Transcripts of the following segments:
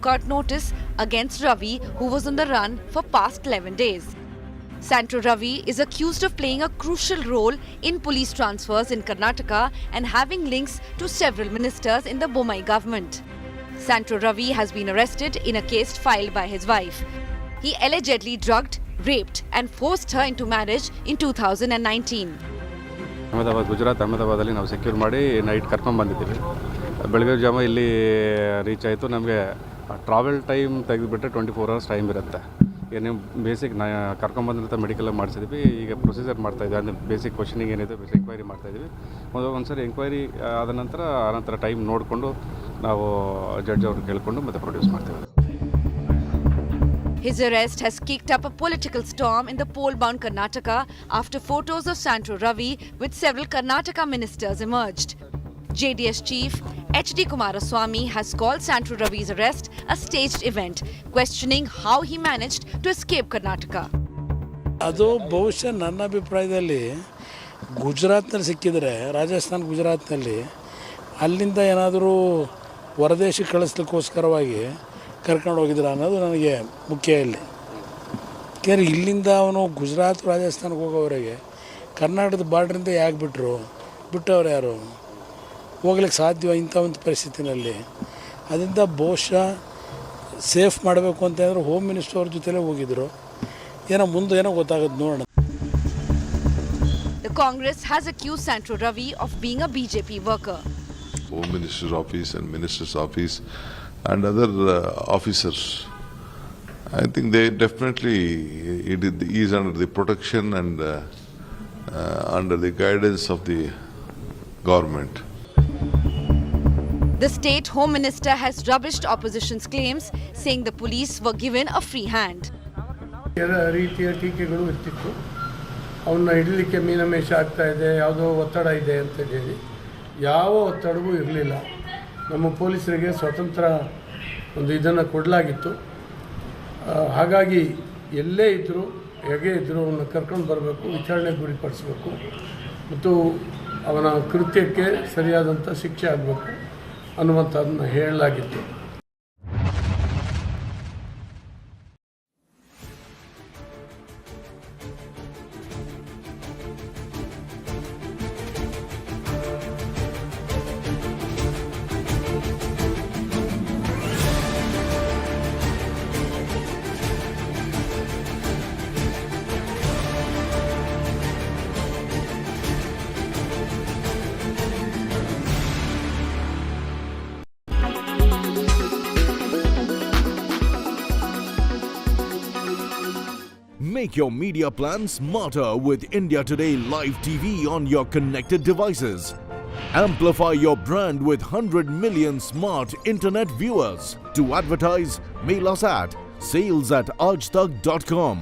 Court notice against Ravi, who was on the run for past 11 days. Santro Ravi is accused of playing a crucial role in police transfers in Karnataka and having links to several ministers in the Bommai government. Santro Ravi has been arrested in a case filed by his wife. He allegedly drugged, raped and forced her into marriage in 2019. ಅಹಮದಾಬಾದಲ್ಲಿ ನಾವು secure ಮಾಡಿ night ಕರ್ಕೊಂಡು ಬಂದಿದ್ದೀವಿ. ಬೆಳಗ್ಗೆ ಜಾಮ ಇಲ್ಲಿ reach ಆಯಿತು. ನಮಗೆ travel time ತೆಗೆದುಬಿಟ್ರೆ 24 hours time ಇರುತ್ತೆ. ಈಗ ನೀವು ಬೇಸಿಕ್ ಕರ್ಕೊಂಬಂದಿರಂಥ ಮೆಡಿಕಲ್ ಮಾಡಿಸಿದ್ವಿ. ಈಗ ಪ್ರೊಸೀಜರ್ ಮಾಡ್ತಾಯಿದ್ವಿ. ಅಂದರೆ ಬೇಸಿಕ್ ಕ್ವಶನಿಂಗ್ ಏನಿದೆ ಬೇಸಿಕ್ ಎಂಕ್ವೈರಿ ಮಾಡ್ತಾಯಿದ್ವಿ. ಒಂದ್ಸರಿ ಎಂಕ್ವೈರಿ ಆದ ನಂತರ ಟೈಮ್ ನೋಡಿಕೊಂಡು ನಾವು ಜಡ್ಜ್ ಅವ್ರನ್ನ ಕೇಳಿಕೊಂಡು ಮತ್ತೆ ಪ್ರೊಡ್ಯೂಸ್ ಮಾಡ್ತೀವಿ. His arrest has kicked up a political storm in the poll-bound Karnataka after photos of Santro Ravi with several Karnataka ministers emerged. JDS chief HD Kumaraswamy has called Santro Ravi's arrest a staged event, questioning how he managed to escape Karnataka. ಅದು ಬಹುಶಃ ನನ್ನ ಅಭಿಪ್ರಾಯದಲ್ಲಿ ಗುಜರಾತ್ನಲ್ಲಿ ಸಿಕ್ಕಿದರೆ, ರಾಜಸ್ಥಾನ ಗುಜರಾತ್ನಲ್ಲಿ ಅಲ್ಲಿಂದ ಏನಾದರೂ ಹೊರದೇಶಕ್ಕೆ ಕಳಿಸ್ಲಿಕ್ಕೋಸ್ಕರವಾಗಿ ಕರ್ಕೊಂಡು ಹೋಗಿದ್ರು ಅನ್ನೋದು ನನಗೆ ಮುಖ್ಯ. ಇಲ್ಲಿ ಯಾಕೆಂದರೆ ಇಲ್ಲಿಂದ ಅವನು ಗುಜರಾತ್ ರಾಜಸ್ಥಾನಕ್ಕೆ ಹೋಗೋವರೆಗೆ ಕರ್ನಾಟಕದ ಬಾರ್ಡ್ರಿಂದ ಯಾಕೆ ಬಿಟ್ಟವ್ರು ಯಾರು ಹೋಗ್ಲಿಕ್ಕೆ ಸಾಧ್ಯ ಇಂಥ ಒಂದು ಪರಿಸ್ಥಿತಿನಲ್ಲಿ? ಅದರಿಂದ ಬಹುಶಃ ಸೇಫ್ ಮಾಡಬೇಕು ಅಂತಂದರೆ ಹೋಮ್ ಮಿನಿಸ್ಟರ್ ಅವ್ರ ಜೊತೆಲೇ ಹೋಗಿದ್ರು. ಮುಂದೆ ಗೊತ್ತಾಗೋದು ನೋಡೋಣ. The Congress has accused Santro Ravi of being a BJP worker. Home Minister's office and Minister's office and other officers, I think they definitely, he is under the protection and under the guidance of the government. The state home minister has rubbished opposition's claims, saying the police were given a free hand. ರೀತಿಯ ಟೀಕೆಗಳು ಇರ್ತಿತ್ತು. ಅವನ್ನ ಹಿಡಲಿಕ್ಕೆ ಮೀನಮೇಷ ಆಗ್ತಾ ಇದೆ, ಯಾವುದೋ ಒತ್ತಡ ಇದೆ ಅಂತ ಹೇಳಿ ಯಾವ ಒತ್ತಡವೂ ಇರಲಿಲ್ಲ. ನಮ್ಮ ಪೊಲೀಸರಿಗೆ ಸ್ವತಂತ್ರ ಒಂದು ಇದನ್ನು ಕೊಡಲಾಗಿತ್ತು. ಹಾಗಾಗಿ ಎಲ್ಲೇ ಇದ್ದರೂ ಹೇಗೆ ಇದ್ದರೂ ಅವನ್ನ ಕರ್ಕೊಂಡು ಬರಬೇಕು, ವಿಚಾರಣೆಗೆ ಗುರಿಪಡಿಸಬೇಕು ಮತ್ತು ಅವನ ಕೃತ್ಯಕ್ಕೆ ಸರಿಯಾದಂಥ ಶಿಕ್ಷೆ ಆಗಬೇಕು ಅನ್ನುವಂಥದ್ದನ್ನು ಹೇಳಲಾಗಿತ್ತು. Make your media plan smarter with India Today Live TV on your connected devices. Amplify your brand with 100 million smart internet viewers. To advertise, mail us at sales@aajtak.com.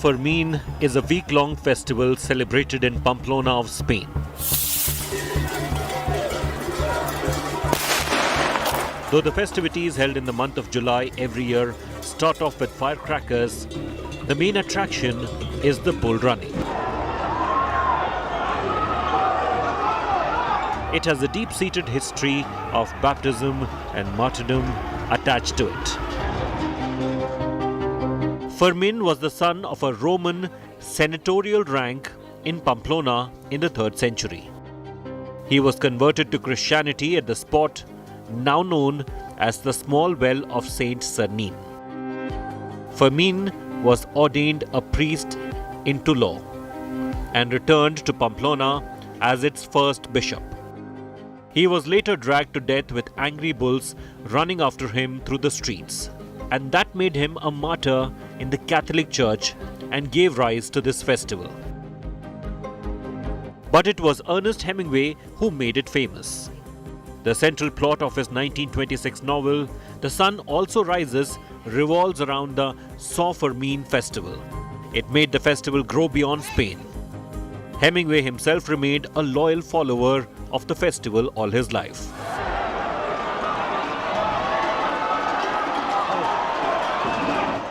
Fermin is a week-long festival celebrated in Pamplona of Spain. Though the festivities held in the month of July every year start off with firecrackers, the main attraction is the bull running. It has a deep-seated history of baptism and martyrdom attached to it. Fermin was the son of a Roman senatorial rank in Pamplona in the 3rd century. He was converted to Christianity at the spot now known as the small well of Saint Sernin. Fermin was ordained a priest into law and returned to Pamplona as its first bishop. He was later dragged to death with angry bulls running after him through the streets. and that made him a martyr in the Catholic Church and gave rise to this festival. But it was Ernest Hemingway who made it famous. The central plot of his 1926 novel, The Sun Also Rises, revolves around the Fermin festival. It made the festival grow beyond Spain. Hemingway himself remained a loyal follower of the festival all his life.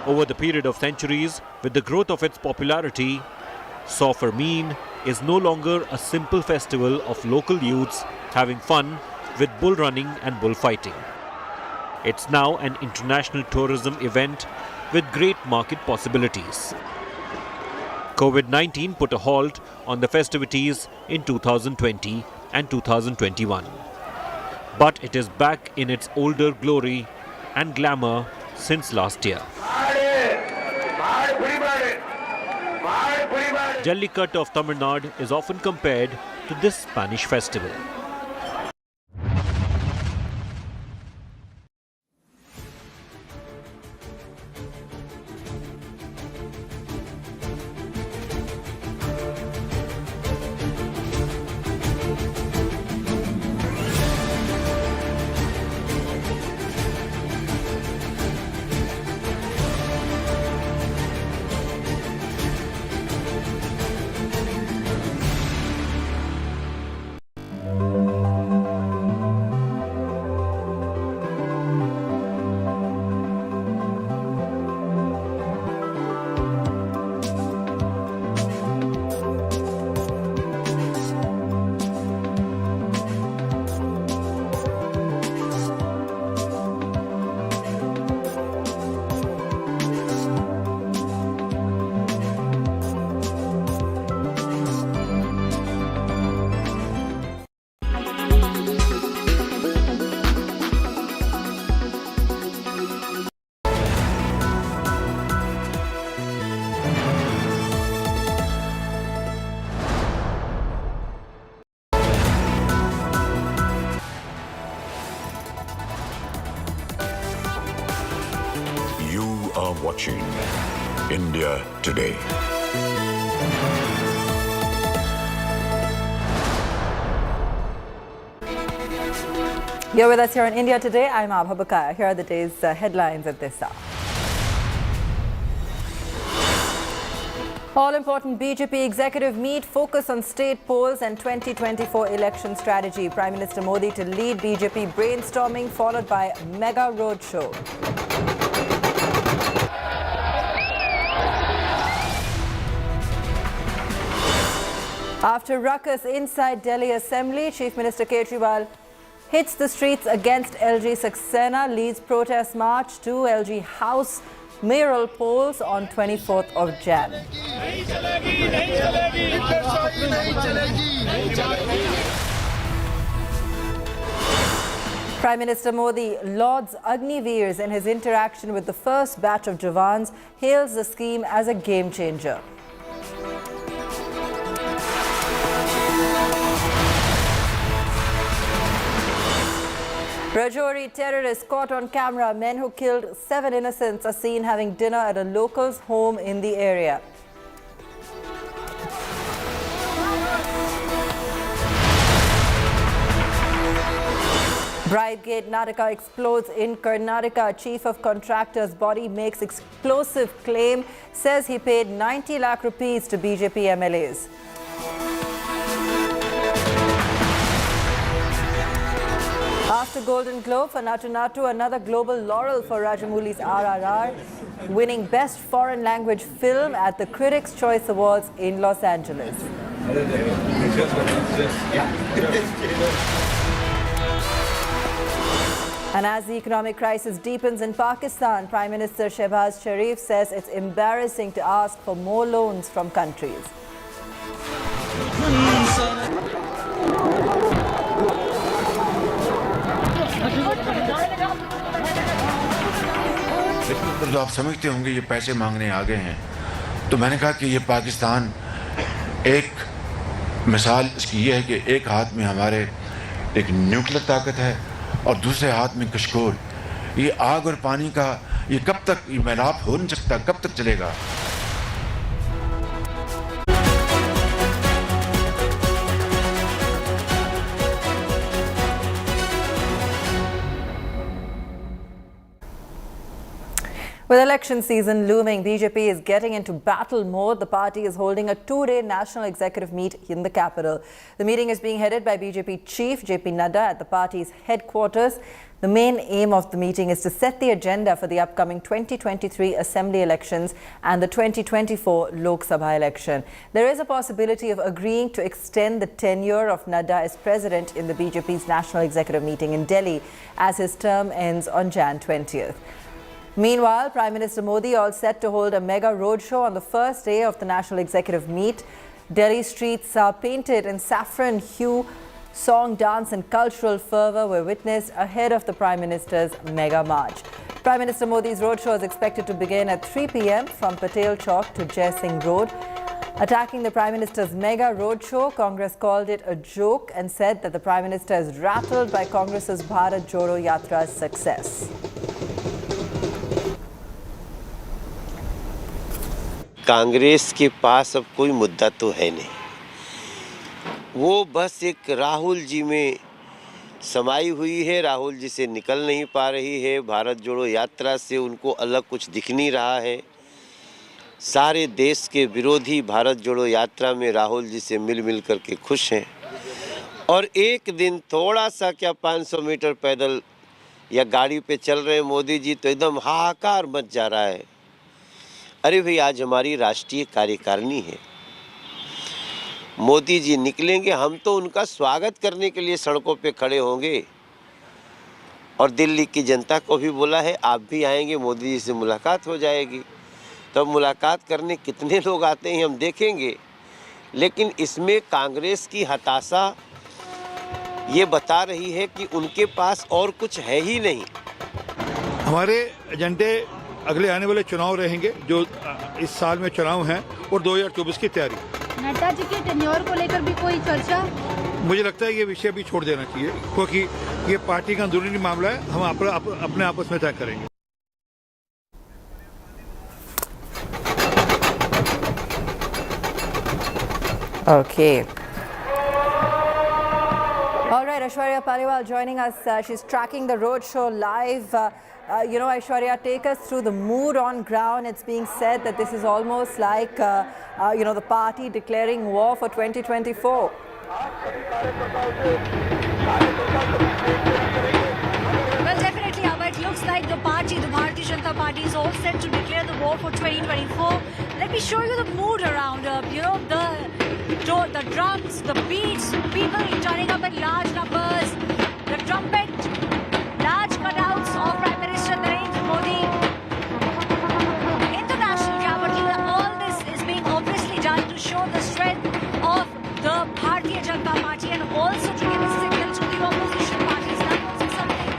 Over the period of centuries, with the growth of its popularity, Fermin is no longer a simple festival of local youths having fun with bull running and bullfighting. It's now an international tourism event with great market possibilities. COVID-19 put a halt on the festivities in 2020 and 2021. But it is back in its older glory and glamour since last year. Jallikattu of Tamil Nadu is often compared to this Spanish festival. Watching India Today. You're with us here on India Today. I'm Abha Bakaya. Here are the day's headlines at this hour. All-important BJP executive meet, focus on state polls and 2024 election strategy. Prime Minister Modi to lead BJP brainstorming, followed by mega roadshow. After ruckus inside Delhi Assembly, Chief Minister Kejriwal hits the streets against LG Saxena, leads protest march to LG House, mayoral polls on 24th of Jan. Prime Minister Modi lauds Agniveers in his interaction with the first batch of Jawans, hails the scheme as a game changer. Rajouri terrorists caught on camera. Men who killed 7 innocents are seen having dinner at a local's home in the area. Bribegate Natka explodes in Karnataka. Chief of contractor's body makes explosive claim, says he paid 90 lakh rupees to BJP MLAs. After Golden Globe for Natu, another global laurel for Rajamouli's RRR, winning Best Foreign Language Film at the Critics' Choice Awards in Los Angeles. And as the economic crisis deepens in Pakistan, Prime Minister Shehbaz Sharif says it's embarrassing to ask for more loans from countries. तो आप समझते होंगे ये पैसे मांगने आ गए हैं, तो मैंने कहा कि ये पाकिस्तान एक मिसाल इसकी ये है कि एक हाथ में हमारे एक न्यूक्लियर ताकत है और दूसरे हाथ में कशकोल। ये आग और पानी का ये कब तक ये मेलाप हो नहीं सकता, कब तक चलेगा? With election season looming, BJP is getting into battle mode. The party is holding a two-day national executive meet in the capital. The meeting is being headed by BJP chief JP Nadda at the party's headquarters. The main aim of the meeting is to set the agenda for the upcoming 2023 assembly elections and the 2024 Lok Sabha election. There is a possibility of agreeing to extend the tenure of Nadda as president in the BJP's national executive meeting in Delhi as his term ends on Jan 20th. Meanwhile, Prime Minister Modi all set to hold a mega roadshow on the first day of the National Executive Meet. Delhi streets are painted in saffron hue. Song, dance and cultural fervour were witnessed ahead of the Prime Minister's mega march. Prime Minister Modi's roadshow is expected to begin at 3 p.m. from Patel Chowk to Jai Singh Road. Attacking the Prime Minister's mega roadshow, Congress called it a joke and said that the Prime Minister is rattled by Congress's Bharat Jodo Yatra's success. Congress के पास अब कोई मुद्दा तो है नहीं, वो बस एक राहुल जी में समाई हुई है। राहुल जी से निकल नहीं पा रही है, भारत जोड़ो यात्रा से उनको अलग कुछ दिख नहीं रहा है। सारे देश के विरोधी भारत जोड़ो यात्रा में राहुल जी से मिल करके खुश हैं। और एक दिन थोड़ा सा क्या 500 मीटर पैदल या गाड़ी पे चल रहे हैं मोदी जी तो एकदम हाहाकार मच जा रहा है। अरे भाई, आज हमारी राष्ट्रीय कार्यकारिणी है, मोदी जी निकलेंगे, हम तो उनका स्वागत करने के लिए सड़कों पे खड़े होंगे। और दिल्ली की जनता को भी बोला है, आप भी आएंगे, मोदी जी से मुलाकात हो जाएगी। तब मुलाकात करने कितने लोग आते हैं हम देखेंगे। लेकिन इसमें कांग्रेस की हताशा ये बता रही है कि उनके पास और कुछ है ही नहीं। हमारे एजेंडे अगले आने वाले चुनाव रहेंगे, जो इस साल में चुनाव हैं, और 2024 की तैयारी। नड्डा जी के टेन्योर को लेकर भी कोई चर्चा? मुझे लगता है ये विषय भी छोड़ देना चाहिए, क्योंकि ये पार्टी का अंदरूनी मामला है, हम अपने आपस में तय करेंगे। Okay. All right, Aishwarya Paliwal joining us. She's tracking the roadshow live. Aishwarya, take us through the mood on ground. It's being said that this is almost like, the party declaring war for 2024. Well, definitely, it looks like the Bharatiya Janata Party is all set to declare the war for 2024. Let me show you the mood around. The drums, the beats, people turning up in large numbers, the trumpet, large cutouts of Prime Minister Narendra Modi. In the national capital, all this is being obviously done to show the strength of the Bharatiya Janata Party and also to give a signal to the opposition parties. That's also something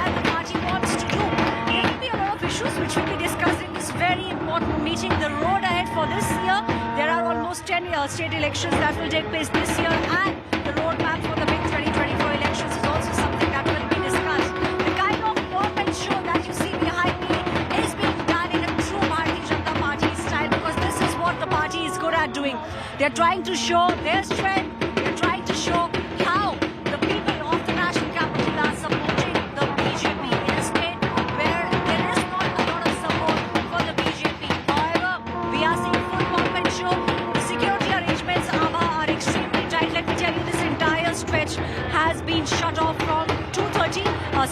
that the party wants to do. There will be a lot of issues which we'll be discussing this very important meeting. The road ahead for this year, there are almost 10 state elections that will take place this year, and the roadmap for the big 2024 elections is also something that will be discussed. The kind of pomp and show that you see behind me is being done in a true Bharatiya Janata Party style, because this is what the party is good at doing. They're trying to show their strength, they're trying to show how the people of the national capital are supporting the BJP in a state where there is not a lot of support for the BJP. However, we are seeing full pomp and show. The security arrangements are extremely tight. Let me tell you, this entire stretch has been shut off from 2:30.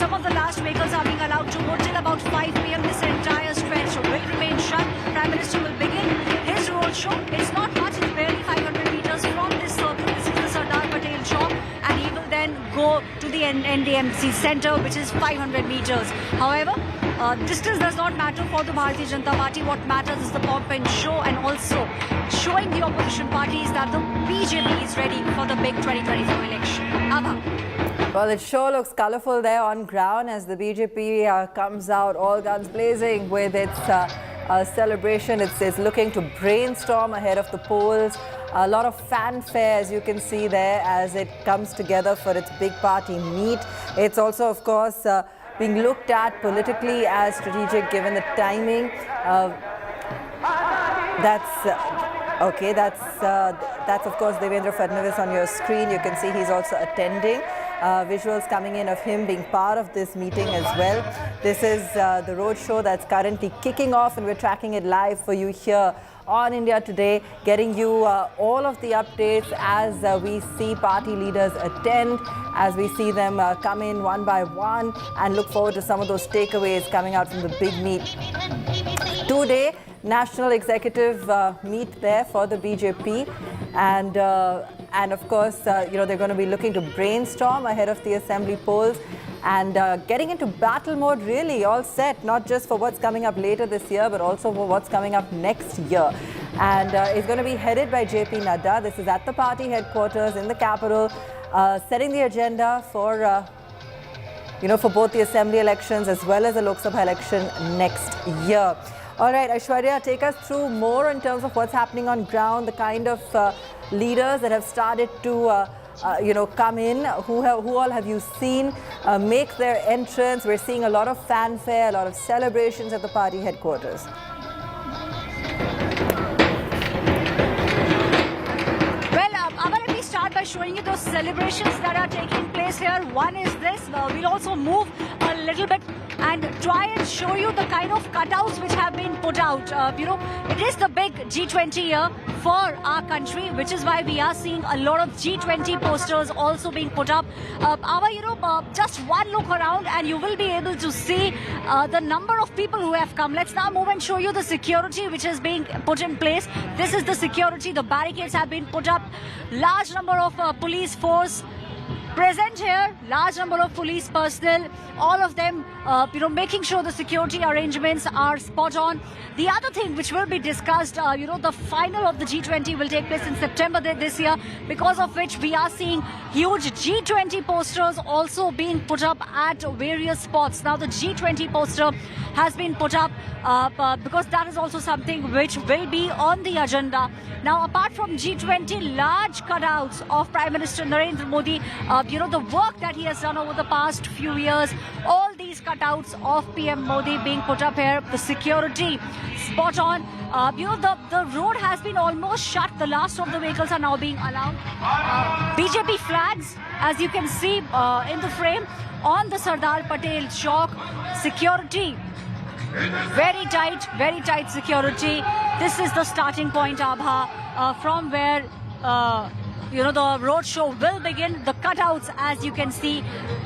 Some of the last vehicles are being allowed to go till about 5 p.m. This entire stretch will remain shut. Prime Minister will begin his roadshow. It's not much, it's barely 500 meters from this circle. This is the Sardar Patel Chowk, and he will then go to the NDMC center, which is 500 meters. However, distance does not matter for the Bharatiya Janata Party. What matters is the pomp and show, and also showing the opposition parties that the BJP is ready for the big 2024 election. Abha. Well, it sure looks colourful there on ground as the BJP comes out all guns blazing with its celebration. It's looking to brainstorm ahead of the polls. A lot of fanfare, as you can see there, as it comes together for its big party meet. It's also, of course, being looked at politically as strategic given the timing. That's of course Devendra Fadnavis on your screen. You can see he's also attending. Visuals coming in of him being part of this meeting as well. This is the roadshow that's currently kicking off, and we're tracking it live for you here on India Today, getting you all of the updates as we see party leaders attend, as we see them come in one by one, and look forward to some of those takeaways coming out from the big meet. Today, National Executive meet there for the BJP, and of course, they're going to be looking to brainstorm ahead of the assembly polls and getting into battle mode, really all set, not just for what's coming up later this year, but also for what's coming up next year. And it's going to be headed by JP Nadda. This is at the party headquarters in the capital, setting the agenda for for both the assembly elections as well as the Lok Sabha election next year. All right, Aishwarya, take us through more in terms of what's happening on ground, the kind of leaders that have started to come in. Who all have you seen make their entrance? We're seeing a lot of fanfare, a lot of celebrations at the party headquarters. Let me start by showing you those celebrations that are taking place here. One is this. We'll also move a little bit and try and show you the kind of cutouts which have been put out. It is the big G20 year for our country, which is why we are seeing a lot of G20 posters also being put up. Just one look around and you will be able to see the number of people who have come. Let's now move and show you the security which is being put in place. This is the security. The barricades have been put up. Large number of police force present here, large number of police personnel, all of them, making sure the security arrangements are spot on. The other thing which will be discussed, the final of the G20 will take place in September this year, because of which we are seeing huge G20 posters also being put up at various spots. Now the G20 poster has been put up because that is also something which will be on the agenda. Now, apart from G20, large cutouts of Prime Minister Narendra Modi, the work that he has done over the past few years, all these cutouts of PM Modi being put up here, the security spot on. The road has been almost shut. The last of the vehicles are now being allowed. BJP flags, as you can see in the frame, on the Sardar Patel Chowk. Security, very tight security. This is the starting point, Abha, from where the roadshow will begin. The cutouts, as you can see,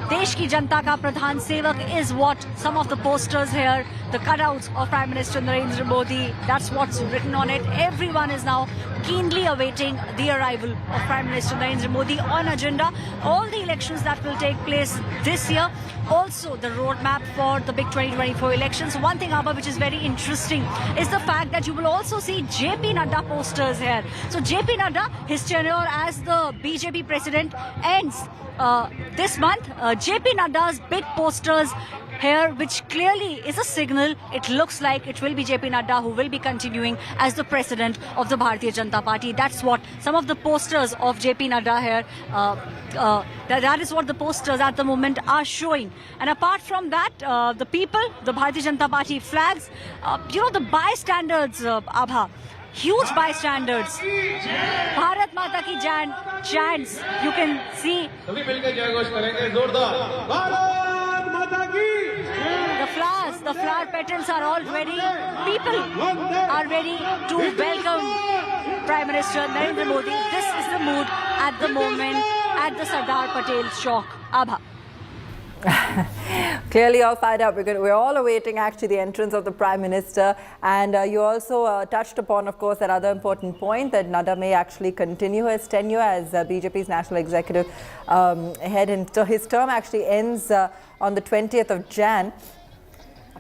Desh ki Janta ka Pradhan Sevak is what some of the posters here, the cutouts of Prime Minister Narendra Modi, that's what's written on it. Everyone is now keenly awaiting the arrival of Prime Minister Narendra Modi on agenda. All the elections that will take place this year, also the roadmap for the big 2024 elections. One thing, Abba, which is very interesting is the fact that you will also see JP Nadda posters here. So JP Nadda, his tenure as the BJP president ends this month. JP Nadda's big posters here, which clearly is a signal. It looks like it will be JP Nadda who will be continuing as the president of the Bharatiya Janata Party. That's what some of the posters of JP Nadda here, that is what the posters at the moment are showing. And apart from that, the people, the Bharatiya Janata Party flags, the bystanders, Abha, huge bystanders. Bharat Mata ki chants, you can see. The flower petals are all ready. People are ready to welcome Prime Minister Narendra Modi. This is the mood at the moment at the Sardar Patel Chowk. Abha. Clearly all fired up. We're all awaiting actually the entrance of the Prime Minister, and you also touched upon, of course, that other important point that Nadda may actually continue his tenure as BJP's National Executive head, and so his term actually ends on the 20th of Jan.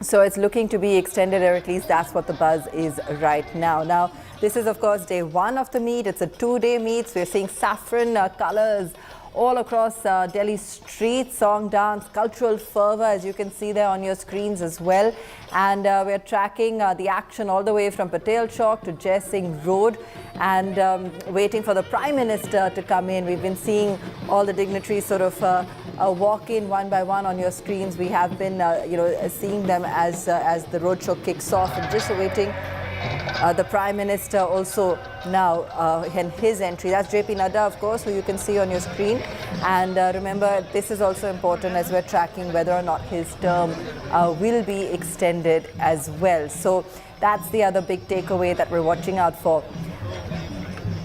So it's looking to be extended, or at least that's what the buzz is right now. Now, this is, of course, day one of the meet. It's a two-day meet. So we're seeing saffron colors all across Delhi streets, song, dance, cultural fervor, as you can see there on your screens as well. And we're tracking the action all the way from Patel Chowk to Jai Singh Road, and waiting for the Prime Minister to come in. We've been seeing all the dignitaries sort of walk in one by one on your screens. We have been, seeing them as the roadshow kicks off, and just awaiting the Prime Minister also now in his entry. That's JP Nadda, of course, who you can see on your screen. And remember, this is also important as we're tracking whether or not his term will be extended as well. So that's the other big takeaway that we're watching out for.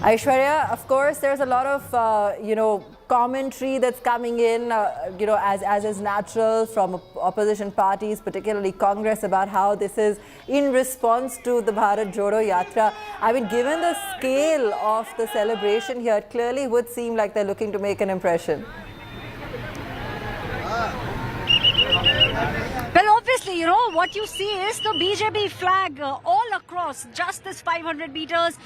Aishwarya, of course, there's a lot of, commentary that's coming in, as is natural from opposition parties, particularly Congress, about how this is in response to the Bharat Jodo Yatra. I mean, given the scale of the celebration here, it clearly would seem like they're looking to make an impression. Well, obviously, what you see is the BJP flag all across just this 500 meters.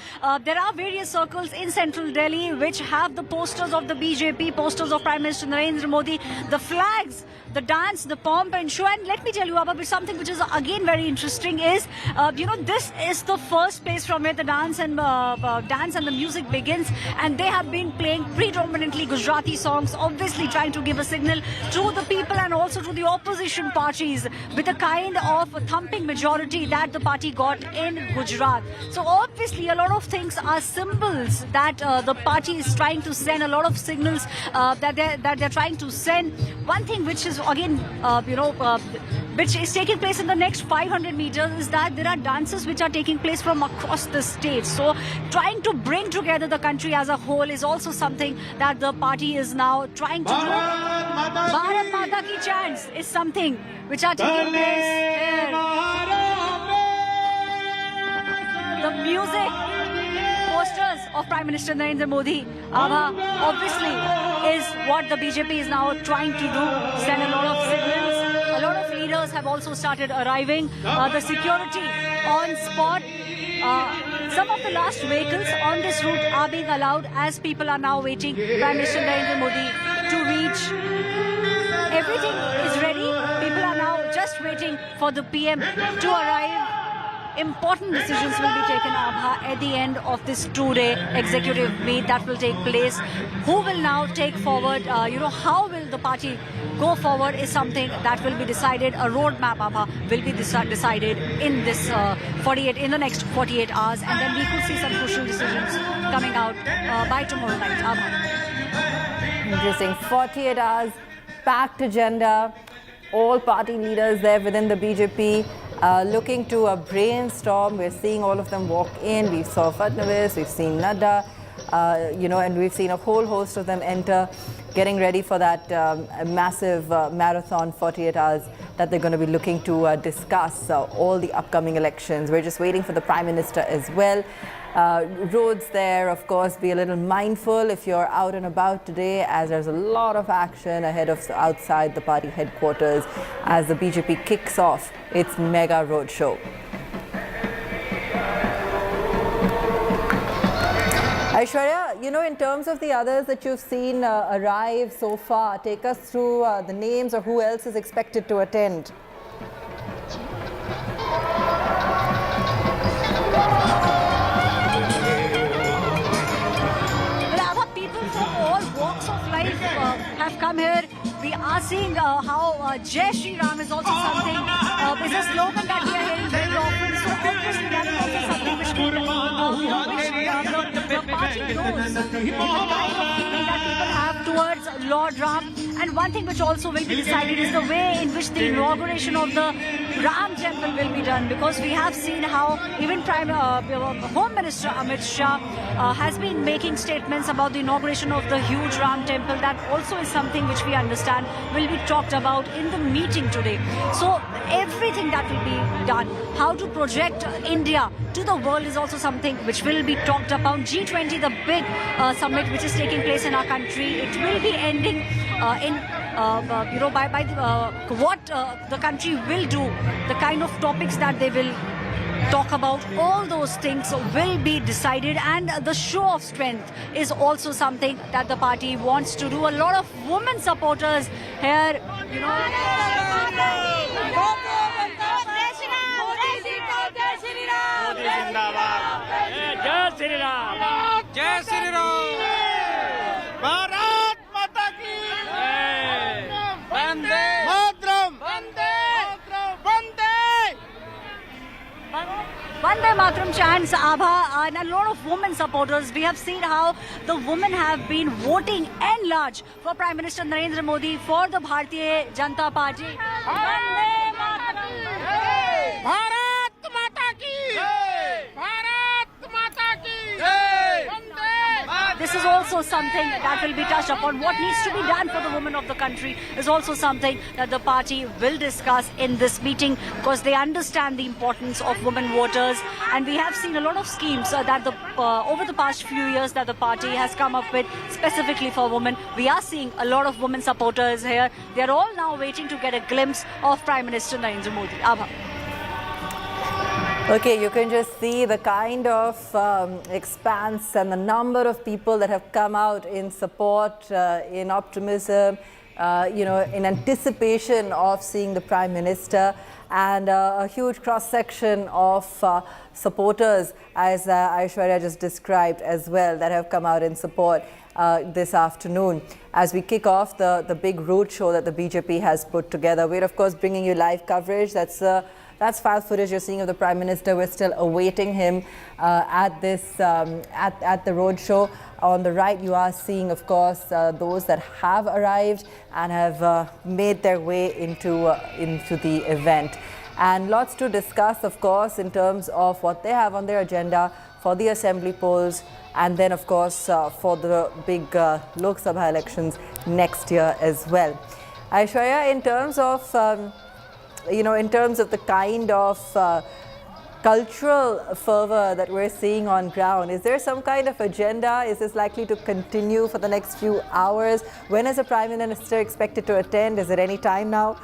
There are various circles in central Delhi which have the posters of the BJP, posters of Prime Minister Narendra Modi, the flags, the dance, the pomp and show. And let me tell you about something which is again very interesting is, this is the first place from where the dance and the music begins. And they have been playing predominantly Gujarati songs, obviously trying to give a signal to the people and also to the opposition parties with a kind of a thumping majority that the party got in Gujarat. So obviously a lot of things are symbols that the party is trying to send, a lot of signals that they're trying to send. One thing which is again, which is taking place in the next 500 meters is that there are dances which are taking place from across the state. So trying to bring together the country as a whole is also something that the party is now trying to do. Bharat Mata Ki chants is something which are taking place here. The music, posters of Prime Minister Narendra Modi, obviously is what the BJP is now trying to do, send a lot of signals. A lot of leaders have also started arriving. The security on spot. Some of the last vehicles on this route are being allowed as people are now waiting Prime Minister Narendra Modi to reach. Everything is ready. People are now just waiting for the PM to arrive. Important decisions will be taken at the end of this two-day executive meet that will take place. Who will now take forward, how will the party go forward is something that will be decided. A roadmap will be decided in this in the next 48 hours, and then we could see some crucial decisions coming out by tomorrow night. Interesting. 48 hours, packed agenda. All party leaders there within the BJP looking to brainstorm. We're seeing all of them walk in. We saw Fadnavis, we've seen Nadda, and we've seen a whole host of them enter, getting ready for that massive marathon 48 hours that they're going to be looking to discuss all the upcoming elections. We're just waiting for the Prime Minister as well. Roads there, of course, be a little mindful if you're out and about today, as there's a lot of action ahead of outside the party headquarters as the BJP kicks off its mega roadshow. Aishwarya, in terms of the others that you've seen arrive so far, take us through the names of who else is expected to attend. Have come here. We are seeing how Jai Shri Ram is also something, is a slogan that we are hearing very often. So obviously that is also something which the party knows, the kind of feeling that people have towards Lord Ram. And one thing which also will be decided is the way in which the inauguration of the Ram temple will be done, because we have seen how even Home Minister Amit Shah has been making statements about the inauguration of the huge Ram temple. That also is something which we understand will be talked about in the meeting today. So everything that will be done, how to project India to the world, is also something which will be talked about. G20, the big summit which is taking place in our country, it will be ending what the country will do, the kind of topics that they will talk about, all those things will be decided. And the show of strength is also something that the party wants to do. A lot of women supporters here, Jai Shri Ram! Bharat Mata Ki! Vande Mataram chants, Abha, and a lot of women supporters. We have seen how the women have been voting en large for Prime Minister Narendra Modi for the Bharatiya Janata Party. Vande Mataram! Bharat Mata ki! Bharat Mata ki! This is also something that will be touched upon. What needs to be done for the women of the country is also something that the party will discuss in this meeting, because they understand the importance of women voters. And we have seen a lot of schemes that over the past few years that the party has come up with specifically for women. We are seeing a lot of women supporters here. They are all now waiting to get a glimpse of Prime Minister Narendra Modi. Abha. Okay, you can just see the kind of expanse and the number of people that have come out in support, in optimism, in anticipation of seeing the Prime Minister, and a huge cross-section of supporters, as Aishwarya just described as well, that have come out in support this afternoon. As we kick off the big roadshow that the BJP has put together, we're of course bringing you live coverage. That's file footage you're seeing of the Prime Minister. We're still awaiting him at the roadshow. On the right, you are seeing, of course, those that have arrived and have made their way into the event. And lots to discuss, of course, in terms of what they have on their agenda for the assembly polls, and then, of course, for the big Lok Sabha elections next year as well. Aishwarya, in terms of the kind of cultural fervor that we're seeing on ground, is there some kind of agenda? Is this likely to continue for the next few hours? When is the Prime Minister expected to attend? Is it any time now?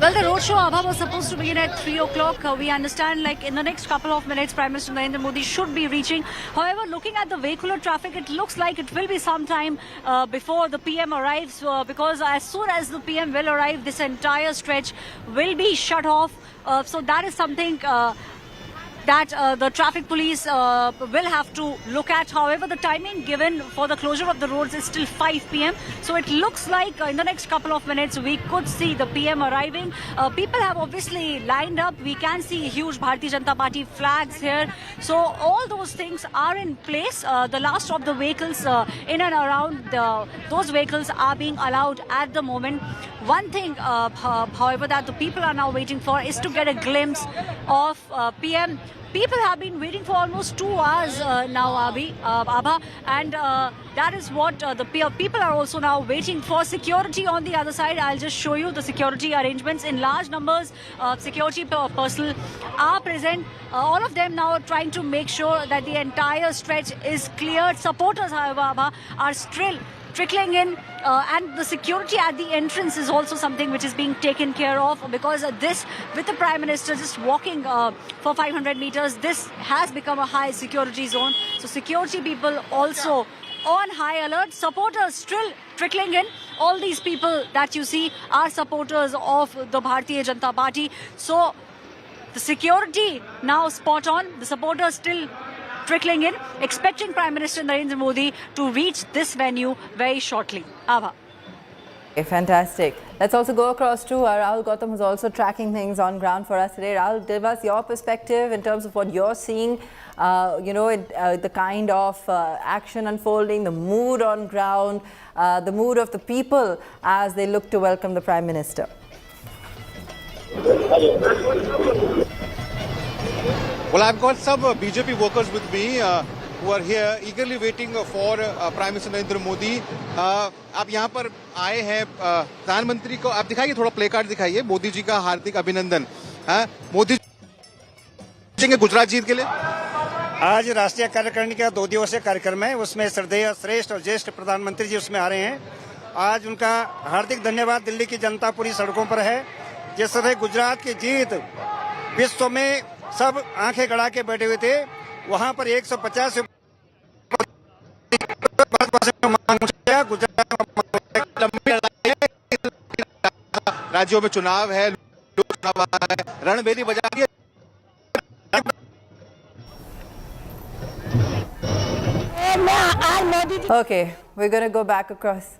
Well, the roadshow, Abha, was supposed to begin at 3 o'clock. We understand, in the next couple of minutes, Prime Minister Narendra Modi should be reaching. However, looking at the vehicular traffic, it looks like it will be some time before the PM arrives, because as soon as the PM will arrive, this entire stretch will be shut off. So that is something that the traffic police will have to look at. However, the timing given for the closure of the roads is still 5 p.m. So it looks like in the next couple of minutes we could see the PM arriving. People have obviously lined up. We can see huge Bharatiya Janata Party flags here. So all those things are in place. The last of the vehicles in and around those vehicles are being allowed at the moment. One thing, however, that the people are now waiting for is to get a glimpse of PM. People have been waiting for almost 2 hours now, Abha, and that is what the people are also now waiting for. Security on the other side. I'll just show you the security arrangements. In large numbers, security personnel are present. All of them now trying to make sure that the entire stretch is cleared. Supporters, however, Abha, are still trickling in, and the security at the entrance is also something which is being taken care of, because this, with the Prime Minister just walking for 500 meters, this has become a high security zone. So security people also on high alert. Supporters still trickling in. All these people that you see are supporters of the Bharatiya Janata Party. So the security now spot on. The supporters still trickling in, expecting Prime Minister Narendra Modi to reach this venue very shortly. Abha. Okay, fantastic. Let's also go across to Rahul Gautam, who's also tracking things on ground for us today. Rahul, give us your perspective in terms of what you're seeing, the kind of action unfolding, the mood on ground, the mood of the people as they look to welcome the Prime Minister. Well, I've got some BJP workers with me who are here eagerly waiting for Prime Minister Narendra Modi. आप यहाँ पर आए हैं प्रधानमंत्री को, आप दिखाइए थोड़ा प्ले कार्ड दिखाइए, मोदी जी का हार्दिक अभिनंदन. मोदी जी के गुजरात जीत के लिए आज राष्ट्रीय कार्यकारिणी का 2 दिवसीय कार्यक्रम है, उसमें श्रद्धेय श्रेष्ठ और ज्येष्ठ प्रधानमंत्री जी उसमें आ रहे हैं. आज उनका हार्दिक धन्यवाद. दिल्ली की जनता पूरी सड़कों पर है. जिस तरह गुजरात की जीत विश्व में सब आंखें गड़ा के बैठे हुए थे, वहां पर 150 राज्यों में चुनाव है, लोकसभा है, रणभेदी बजा दी. Okay, we're going to go back across.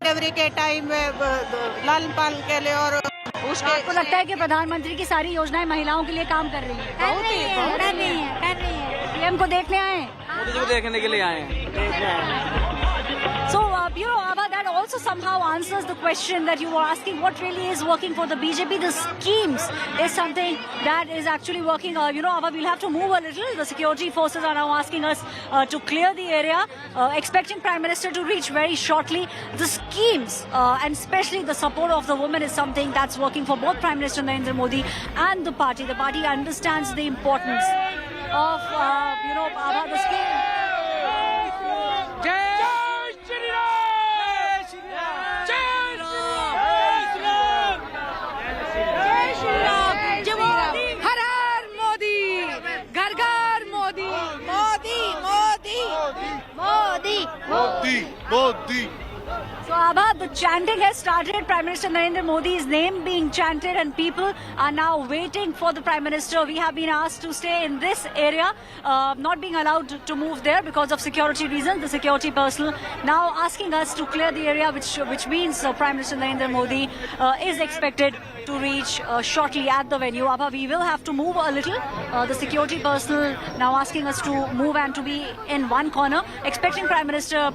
Delivery के टाइम लालन पालन के लिए और उसके आपको लगता है कि प्रधानमंत्री की सारी योजनाएं महिलाओं के लिए काम कर रही है? कर रही है। पीएम को देखने आए? मोदी जी को देखने के लिए आए हैं। So, Abha, that also somehow answers the question that you were asking, what really is working for the BJP. The schemes is something that is actually working. Abha, we'll have to move a little. The security forces are now asking us to clear the area, expecting Prime Minister to reach very shortly. The schemes, and especially the support of the women, is something that's working for both Prime Minister Narendra Modi and the party. The party understands the importance of, Abha, the scheme. Modi. So, Abha, the chanting has started. Prime Minister Narendra Modi's name being chanted, and people are now waiting for the Prime Minister. We have been asked to stay in this area, not being allowed to move there because of security reasons. The security personnel now asking us to clear the area, which means Prime Minister Narendra Modi is expected to reach shortly at the venue. Abha, we will have to move a little. The security personnel now asking us to move and to be in one corner, expecting Prime Minister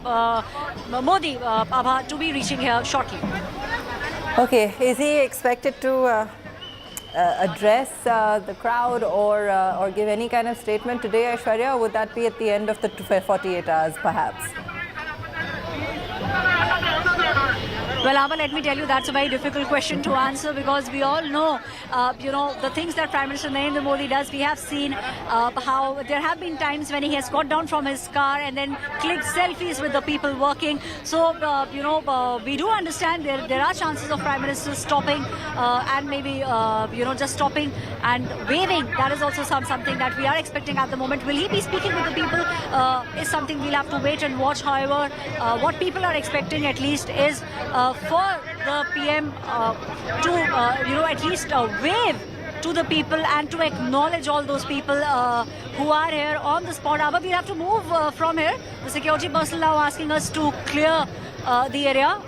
Modi, Abha, to be reaching here shortly. Okay, is he expected to address the crowd or give any kind of statement today, Aishwarya, or would that be at the end of the 48 hours perhaps? Well, Abha, let me tell you, that's a very difficult question to answer because we all know, the things that Prime Minister Narendra Modi does. We have seen how there have been times when he has got down from his car and then clicked selfies with the people working. So, we do understand there are chances of Prime Minister stopping and maybe, just stopping and waving. That is also something that we are expecting at the moment. Will he be speaking with the people is something we'll have to wait and watch. However, what people are expecting at least is for the PM to, at least wave to the people and to acknowledge all those people who are here on the spot. Abha, we have to move from here. The security personnel now asking us to clear the area.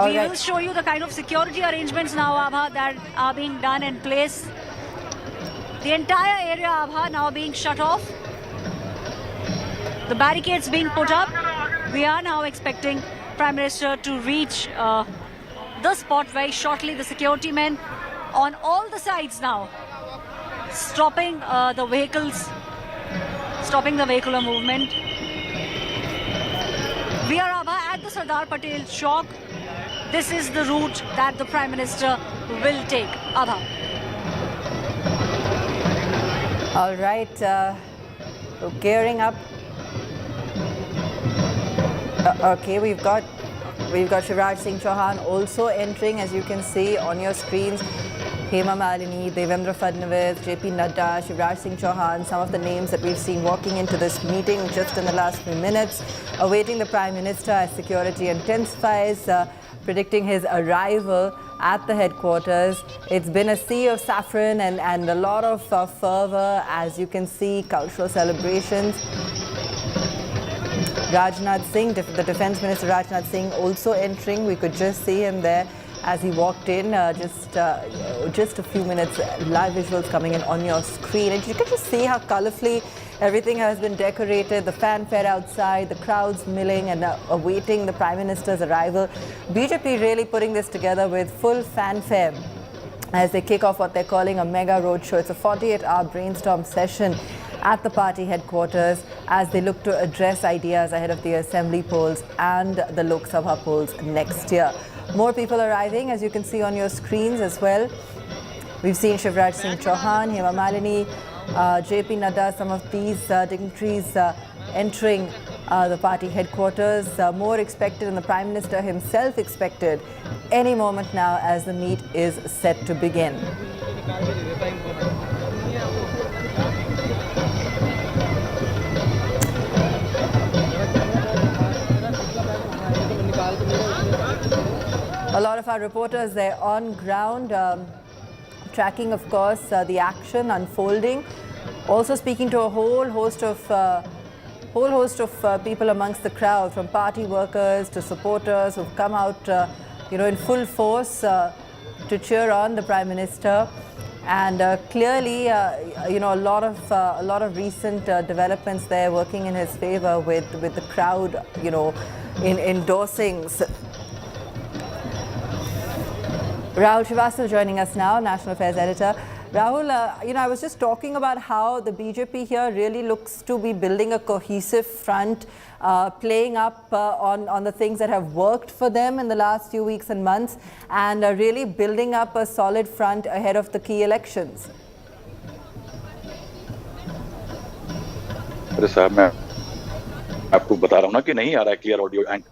We will show you the kind of security arrangements now, Abha, that are being done in place. The entire area, Abha, now being shut off. The barricades being put up. We are now expecting Prime Minister to reach the spot very shortly. The security men on all the sides now stopping the vehicles, stopping the vehicular movement. We are, Abha, at the Sardar Patel Chowk. This is the route that the Prime Minister will take. Abha. All right, so gearing up. Okay, we've got Shivraj Singh Chauhan also entering, as you can see on your screens. Hema Malini, Devendra Fadnavis, JP Nadda, Shivraj Singh Chauhan, some of the names that we've seen walking into this meeting just in the last few minutes, awaiting the Prime Minister as security intensifies, predicting his arrival at the headquarters. It's been a sea of saffron and a lot of fervor, as you can see, cultural celebrations. Rajnath Singh, the Defence Minister Rajnath Singh also entering. We could just see him there as he walked in just a few minutes. Live visuals coming in on your screen. And you can just see how colourfully everything has been decorated. The fanfare outside, the crowds milling and awaiting the Prime Minister's arrival. BJP really putting this together with full fanfare as they kick off what they're calling a mega roadshow. It's a 48-hour brainstorm session at the party headquarters as they look to address ideas ahead of the assembly polls and the Lok Sabha polls next year. More people arriving, as you can see on your screens as well. We've seen Shivraj Singh Chauhan, Hema Malini, JP Nadda, some of these dignitaries entering the party headquarters. More expected, and the Prime Minister himself expected any moment now as the meet is set to begin. A lot of our reporters there on ground, tracking, of course, the action unfolding. Also speaking to a whole host of whole host of people amongst the crowd, from party workers to supporters who've come out, in full force to cheer on the Prime Minister. And clearly, a lot of recent developments there working in his favor with the crowd, in endorsing. Rahul Srivastava joining us now, National Affairs Editor. Rahul, I was just talking about how the BJP here really looks to be building a cohesive front, playing up on the things that have worked for them in the last few weeks and months, and really building up a solid front ahead of the key elections. अरे साहब मैं आपको बता रहा हूँ ना कि नहीं आ रहा है clear audio and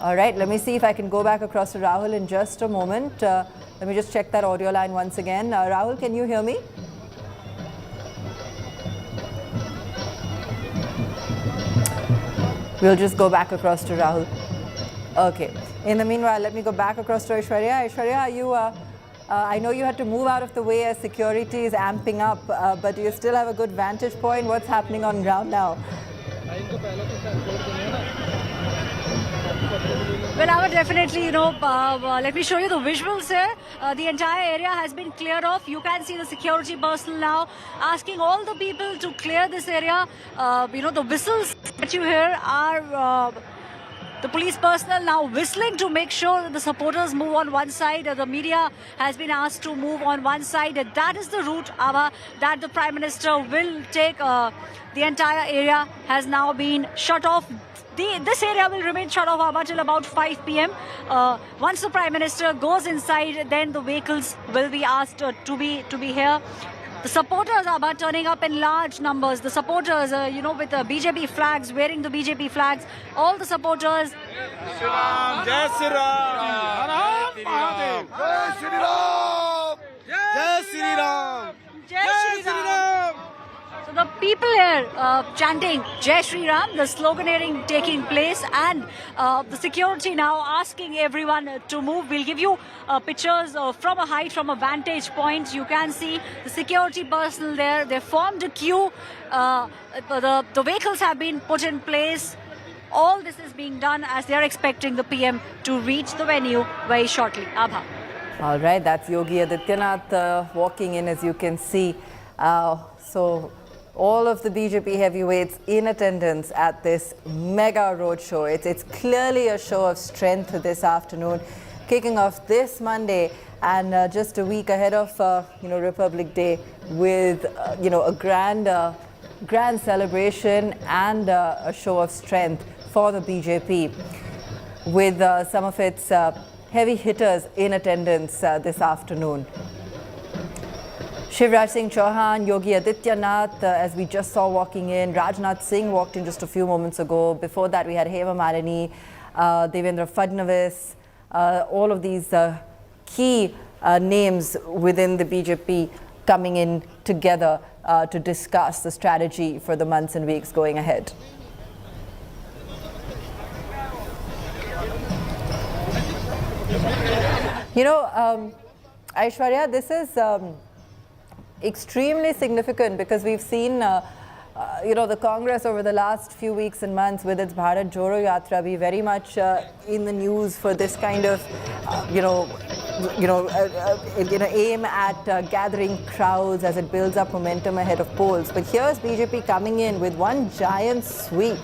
All right, let me see if I can go back across to Rahul in just a moment. Let me just check that audio line once again. Rahul, can you hear me? We'll just go back across to Rahul. Okay. In the meanwhile, let me go back across to Aishwarya. Aishwarya, you, I know you had to move out of the way as security is amping up, but do you still have a good vantage point? What's happening on ground now? Well, I would definitely, let me show you the visuals here. The entire area has been cleared off. You can see the security personnel now asking all the people to clear this area. The whistles that you hear are the police personnel now whistling to make sure that the supporters move on one side. The media has been asked to move on one side. That is the route that the Prime Minister will take. The entire area has now been shut off. This area will remain shut off until about 5 p.m. Once the Prime Minister goes inside, then the vehicles will be asked to be here. The supporters are turning up in large numbers. The supporters, with the BJP flags, wearing the BJP flags. All the supporters. Jai Shri Ram! Jai Shri Ram! Jai Shri Ram! Jai Shri Ram! So the people here chanting Jai Shri Ram, the sloganeering taking place, and the security now asking everyone to move. We'll give you pictures from a height, from a vantage point. You can see the security personnel there. They formed a queue. The vehicles have been put in place. All this is being done as they are expecting the PM to reach the venue very shortly. Abha. All right, that's Yogi Adityanath walking in, as you can see. So all of the BJP heavyweights in attendance at this mega roadshow. It's clearly a show of strength this afternoon, kicking off this Monday and just a week ahead of Republic Day with a grand celebration and a show of strength for the BJP, with some of its heavy hitters in attendance this afternoon. Shivraj Singh Chauhan, Yogi Adityanath, as we just saw walking in. Rajnath Singh walked in just a few moments ago. Before that, we had Hema Malini, Devendra Fadnavis, all of these key names within the BJP coming in together to discuss the strategy for the months and weeks going ahead. Aishwarya, this is extremely significant because we've seen, the Congress over the last few weeks and months with its Bharat Jodo Yatra be very much in the news for this kind of, aim at gathering crowds as it builds up momentum ahead of polls. But here's BJP coming in with one giant sweep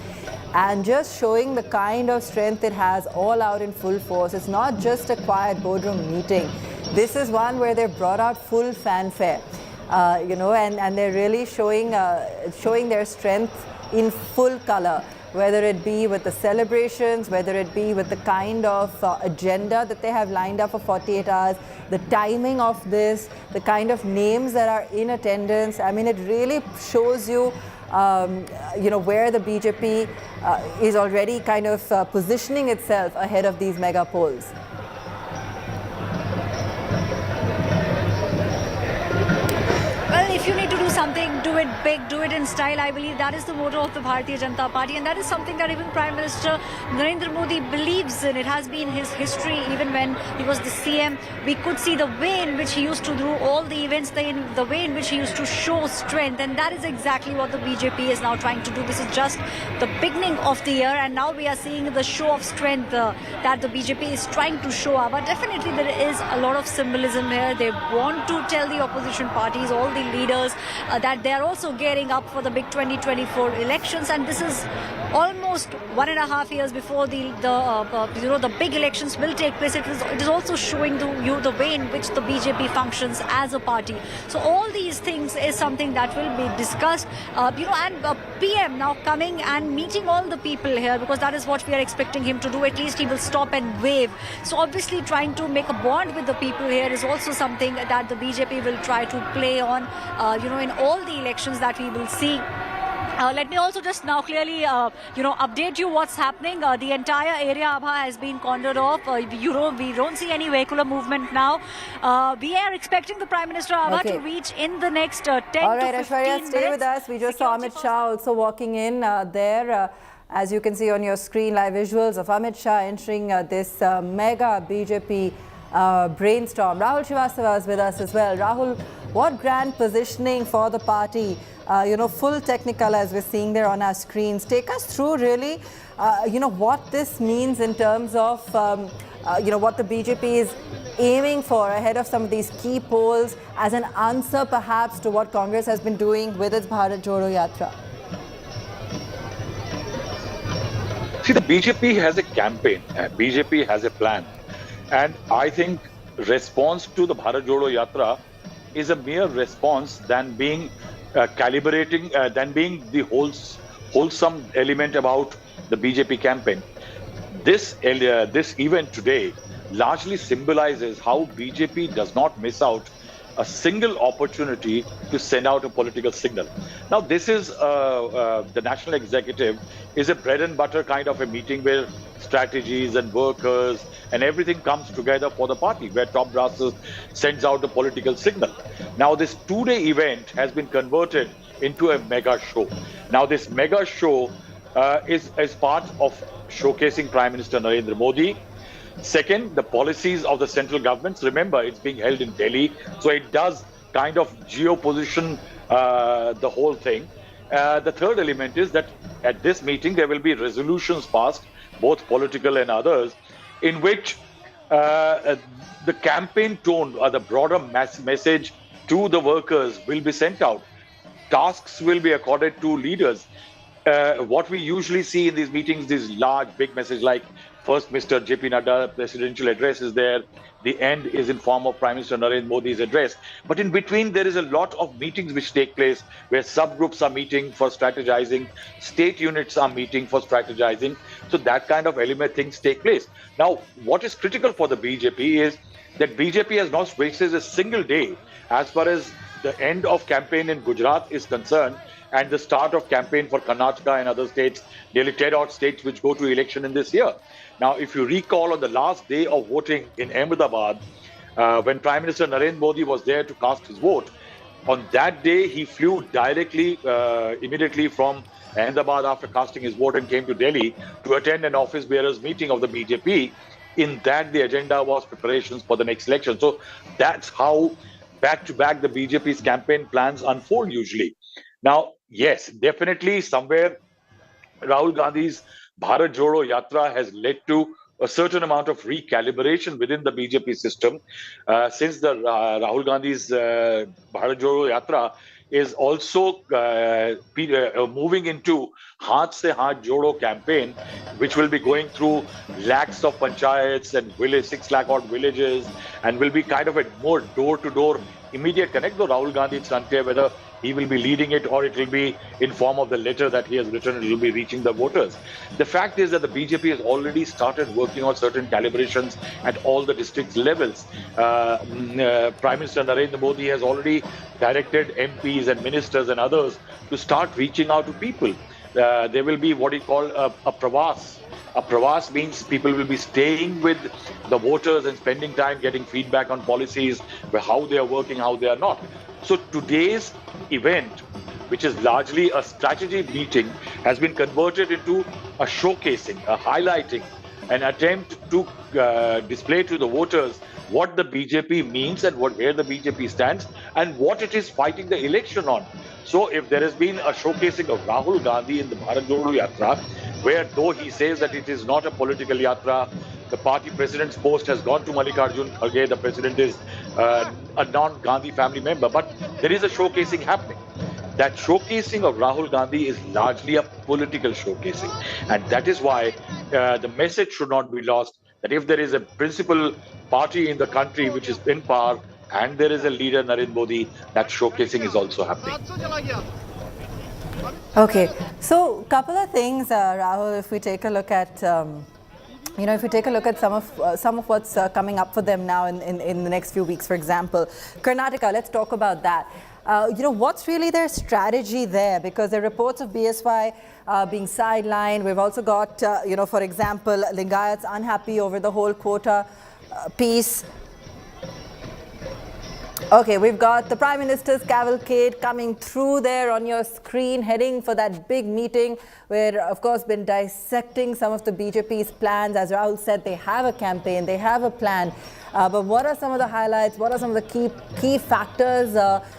and just showing the kind of strength it has all out in full force. It's not just a quiet boardroom meeting. This is one where they've brought out full fanfare. And they're really showing their strength in full color, whether it be with the celebrations, whether it be with the kind of agenda that they have lined up for 48 hours, the timing of this, the kind of names that are in attendance. I mean, it really shows you, where the BJP is already kind of positioning itself ahead of these mega polls. Well, if if you need to do something, do it big, do it in style. I believe that is the motto of the Bharatiya Janata Party, and that is something that even Prime Minister Narendra Modi believes in. It has been his history. Even when he was the CM, we could see the way in which he used to do all the events, the way in which he used to show strength, and that is exactly what the BJP is now trying to do. This is just the beginning of the year, and now we are seeing the show of strength that the BJP is trying to show up. But definitely there is a lot of symbolism here. They want to tell the opposition parties, all the leaders, that they are also gearing up for the big 2024 elections, and this is almost 1.5 years before the big elections will take place. It is also showing you the way in which the BJP functions as a party. So all these things is something that will be discussed. And PM now coming and meeting all the people here, because that is what we are expecting him to do. At least he will stop and wave. So obviously trying to make a bond with the people here is also something that the BJP will try to play on, in all the elections that we will see. Let me also just now clearly, update you what's happening. The entire area Abha has been cordoned off. We don't see any vehicular movement now. We are expecting the Prime Minister Abha to reach in the next 10 to 15 All right, Aishwarya, minutes. stay with us. We just saw Amit Shah also walking in there. As you can see on your screen, live visuals of Amit Shah entering this mega BJP brainstorm. Rahul Srivastava is with us as well. Rahul, what grand positioning for the party? Full technical as we're seeing there on our screens. Take us through really, what this means in terms of, what the BJP is aiming for ahead of some of these key polls as an answer perhaps to what Congress has been doing with its Bharat Jodo Yatra. See, the BJP has a campaign, BJP has a plan. And I think response to the Bharat Jodo Yatra is a mere response than being calibrating, than being the wholesome element about the BJP campaign. This event today largely symbolizes how BJP does not miss out a single opportunity to send out a political signal. Now, this is the national executive is a bread and butter kind of a meeting where strategies and workers and everything comes together for the party, where top brasses sends out a political signal. Now, this two-day event has been converted into a mega show. Now, this mega show is part of showcasing Prime Minister Narendra Modi. Second, the policies of the central governments. Remember, it's being held in Delhi, so it does kind of geoposition the whole thing. The third element is that at this meeting, there will be resolutions passed, both political and others, in which the campaign tone or the broader message to the workers will be sent out. Tasks will be accorded to leaders. What we usually see in these meetings, these large, big messages like first Mr. JP Nadda presidential address is there. The end is in form of Prime Minister Narendra Modi's address. But in between, there is a lot of meetings which take place where subgroups are meeting for strategizing, state units are meeting for strategizing. So that kind of element things take place. Now, what is critical for the BJP is that BJP has not wasted a single day as far as the end of campaign in Gujarat is concerned and the start of campaign for Karnataka and other states, nearly 10 odd states which go to election in this year. Now, if you recall on the last day of voting in Ahmedabad, when Prime Minister Narendra Modi was there to cast his vote, on that day he flew directly, immediately from Ahmedabad after casting his vote and came to Delhi to attend an office bearers meeting of the BJP. In that, the agenda was preparations for the next election. So that's how back-to-back the BJP's campaign plans unfold usually. Now, yes, definitely somewhere Rahul Gandhi's Bharat Jodo Yatra has led to a certain amount of recalibration within the BJP system. Since the Rahul Gandhi's Bharat Jodo Yatra is also moving into Haath Se Haath Jodo campaign, which will be going through lakhs of panchayats and 6 lakh odd villages, and will be kind of a more door-to-door immediate connect. Though Rahul Gandhi, it's unclear whether he will be leading it or it will be in form of the letter that he has written, it will be reaching the voters. The fact is that the BJP has already started working on certain calibrations at all the district levels. Prime Minister Narendra Modi has already directed MPs and ministers and others to start reaching out to people. there will be what you call a pravas. A pravas means people will be staying with the voters and spending time getting feedback on policies, how they are working, how they are not. So today's event, which is largely a strategy meeting, has been converted into a showcasing, a highlighting, an attempt to display to the voters what the BJP means and where the BJP stands and what it is fighting the election on. So if there has been a showcasing of Rahul Gandhi in the Bharat Jodo Yatra, where though he says that it is not a political yatra, the party president's post has gone to Mallikarjun Kharge, the president is a non-Gandhi family member, but there is a showcasing happening. That showcasing of Rahul Gandhi is largely a political showcasing. And that is why the message should not be lost that if there is a principal party in the country which is in power and there is a leader, Narendra Modi, that showcasing is also happening. Okay, so couple of things, Rahul, if we take a look at if you take a look at some of what's coming up for them now in the next few weeks, for example, Karnataka, let's talk about that. What's really their strategy there? Because there are reports of BSY being sidelined. We've also got, for example, Lingayats unhappy over the whole quota piece. Okay, we've got the Prime Minister's cavalcade coming through there on your screen, heading for that big meeting where, of course, been dissecting some of the BJP's plans. As Rahul said, they have a campaign, they have a plan. But what are some of the highlights? What are some of the key factors,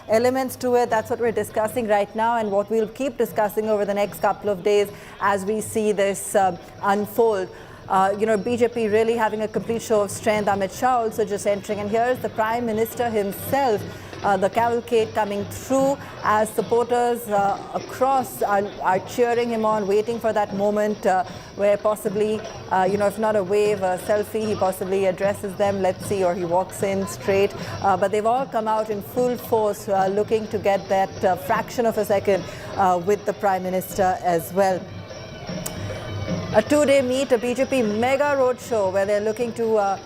elements to it? That's what we're discussing right now and what we'll keep discussing over the next couple of days as we see this unfold. BJP really having a complete show of strength. Amit Shah also just entering. And here's the Prime Minister himself, the cavalcade coming through as supporters across are cheering him on, waiting for that moment where possibly, if not a wave, a selfie, he possibly addresses them, let's see, or he walks in straight. But they've all come out in full force, looking to get that fraction of a second with the Prime Minister as well. A two-day meet, a BJP mega roadshow where they're looking to,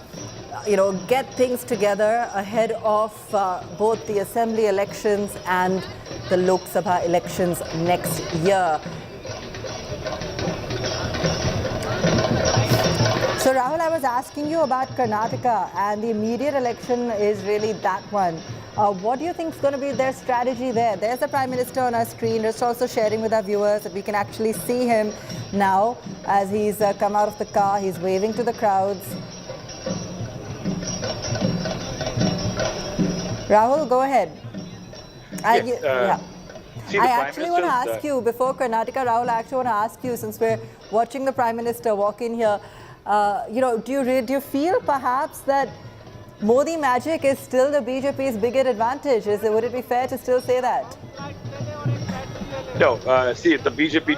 get things together ahead of both the assembly elections and the Lok Sabha elections next year. So Rahul, I was asking you about Karnataka, and the immediate election is really that one. What do you think is going to be their strategy there? There's the Prime Minister on our screen, just also sharing with our viewers that we can actually see him now as he's come out of the car. He's waving to the crowds. Rahul, go ahead. Yes, I actually want to ask you, before Karnataka, Rahul, I actually want to ask you, since we're watching the Prime Minister walk in here, do you feel perhaps that Modi magic is still the BJP's bigger advantage? Would it be fair to still say that? No, the BJP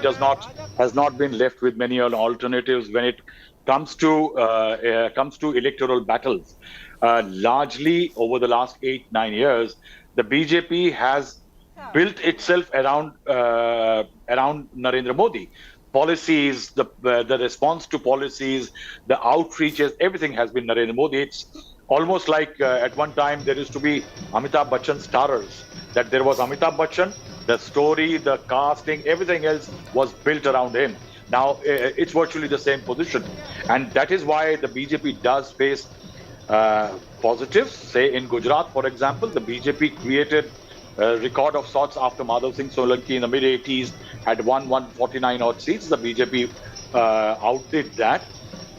has not been left with many alternatives when it comes to electoral battles. Largely over the last 8-9 years, the BJP has built itself around Narendra Modi. Policies, the response to policies, the outreaches, everything has been Narendra Modi. It's almost like at one time there used to be Amitabh Bachchan starrers, that there was Amitabh Bachchan, the story, the casting, everything else was built around him. Now it's virtually the same position. And that is why the BJP does face positives. Say in Gujarat, for example, the BJP created a record of sorts after Madhav Singh Solanki in the mid-80s had won 149 odd seats. The BJP outdid that.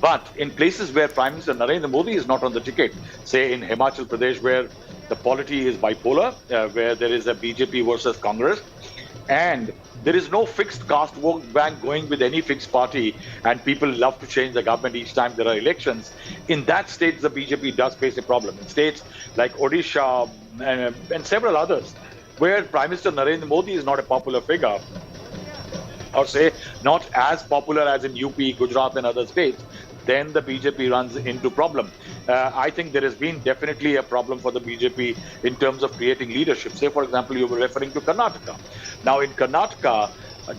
But in places where Prime Minister Narendra Modi is not on the ticket, say in Himachal Pradesh, where the polity is bipolar, where there is a BJP versus Congress, and there is no fixed caste vote bank going with any fixed party, and people love to change the government each time there are elections. In that state, the BJP does face a problem. In states like Odisha and several others, where Prime Minister Narendra Modi is not a popular figure, or say not as popular as in UP, Gujarat and other states, then the BJP runs into problem. I think there has been definitely a problem for the BJP in terms of creating leadership. Say, for example, you were referring to Karnataka. Now, in Karnataka,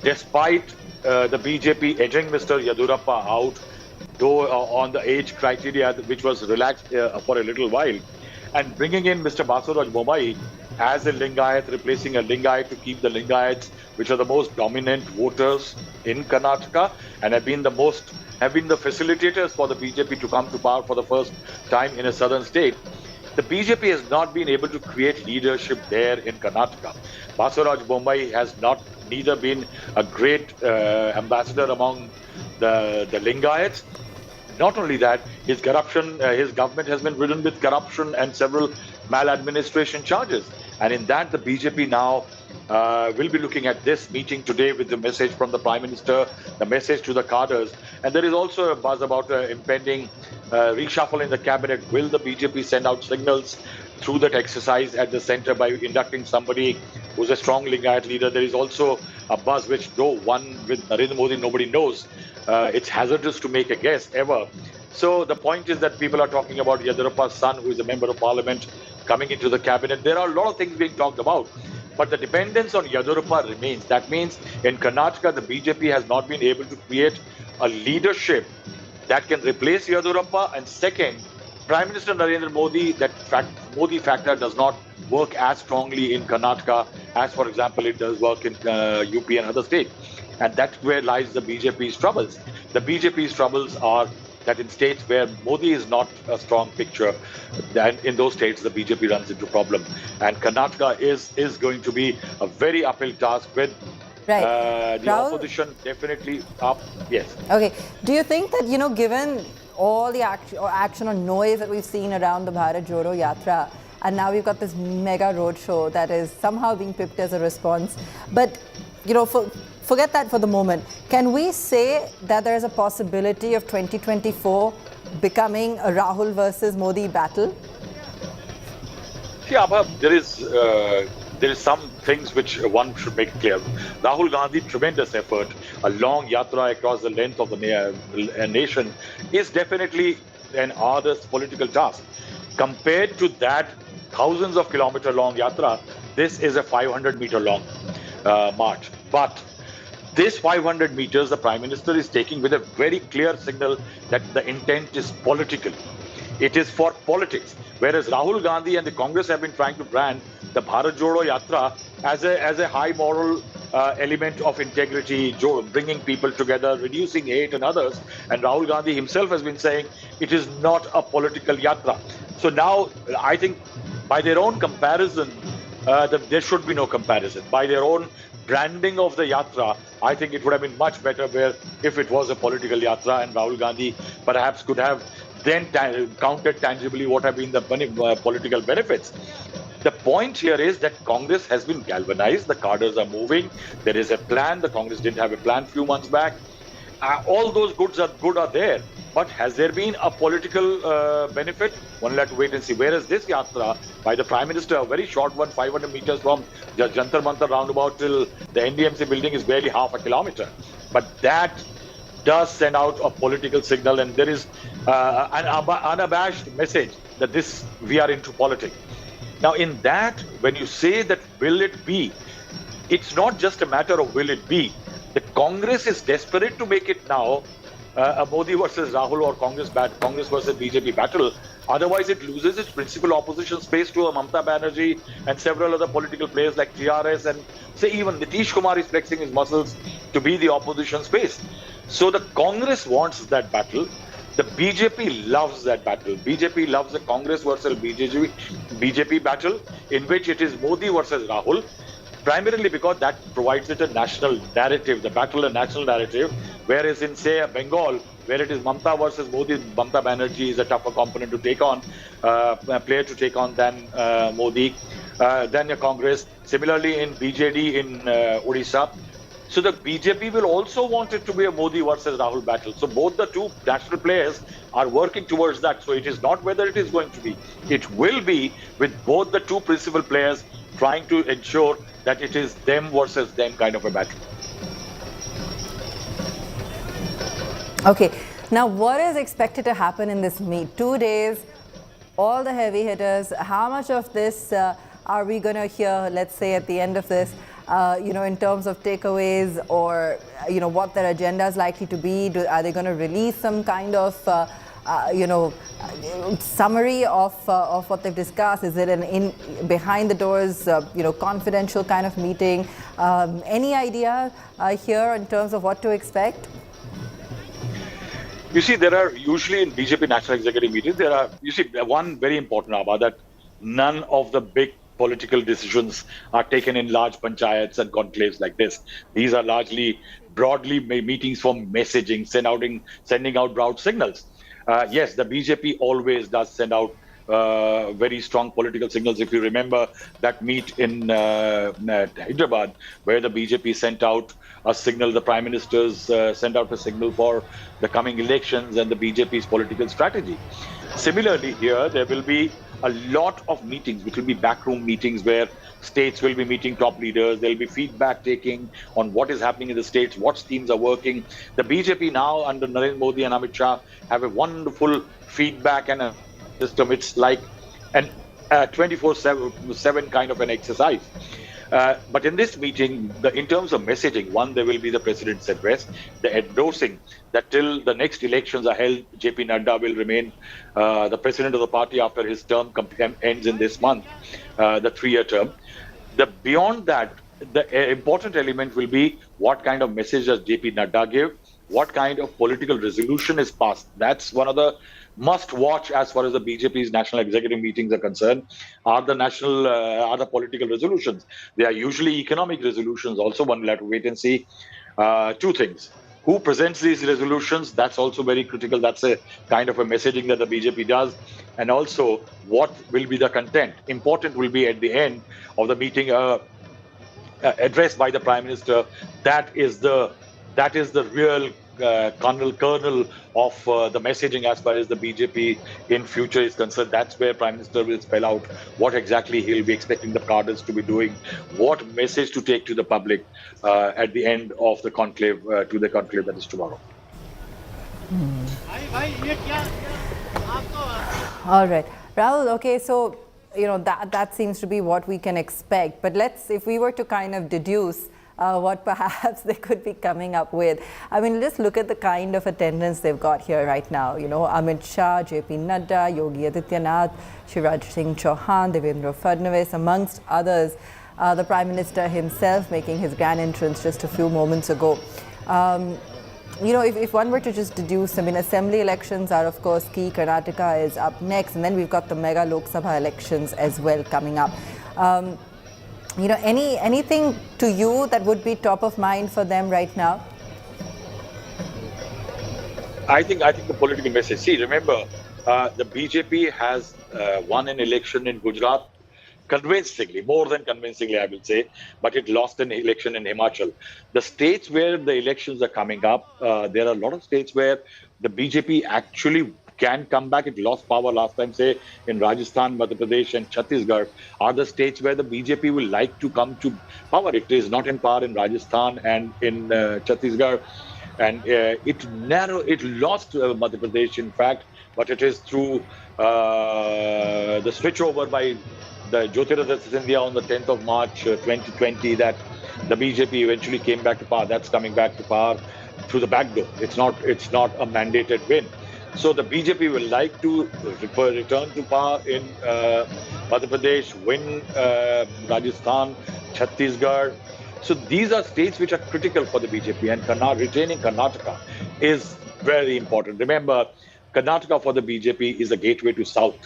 despite the BJP edging Mr. Yadurappa out, though on the age criteria, which was relaxed for a little while, and bringing in Mr. Basuraj Bommai as a Lingayat, replacing a Lingayat to keep the Lingayats, which are the most dominant voters in Karnataka and have been the facilitators for the BJP to come to power for the first time in a southern state. The BJP has not been able to create leadership there in Karnataka. Basuraj Bommai has neither been a great ambassador among the Lingayats. Not only that, his government has been ridden with corruption and several maladministration charges. And in that, the BJP now will be looking at this meeting today with the message from the Prime Minister, the message to the cadres. And there is also a buzz about impending reshuffle in the cabinet. Will the BJP send out signals through that exercise at the center by inducting somebody who's a strong Lingayat leader? There is also a buzz which, though one with Narendra Modi, nobody knows. It's hazardous to make a guess ever. So the point is that people are talking about Yadurappa's son, who is a member of parliament, coming into the cabinet. There are a lot of things being talked about. But the dependence on Yadurappa remains. That means in Karnataka, the BJP has not been able to create a leadership that can replace Yadurappa. And second, Prime Minister Narendra Modi, Modi factor does not work as strongly in Karnataka as, for example, it does work in UP and other states. And that's where lies the BJP's troubles. The BJP's troubles are that in states where Modi is not a strong picture, then in those states the BJP runs into problem. And Karnataka is going to be a very uphill task with the Rahul? opposition definitely up. Yes. Okay. Do you think that, given all the action or noise that we've seen around the Bharat Jodo Yatra, and now we've got this mega roadshow that is somehow being picked as a response, but, forget that for the moment. Can we say that there is a possibility of 2024 becoming a Rahul versus Modi battle? See, Abha, there is some things which one should make clear. Rahul Gandhi, tremendous effort, a long yatra across the length of the nation is definitely an arduous political task. Compared to that thousands of kilometer long yatra, this is a 500-meter long march. But this 500 meters, the Prime Minister is taking with a very clear signal that the intent is political. It is for politics. Whereas Rahul Gandhi and the Congress have been trying to brand the Bharat Jodo Yatra as a high moral element of integrity, bringing people together, reducing hate and others. And Rahul Gandhi himself has been saying it is not a political yatra. So now I think by their own comparison, there should be no comparison. By their own branding of the yatra, I think it would have been much better if it was a political yatra and Rahul Gandhi perhaps could have then counted tangibly what have been the political benefits. The point here is that Congress has been galvanized. The cadres are moving. There is a plan. The Congress didn't have a plan a few months back. All those goods are there. But has there been a political benefit? One will have to wait and see. Whereas this yatra by the Prime Minister, a very short one, 500 meters from Jantar Mantar roundabout till the NDMC building is barely half a kilometer. But that does send out a political signal, and there is an unabashed message that we are into politics. Now in that, when you say that will it be, it's not just a matter of will it be. The Congress is desperate to make it now a Modi versus Rahul or Congress versus BJP battle. Otherwise, it loses its principal opposition space to a Mamata Banerjee and several other political players like TRS, and say even Nitish Kumar is flexing his muscles to be the opposition space. So the Congress wants that battle. The BJP loves that battle. BJP loves the Congress versus BJP battle, in which it is Modi versus Rahul, primarily because that provides it a national narrative, the battle a national narrative, whereas in, say, Bengal, where it is Mamata versus Modi, Mamata Banerjee is a tougher component to take on, a player to take on than Modi, than the Congress. Similarly in BJD in Odisha. So the BJP will also want it to be a Modi versus Rahul battle. So both the two national players are working towards that. So it is not whether it is going to be. It will be with both the two principal players trying to ensure that it is them versus them kind of a battle. Okay. Now, what is expected to happen in this meet? 2 days, all the heavy hitters. How much of this are we going to hear, let's say, at the end of this? In terms of takeaways or, what their agenda is likely to be? Are they going to release some kind of, summary of what they've discussed? Is it an behind the doors, confidential kind of meeting? Any idea here in terms of what to expect? You see, there are usually in BJP National Executive meetings, one very important, Abha, that none of the big political decisions are taken in large panchayats and conclaves like this. These are largely broadly meetings for messaging, sending out broad signals. Yes, the BJP always does send out very strong political signals. If you remember that meet in Hyderabad, where the BJP sent out a signal, the Prime Minister's sent out a signal for the coming elections and the BJP's political strategy. Similarly, here there will be a lot of meetings, which will be backroom meetings where states will be meeting top leaders. There will be feedback taking on what is happening in the states, what schemes are working. The BJP now under Narendra Modi and Amit Shah have a wonderful feedback and a system. It's like an 24/7 kind of an exercise. But in this meeting, in terms of messaging, one, there will be the president's address, the endorsing that till the next elections are held, JP Nadda will remain the president of the party after his term ends in this month, the 3-year term. Beyond that, the important element will be what kind of message does JP Nadda give, what kind of political resolution is passed. That's one of the must watch as far as the BJP's national executive meetings are concerned, are the political resolutions. They are usually economic resolutions. Also, one will have to wait and see. Two things. Who presents these resolutions? That's also very critical. That's a kind of a messaging that the BJP does. And also, what will be the content? Important will be at the end of the meeting, address by the Prime Minister. That is the real kernel of the messaging as far as the BJP in future is concerned. That's where Prime Minister will spell out what exactly he'll be expecting the cadres to be doing, what message to take to the public at the end of the conclave, that is tomorrow. All right, Rahul. Okay, so that seems to be what we can expect. But if we were to kind of deduce what perhaps they could be coming up with. I mean, just look at the kind of attendance they've got here right now. Amit Shah, JP Nadda, Yogi Adityanath, Shivraj Singh Chauhan, Devendra Fadnavis, amongst others. The Prime Minister himself making his grand entrance just a few moments ago. If one were to just deduce, assembly elections are of course key. Karnataka is up next, and then we've got the mega Lok Sabha elections as well coming up. Anything to you that would be top of mind for them right now? I think the political message. See, remember, the BJP has won an election in Gujarat convincingly, more than convincingly, I will say, but it lost an election in Himachal. The states where the elections are coming up, there are a lot of states where the BJP actually can come back. It lost power last time, say, in Rajasthan, Madhya Pradesh and Chhattisgarh are the states where the BJP will like to come to power. It is not in power in Rajasthan and in Chhattisgarh. And it lost Madhya Pradesh, in fact, but it is through the switchover by the Jyotirada Scindia on the 10th of March 2020 that the BJP eventually came back to power. That's coming back to power through the back door. It's not a mandated win. So the BJP will like to return to power in Madhya Pradesh, win Rajasthan, Chhattisgarh. So these are states which are critical for the BJP, and retaining Karnataka is very important. Remember, Karnataka for the BJP is a gateway to South.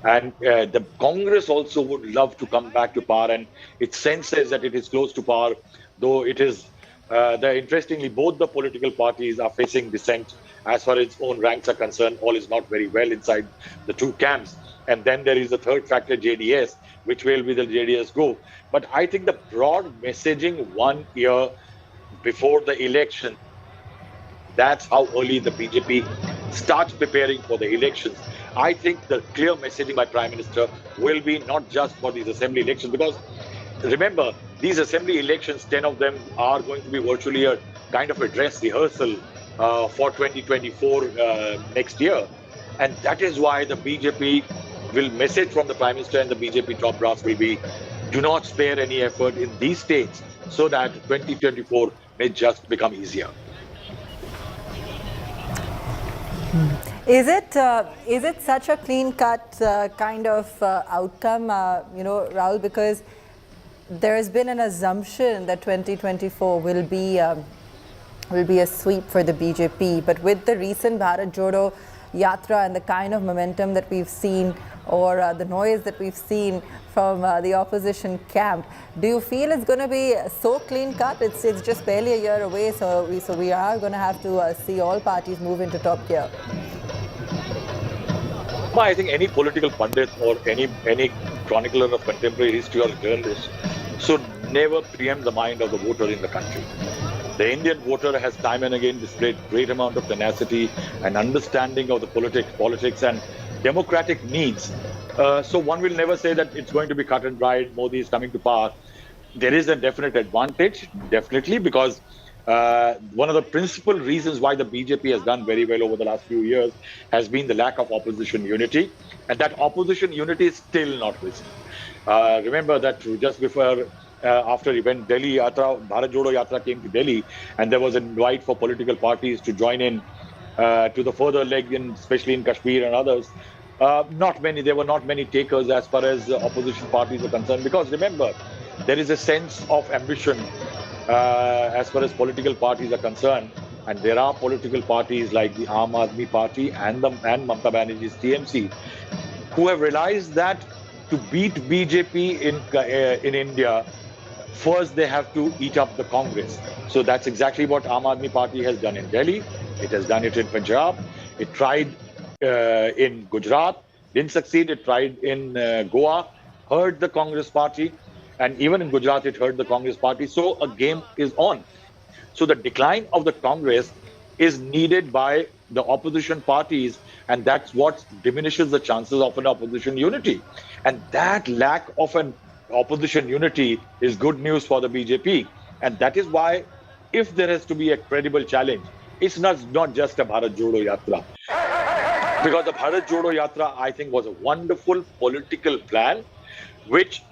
And the Congress also would love to come back to power, and it senses that it is close to power, though it is, interestingly, both the political parties are facing dissent as far as its own ranks are concerned. All is not very well inside the two camps. And then there is the third factor, JDS, which way will be the JDS go. But I think the broad messaging 1 year before the election, that's how early the BJP starts preparing for the elections. I think the clear messaging by Prime Minister will be not just for these assembly elections, because remember, these assembly elections, 10 of them are going to be virtually a kind of a dress rehearsal for 2024 next year. And that is why the BJP will message from the Prime Minister and the BJP top brass will be, do not spare any effort in these states so that 2024 may just become easier. Is it such a clean-cut kind of outcome, Rahul? Because there has been an assumption that 2024 will be a sweep for the BJP, but with the recent Bharat Jodo Yatra and the kind of momentum that we've seen, or the noise that we've seen from the opposition camp, do you feel it's going to be so clean-cut? It's just barely a year away, so we are going to have to see all parties move into top gear. I think any political pundit or any chronicler of contemporary history or journalist should never preempt the mind of the voter in the country. The Indian voter has time and again displayed great amount of tenacity and understanding of the politics and democratic needs. So one will never say that it's going to be cut and dried, Modi is coming to power. There is a definite advantage, definitely, because one of the principal reasons why the BJP has done very well over the last few years has been the lack of opposition unity. And that opposition unity is still not visible. Remember that just before, after event Delhi Yatra, Bharat Jodo Yatra came to Delhi, and there was an invite for political parties to join in to the further leg, especially in Kashmir and others. There were not many takers as far as opposition parties are concerned, because remember, there is a sense of ambition as far as political parties are concerned, and there are political parties like the Aam Aadmi Party and Mamata Banerjee's TMC who have realized that to beat BJP in India, first they have to eat up the Congress. So that's exactly what Aam Aadmi Party has done in Delhi. It has done it in Punjab. It tried in Gujarat, didn't succeed. It tried in Goa, hurt the Congress Party. And even in Gujarat, it hurt the Congress Party. So a game is on. So the decline of the Congress is needed by the opposition parties, and that's what diminishes the chances of an opposition unity. And that lack of an opposition unity is good news for the BJP. And that is why, if there has to be a credible challenge, it's not just a Bharat Jodo Yatra. Because the Bharat Jodo Yatra, I think, was a wonderful political plan, which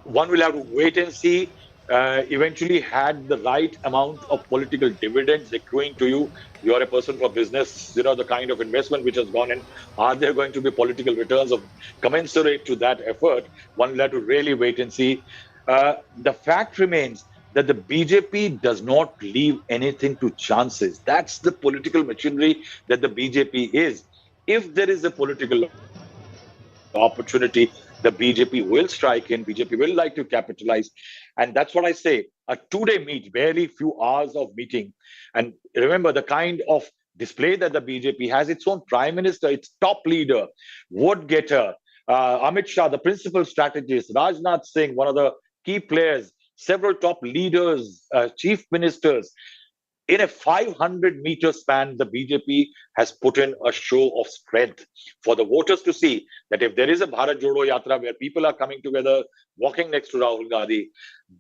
one will have to wait and see. Eventually had the right amount of political dividends accruing to you. You are a person for business, the kind of investment which has gone in. Are there going to be political returns of commensurate to that effort? One will have to really wait and see. The fact remains that the BJP does not leave anything to chances. That's the political machinery that the BJP is. If there is a political opportunity, the BJP will strike in, BJP will like to capitalize. And that's what I say, a two-day meet, barely few hours of meeting. And remember the kind of display that the BJP has, its own prime minister, its top leader, vote getter, Amit Shah, the principal strategist, Rajnath Singh, one of the key players, several top leaders, chief ministers. In a 500-meter span, the BJP has put in a show of strength for the voters to see that if there is a Bharat Jodo Yatra where people are coming together, walking next to Rahul Gandhi,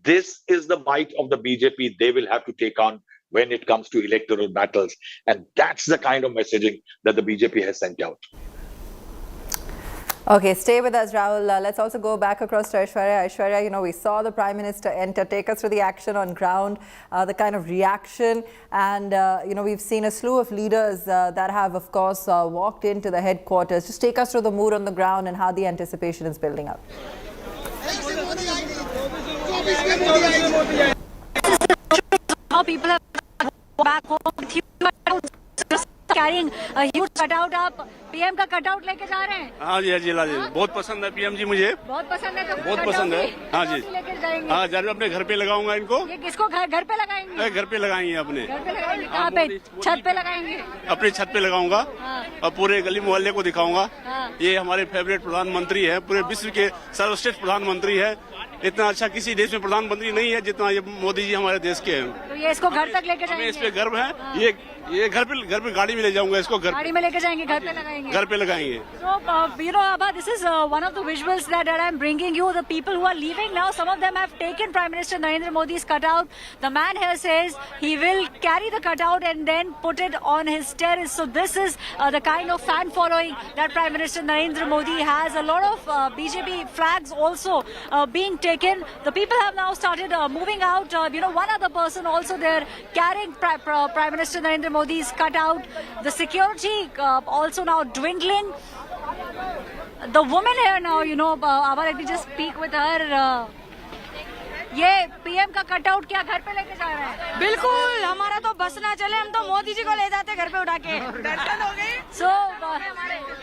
this is the might of the BJP they will have to take on when it comes to electoral battles. And that's the kind of messaging that the BJP has sent out. Okay, stay with us, Rahul. Let's also go back across to Aishwarya. Aishwarya, we saw the Prime Minister enter. Take us through the action on ground, the kind of reaction. And, we've seen a slew of leaders that have, of course, walked into the headquarters. Just take us through the mood on the ground and how the anticipation is building up. How people have back home with you. Carrying a huge cutout up, PM का cutout लेके जा रहे हैं। हाँ जी, बहुत पसंद है PM जी मुझे। बहुत पसंद है तो बहुत पसंद है। हाँ जी। लेके जाएंगे। हाँ, जरूर अपने घर पे लगाऊंगा इनको। ये किसको घर पे लगाएंगे? घर पे लगाएंगे अपने। घर पे लगाएंगे। कहाँ पे? छत पे लगाएंगे। अपनी छत पे लगाऊंगा और पूरे गली मोहल्ले को दिखाऊंगा। ये हमारे फेवरेट प्रधानमंत्री है, पूरे विश्व के सर्वश्रेष्ठ प्रधानमंत्री है। इतना अच्छा किसी देश में प्रधानमंत्री नहीं है जितना ये मोदी जी हमारे देश के हैं। तो ये इसको घर तक लेके जाएंगे। इस पे गर्व है। ये घर पे गाड़ी में ले जाऊंगा इसको। गाड़ी में लेके जाएंगे, घर पे लगाएंगे। घर पे लगाएंगे। So, Abha, this is one of the visuals that I'm bringing you. The people who are leaving now, some of them have taken Prime Minister Narendra Modi's cutout. The man here says he will carry the cutout and then put it on his terrace. So this is the kind of fan following that Prime Minister Narendra Modi has. A lot of BJP flags also being taken. The people have now started moving out. One other person also there carrying Prime Minister Narendra Modi's cutout. The security also now dwindling. The woman here now, Abha, let me just speak with her. ये PM का cutout क्या घर पे लेके जा रहे हैं? बिल्कुल, हमारा तो बस ना चले, हम तो मोदी जी को ले जाते घर पे उठा के। दर्शन हो गए?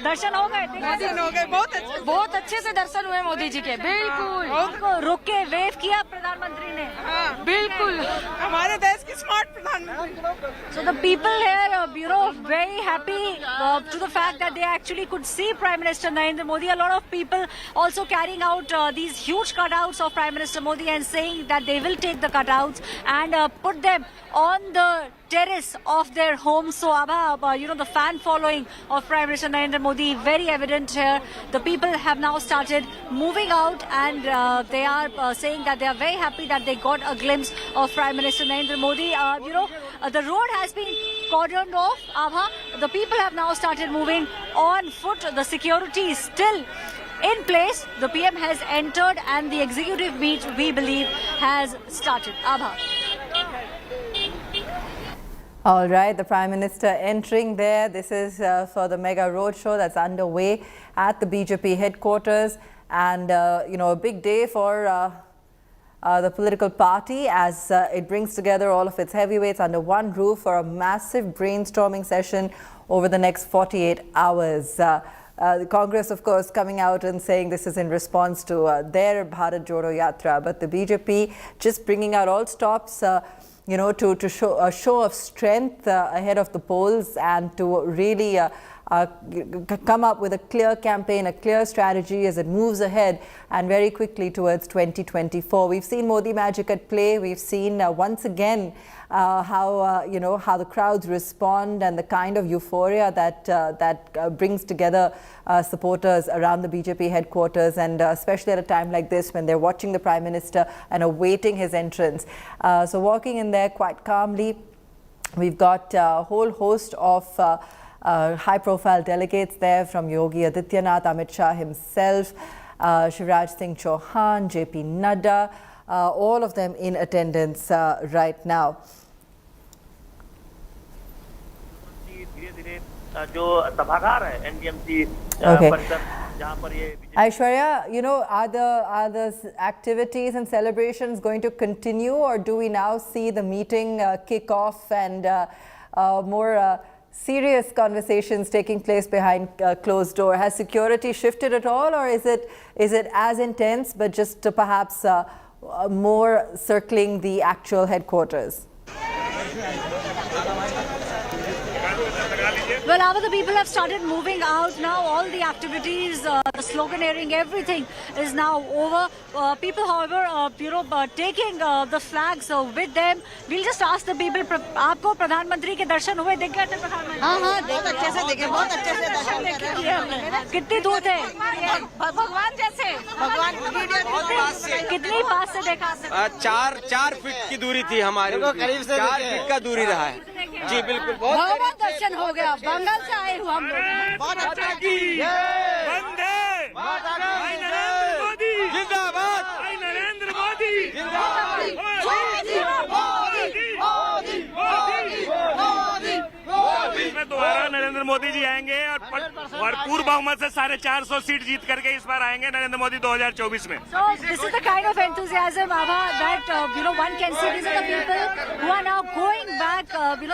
दर्शन हो गए? दर्शन हो गए, बहुत अच्छे से दर्शन हुए मोदी जी के। बिल्कुल। उनको रुक के वेव किया प्रधानमंत्री ने। हाँ, बिल्कुल, हमारे देश की स्मार्ट प्रधानमंत्री। So the people here, very happy to the fact that they actually could see Prime Minister Narendra Modi. A lot of people also carrying out these huge cutouts of Prime Minister Modi and saying that they will take the cutouts and put them on the terrace of their homes. So, Abha, the fan following of Prime Minister Narendra Modi, very evident here. The people have now started moving out and they are saying that they are very happy that they got a glimpse of Prime Minister Narendra Modi. The road has been cordoned off, Abha. The people have now started moving on foot. The security is still in place. The PM has entered and the executive meet, we believe, has started. Abha. All right, the Prime Minister entering there. This is for the mega roadshow that's underway at the BJP headquarters. And, a big day for the political party as it brings together all of its heavyweights under one roof for a massive brainstorming session over the next 48 hours. The Congress, of course, coming out and saying this is in response to their Bharat Jodo Yatra. But the BJP just bringing out all stops, to show a show of strength ahead of the polls and to really come up with a clear campaign, a clear strategy as it moves ahead and very quickly towards 2024. We've seen Modi magic at play. We've seen once again how the crowds respond and the kind of euphoria that brings together supporters around the BJP headquarters, and especially at a time like this when they're watching the Prime Minister and awaiting his entrance. So walking in there quite calmly, we've got a whole host of high-profile delegates there, from Yogi Adityanath, Amit Shah himself, Shivraj Singh Chauhan, JP Nadda, all of them in attendance right now. Okay. Aishwarya, are the activities and celebrations going to continue, or do we now see the meeting kick off and more serious conversations taking place behind closed door? Has security shifted at all, or is it as intense but just perhaps more circling the actual headquarters? Well, after the people have started moving out now, all the activities, the sloganeering, everything is now over. People, however, taking the flags with them. We'll just ask the people, आपको प्रधानमंत्री के दर्शन हुए? देख गए थे प्रधानमंत्री? हाँ, बहुत अच्छे से देखे, बहुत अच्छे से दर्शन किए हमने। कितनी दूर थे? भगवान जैसे, भगवान कितनी पास से देखा? 4 फीट की दूरी थी हमारी, 4 फीट का दूरी रहा है। जी बिल्कुल, बहुत दर्शन हो गया। बंगाल से आए हुए हम लोग। बहुत अच्छा की। वंदे नरेंद्र मोदी जिंदाबाद, नरेंद्र मोदी इसमें दोबारा नरेंद्र मोदी जी आएंगे और पूर्ण बहुमत से 450 सीट जीत करके इस बार आएंगे नरेंद्र मोदी 2024 में। So this is the kind of enthusiasm, Abha, that one can see. These are the people who are now going back.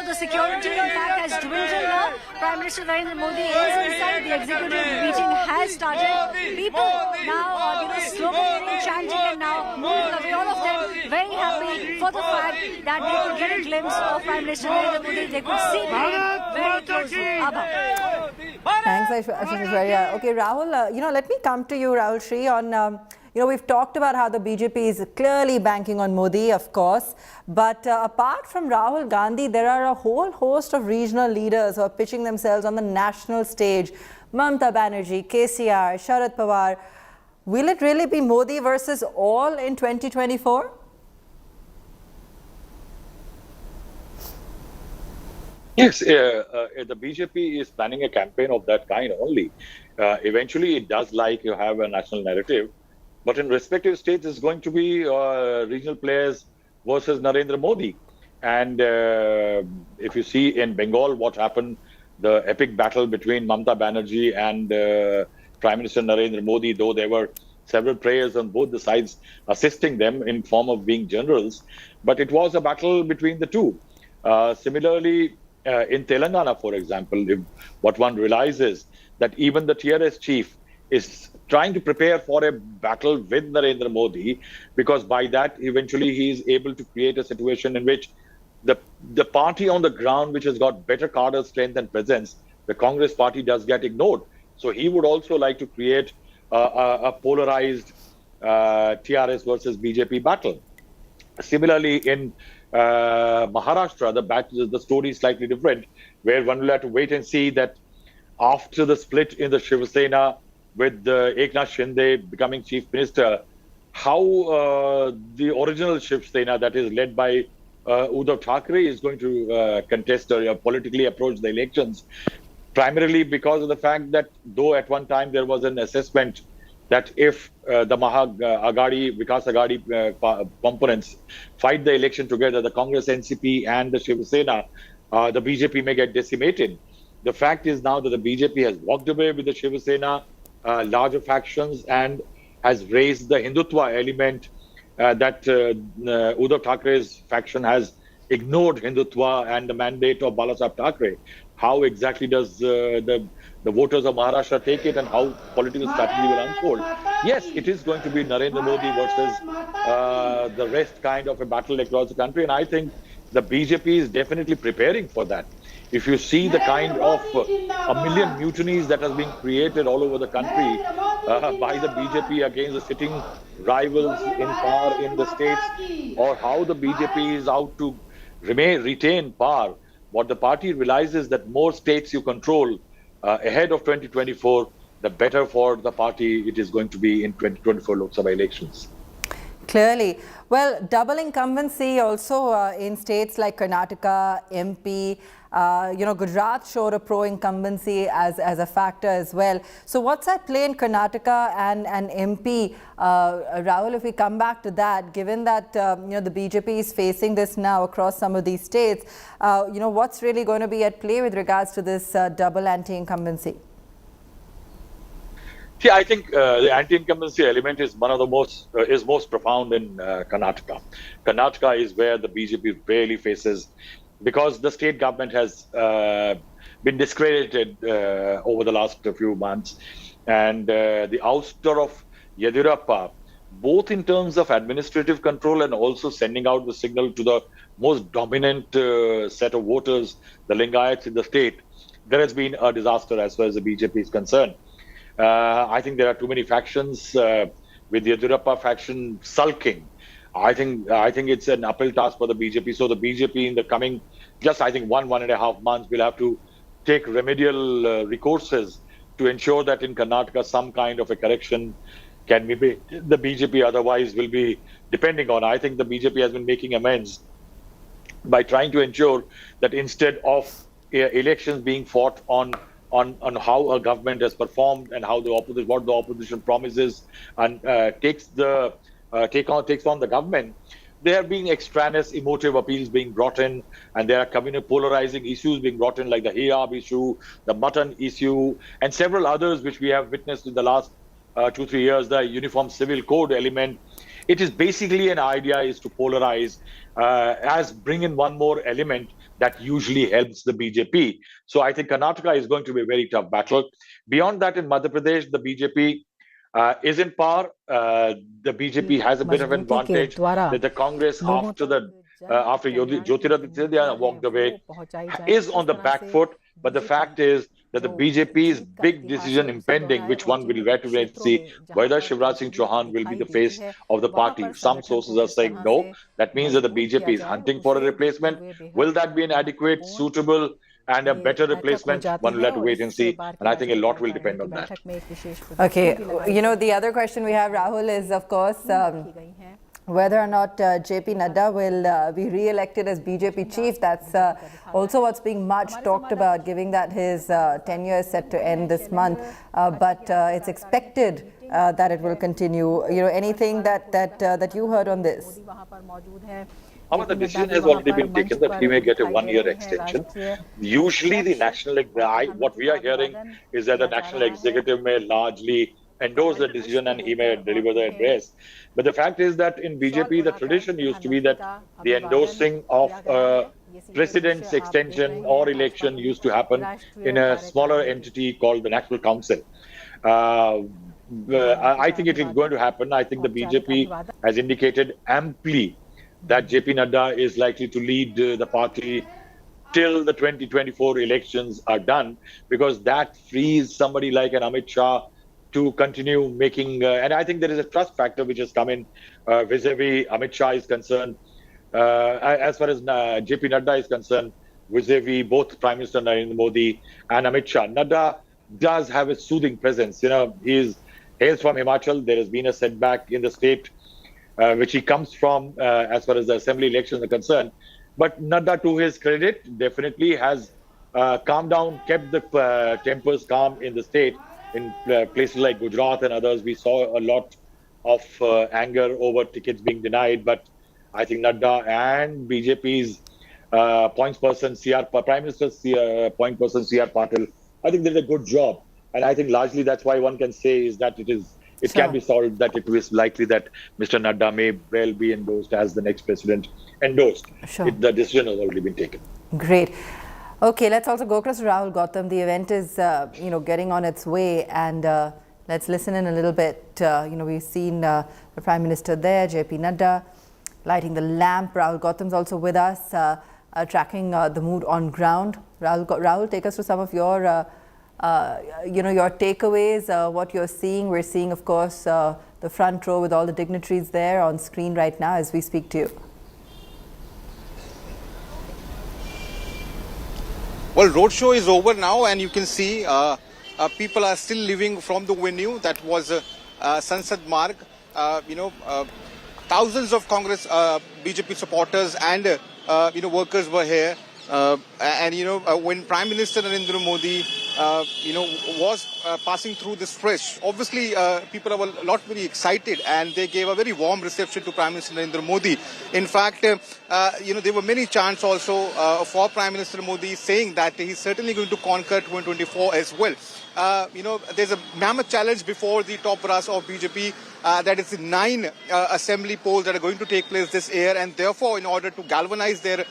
The security in fact has dwindled now. Prime Minister Narendra Modi is inside. The executive meeting has started. People now sloganeering, chanting, and now moving away. All of them very happy for the fact that they could get a glimpse of Prime Minister Narendra Modi. They could see him very closely. Abha. Thanks, Aishwarya. Okay, Rahul, let me come to you, Rahul Shri, on, we've talked about how the BJP is clearly banking on Modi, of course, but apart from Rahul Gandhi, there are a whole host of regional leaders who are pitching themselves on the national stage. Mamata Banerjee, KCR, Sharad Pawar. Will it really be Modi versus all in 2024? Yes, the BJP is planning a campaign of that kind only. Eventually, it does like you have a national narrative, but in respective states, it's going to be regional players versus Narendra Modi. And if you see in Bengal what happened, the epic battle between Mamata Banerjee and Prime Minister Narendra Modi, though there were several players on both the sides assisting them in form of being generals, but it was a battle between the two. Similarly, in Telangana, for example, what one realizes that even the TRS chief is trying to prepare for a battle with Narendra Modi, because by that eventually he is able to create a situation in which the party on the ground, which has got better cadre strength and presence, the Congress party, does get ignored. So he would also like to create a polarized TRS versus BJP battle. Similarly, in Maharashtra, the story is slightly different, where one will have to wait and see that after the split in the Shiv Sena with Eknath Shinde becoming chief minister, how the original Shiv Sena, that is led by Uddhav Thackeray, is going to contest or politically approach the elections, primarily because of the fact that though at one time there was an assessment that if the Vikas Aghadi components fight the election together, the Congress, NCP and the Shiv Sena, the BJP may get decimated. The fact is now that the BJP has walked away with the Shiv Sena, larger factions, and has raised the Hindutva element that Uddhav Thackeray's faction has ignored Hindutva and the mandate of Balasaheb Thackeray. How exactly does the voters of Maharashtra take it, and how political strategy will unfold? Yes, it is going to be Narendra Modi versus the rest kind of a battle across the country, and I think the BJP is definitely preparing for that. If you see the kind of a million mutinies that has been created all over the country by the BJP against the sitting rivals in power in the states, or how the BJP is out to retain power, what the party realizes that more states you control ahead of 2024, the better for the party it is going to be in 2024 Lok Sabha elections. Clearly. Well, double incumbency also in states like Karnataka, MP, Gujarat showed a pro-incumbency as a factor as well. So what's at play in Karnataka and MP? Rahul, if we come back to that, given that the BJP is facing this now across some of these states, what's really going to be at play with regards to this double anti-incumbency? See, I think the anti-incumbency element is one of the most profound in Karnataka. Karnataka is where the BJP really faces, because the state government has been discredited over the last few months, and the ouster of Yediyurappa, both in terms of administrative control and also sending out the signal to the most dominant set of voters, the Lingayats in the state, there has been a disaster as far as the BJP is concerned. I think there are too many factions, with the Yediyurappa faction sulking. I think it's an uphill task for the BJP. So the BJP in the coming, I think 1.5 months, will have to take remedial recourses to ensure that in Karnataka some kind of a correction can be made. The BJP otherwise will be depending on. I think the BJP has been making amends by trying to ensure that instead of elections being fought on how a government has performed and how what the opposition promises and takes on the government, there are being extraneous emotive appeals being brought in, and there are polarizing issues being brought in, like the hijab issue, the mutton issue, and several others which we have witnessed in the last 2-3 years, the uniform civil code element. It is basically an idea is to polarize, as bring in one more element that usually helps the BJP. So I think Karnataka is going to be a very tough battle. Beyond that, in Madhya Pradesh, the BJP is in power. The BJP has a bit of an advantage that the Congress, after Jyotiraditya walked away, is on the back foot. But the fact is that the BJP's big decision impending, which one will wait to see whether Shivraj Singh Chauhan will be the face of the party. Some sources are saying no. That means that the BJP is hunting for a replacement. Will that be an adequate, suitable, and a better replacement? One will have to wait and see. And I think a lot will depend on that. Okay. The other question we have, Rahul, is of course whether or not JP Nadda will be re-elected as BJP chief. That's also what's being much talked about, given that his tenure is set to end this month. But it's expected that it will continue. Anything that you heard on this? The decision has already been taken that he may get a 1-year extension. Usually the what we are hearing is that the national executive may largely endorse the decision and he may deliver the address. But the fact is that in BJP, the tradition used to be that the endorsing of president's extension or election used to happen in a smaller entity called the National Council. I think it is going to happen. I think the BJP has indicated amply that JP Nadda is likely to lead the party till the 2024 elections are done, because that frees somebody like an Amit Shah to continue making, and I think there is a trust factor which has come in vis-a-vis Amit Shah is concerned. As far as JP Nadda is concerned, vis-a-vis both Prime Minister Narendra Modi and Amit Shah, Nadda does have a soothing presence. He hails from Himachal. There has been a setback in the state which he comes from as far as the assembly elections are concerned. But Nadda, to his credit, definitely has calmed down, kept the tempers calm in the state. In places like Gujarat and others, we saw a lot of anger over tickets being denied. But I think Nadda and BJP's points person, Prime Minister's point person, C.R. Patil, I think they did a good job. And I think largely that's why one can say is that it can be solved, that it is likely that Mr. Nadda may well be endorsed as the next president endorsed. The decision has already been taken. Great. Okay, let's also go across to Rahul Gautam. The event is, getting on its way, and let's listen in a little bit. We've seen the Prime Minister there, JP Nadda, lighting the lamp. Rahul Gautam's also with us, tracking the mood on ground. Rahul, take us through some of your, your takeaways, what you're seeing. We're seeing, of course, the front row with all the dignitaries there on screen right now as we speak to you. Well, roadshow is over now, and you can see people are still leaving from the venue. That was Sansad Marg. Thousands of Congress, BJP supporters and workers were here. When Prime Minister Narendra Modi, was passing through the stretch, obviously people were a lot very excited, and they gave a very warm reception to Prime Minister Narendra Modi. In fact, there were many chants also for Prime Minister Modi saying that he's certainly going to conquer 2024 as well. There's a mammoth challenge before the top brass of BJP. That is 9 assembly polls that are going to take place this year, and therefore, in order to galvanize their,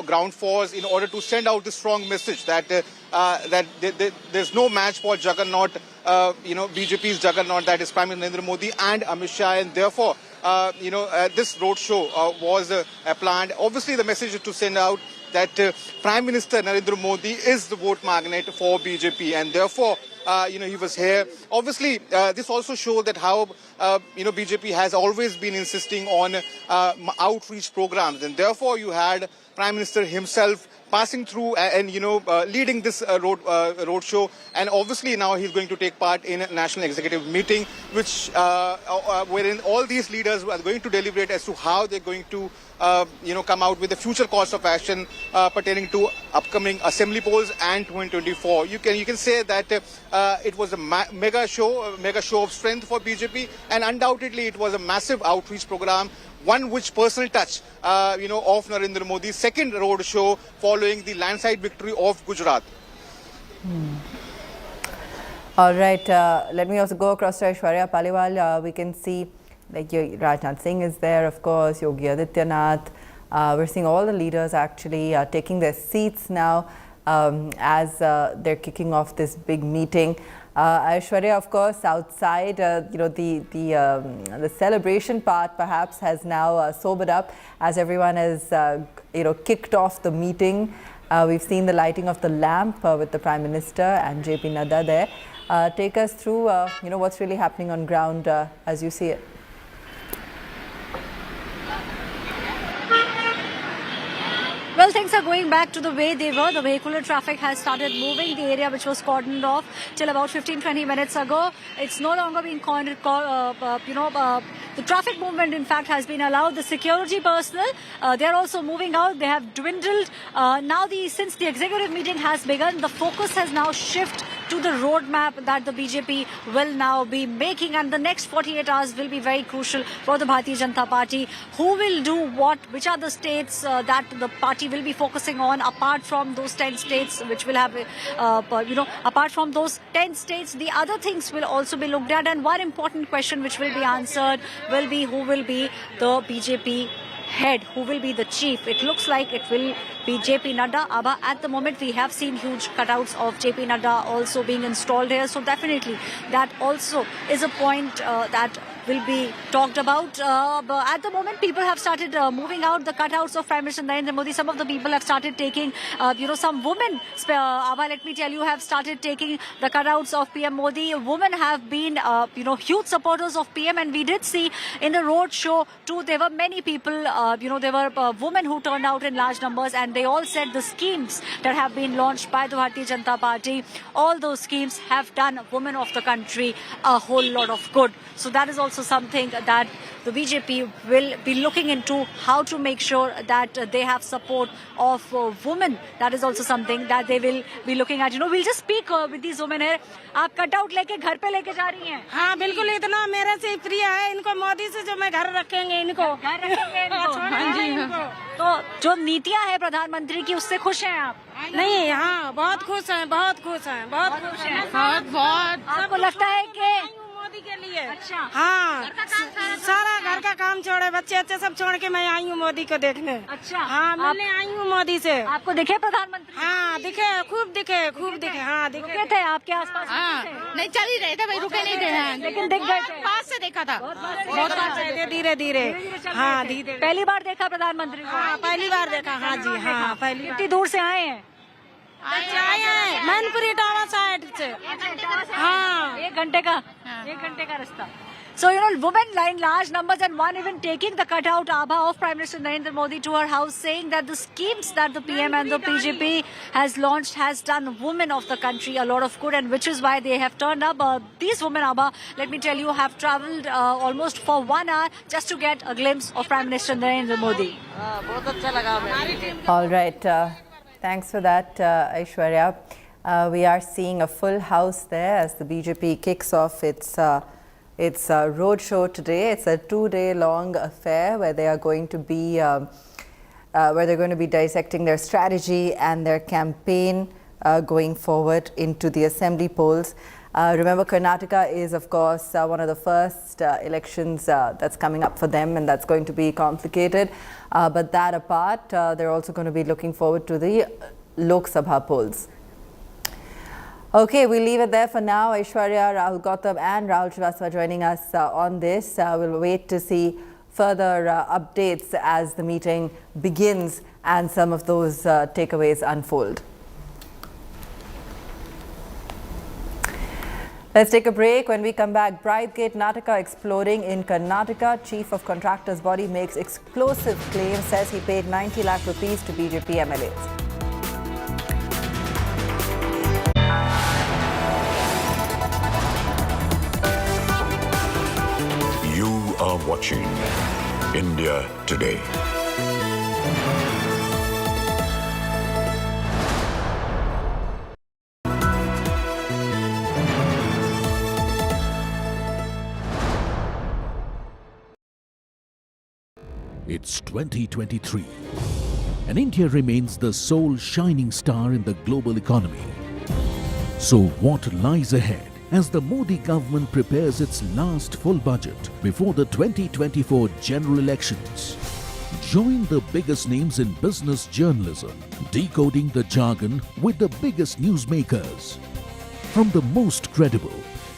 ground force, in order to send out the strong message that there's no match for Juggernaut, BJP's Juggernaut, that is Prime Minister Narendra Modi and Amit Shah, and therefore, this roadshow was planned. Obviously, the message is to send out that Prime Minister Narendra Modi is the vote magnet for BJP, and therefore, he was here. Obviously, this also shows that how, BJP has always been insisting on outreach programs, and therefore you had Prime Minister himself passing through and leading this roadshow, and obviously now he's going to take part in a national executive meeting, which wherein all these leaders are going to deliberate as to how they're going to come out with the future course of action pertaining to upcoming assembly polls and 2024. You can say that it was a mega show of strength for BJP, and undoubtedly it was a massive outreach program, one which personal touch, of Narendra Modi's second road show following the landslide victory of Gujarat. All right, let me also go across to Aishwarya Paliwal. We can see Rajnath Singh is there, of course, Yogi Adityanath. We're seeing all the leaders actually taking their seats now as they're kicking off this big meeting. Aishwarya, of course, outside, the celebration part perhaps has now sobered up as everyone has, kicked off the meeting. We've seen the lighting of the lamp with the Prime Minister and JP Nadda there. Take us through, what's really happening on ground as you see it. Well, things are going back to the way they were. The vehicular traffic has started moving. The area which was cordoned off till about 15-20 minutes ago, it's no longer being the traffic movement, in fact, has been allowed. The security personnel, they're also moving out. They have dwindled. Since the executive meeting has begun, the focus has now shifted to the roadmap that the BJP will now be making, and the next 48 hours will be very crucial for the Bharatiya Janata Party. Who will do what? Which are the states that the party will be focusing on apart from those 10 states which will have, apart from those 10 states, the other things will also be looked at. And one important question which will be answered will be who will be the BJP head, who will be the chief. It looks like it will be JP Nadda. At the moment we have seen huge cutouts of JP Nadda also being installed here, so definitely that also is a point that will be talked about. But at the moment people have started moving out the cutouts of Prime Minister Narendra Modi. Some of the people have started taking, some women, let me tell you, have started taking the cutouts of PM Modi. Women have been, huge supporters of PM, and we did see in the roadshow too, there were many people, there were women who turned out in large numbers, and they all said the schemes that have been launched by the Bharatiya Janata Party, all those schemes have done women of the country a whole lot of good. So that is also something that the BJP will be looking into, how to make sure that they have support of women. That is also something that they will be looking at. We'll just speak with these women here. आप cutout लेके घर पे लेके जा रही हैं? हाँ बिल्कुल, इतना मेरे से प्रिय है इनको, मोदी से जो मैं घर रखेंगे इनको, घर रखेंगे इनको। तो जो नीतियाँ है प्रधानमंत्री की, उससे खुश हैं आप? नहीं, हाँ बहुत खुश हैं, बहुत खुश हैं, बहुत खुश हैं, बहुत। आपको लगता है कि मोदी के लिए? अच्छा, हाँ, सारा घर का काम छोड़े, बच्चे सब छोड़ के मैं आई हूँ मोदी को देखने। अच्छा, हाँ, मिलने आई हूँ मोदी से। आपको दिखे प्रधानमंत्री? हाँ दिखे, खूब दिखे। हाँ दिखे। रुके थे आपके आसपास? हाँ, नहीं चल ही रहे थे भाई, रुके नहीं थे, लेकिन दिख गए थे। पास से देखा था, बहुत पास से, धीरे धीरे। हाँ धीरे। पहली बार देखा प्रधानमंत्री को? हाँ पहली बार देखा। हाँ जी, हाँ पहली। कितनी दूर से आए हैं? आए हैं मैनपुरी टावा साइड से। हाँ, 1 घंटे का रास्ता. So, women in large numbers, and one even taking the cutout abha of Prime Minister Narendra Modi to her house, saying that the schemes that the PM and the BJP has launched has done women of the country a lot of good, and which is why they have turned up. These women, abha, let me tell you, have travelled almost for 1 hour just to get a glimpse of Prime Minister Narendra Modi. All right. Thanks for that, Aishwarya. We are seeing a full house there as the BJP kicks off its roadshow today. It's a 2-day long affair where they are going to be dissecting their strategy and their campaign going forward into the assembly polls. Remember, Karnataka is, of course, one of the first elections that's coming up for them, and that's going to be complicated. But that apart, they're also going to be looking forward to the Lok Sabha polls. Okay, we'll leave it there for now. Aishwarya, Rahul Gautam and Rahul Srivastava joining us on this. We'll wait to see further updates as the meeting begins and some of those takeaways unfold. Let's take a break. When we come back, Bribegate Nataka exploding in Karnataka. Chief of Contractors Body makes explosive claims, says he paid 90 lakh rupees to BJP MLAs. You are watching India Today. It's 2023, and India remains the sole shining star in the global economy. So what lies ahead as the Modi government prepares its last full budget before the 2024 general elections? Join the biggest names in business journalism, decoding the jargon with the biggest newsmakers. From the most credible,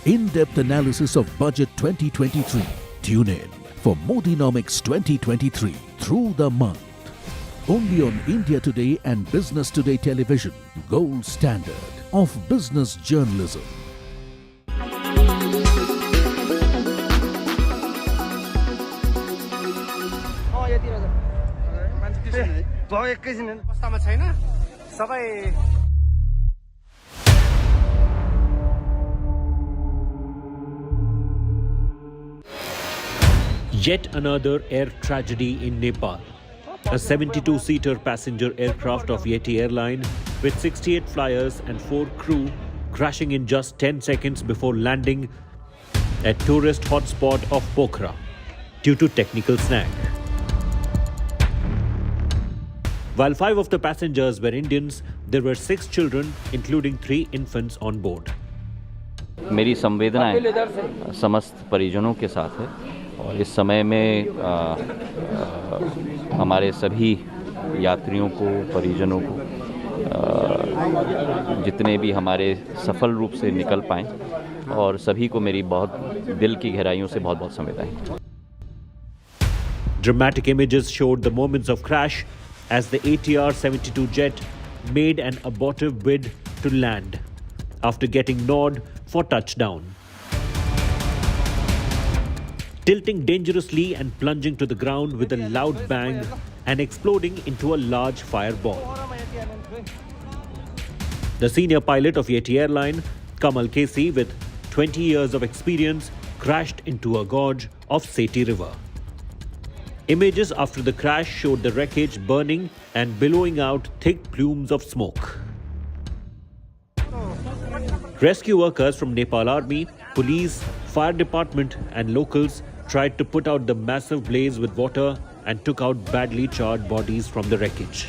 in-depth analysis of Budget 2023, tune in for Modinomics 2023 through the month. Only on India Today and Business Today Television, gold standard of business journalism. Yet another air tragedy in Nepal. A 72-seater passenger aircraft of Yeti airline with 68 flyers and 4 crew crashing in just 10 seconds before landing at tourist hotspot of Pokhara due to technical snag. While 5 of the passengers were Indians, there were 6 children, including 3 infants on board. मेरी संवेदनाएं समस्त परिजनों के साथ है और इस समय में हमारे सभी यात्रियों को, परिजनों को, जितने भी हमारे सफल रूप से निकल पाएं और सभी को मेरी बहुत दिल की गहराइयों से बहुत-बहुत संवेदनाएं. Dramatic images showed the moments of crash as the ATR-72 jet made an abortive bid to land after getting nod for touchdown. Tilting dangerously and plunging to the ground with a loud bang and exploding into a large fireball. The senior pilot of Yeti airline, Kamal Kesi, with 20 years of experience, crashed into a gorge of Seti River. Images after the crash showed the wreckage burning and billowing out thick plumes of smoke. Rescue workers from Nepal Army, police, fire department and locals tried to put out the massive blaze with water and took out badly charred bodies from the wreckage.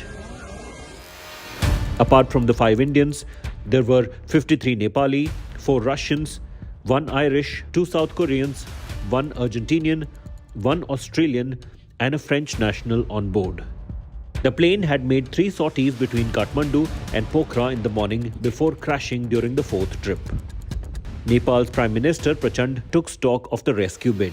Apart from the 5 Indians, there were 53 Nepali, 4 Russians, 1 Irish, 2 South Koreans, 1 Argentinian, 1 Australian and a French national on board. The plane had made 3 sorties between Kathmandu and Pokhara in the morning before crashing during the 4th trip. Nepal's Prime Minister Prachand took stock of the rescue bid.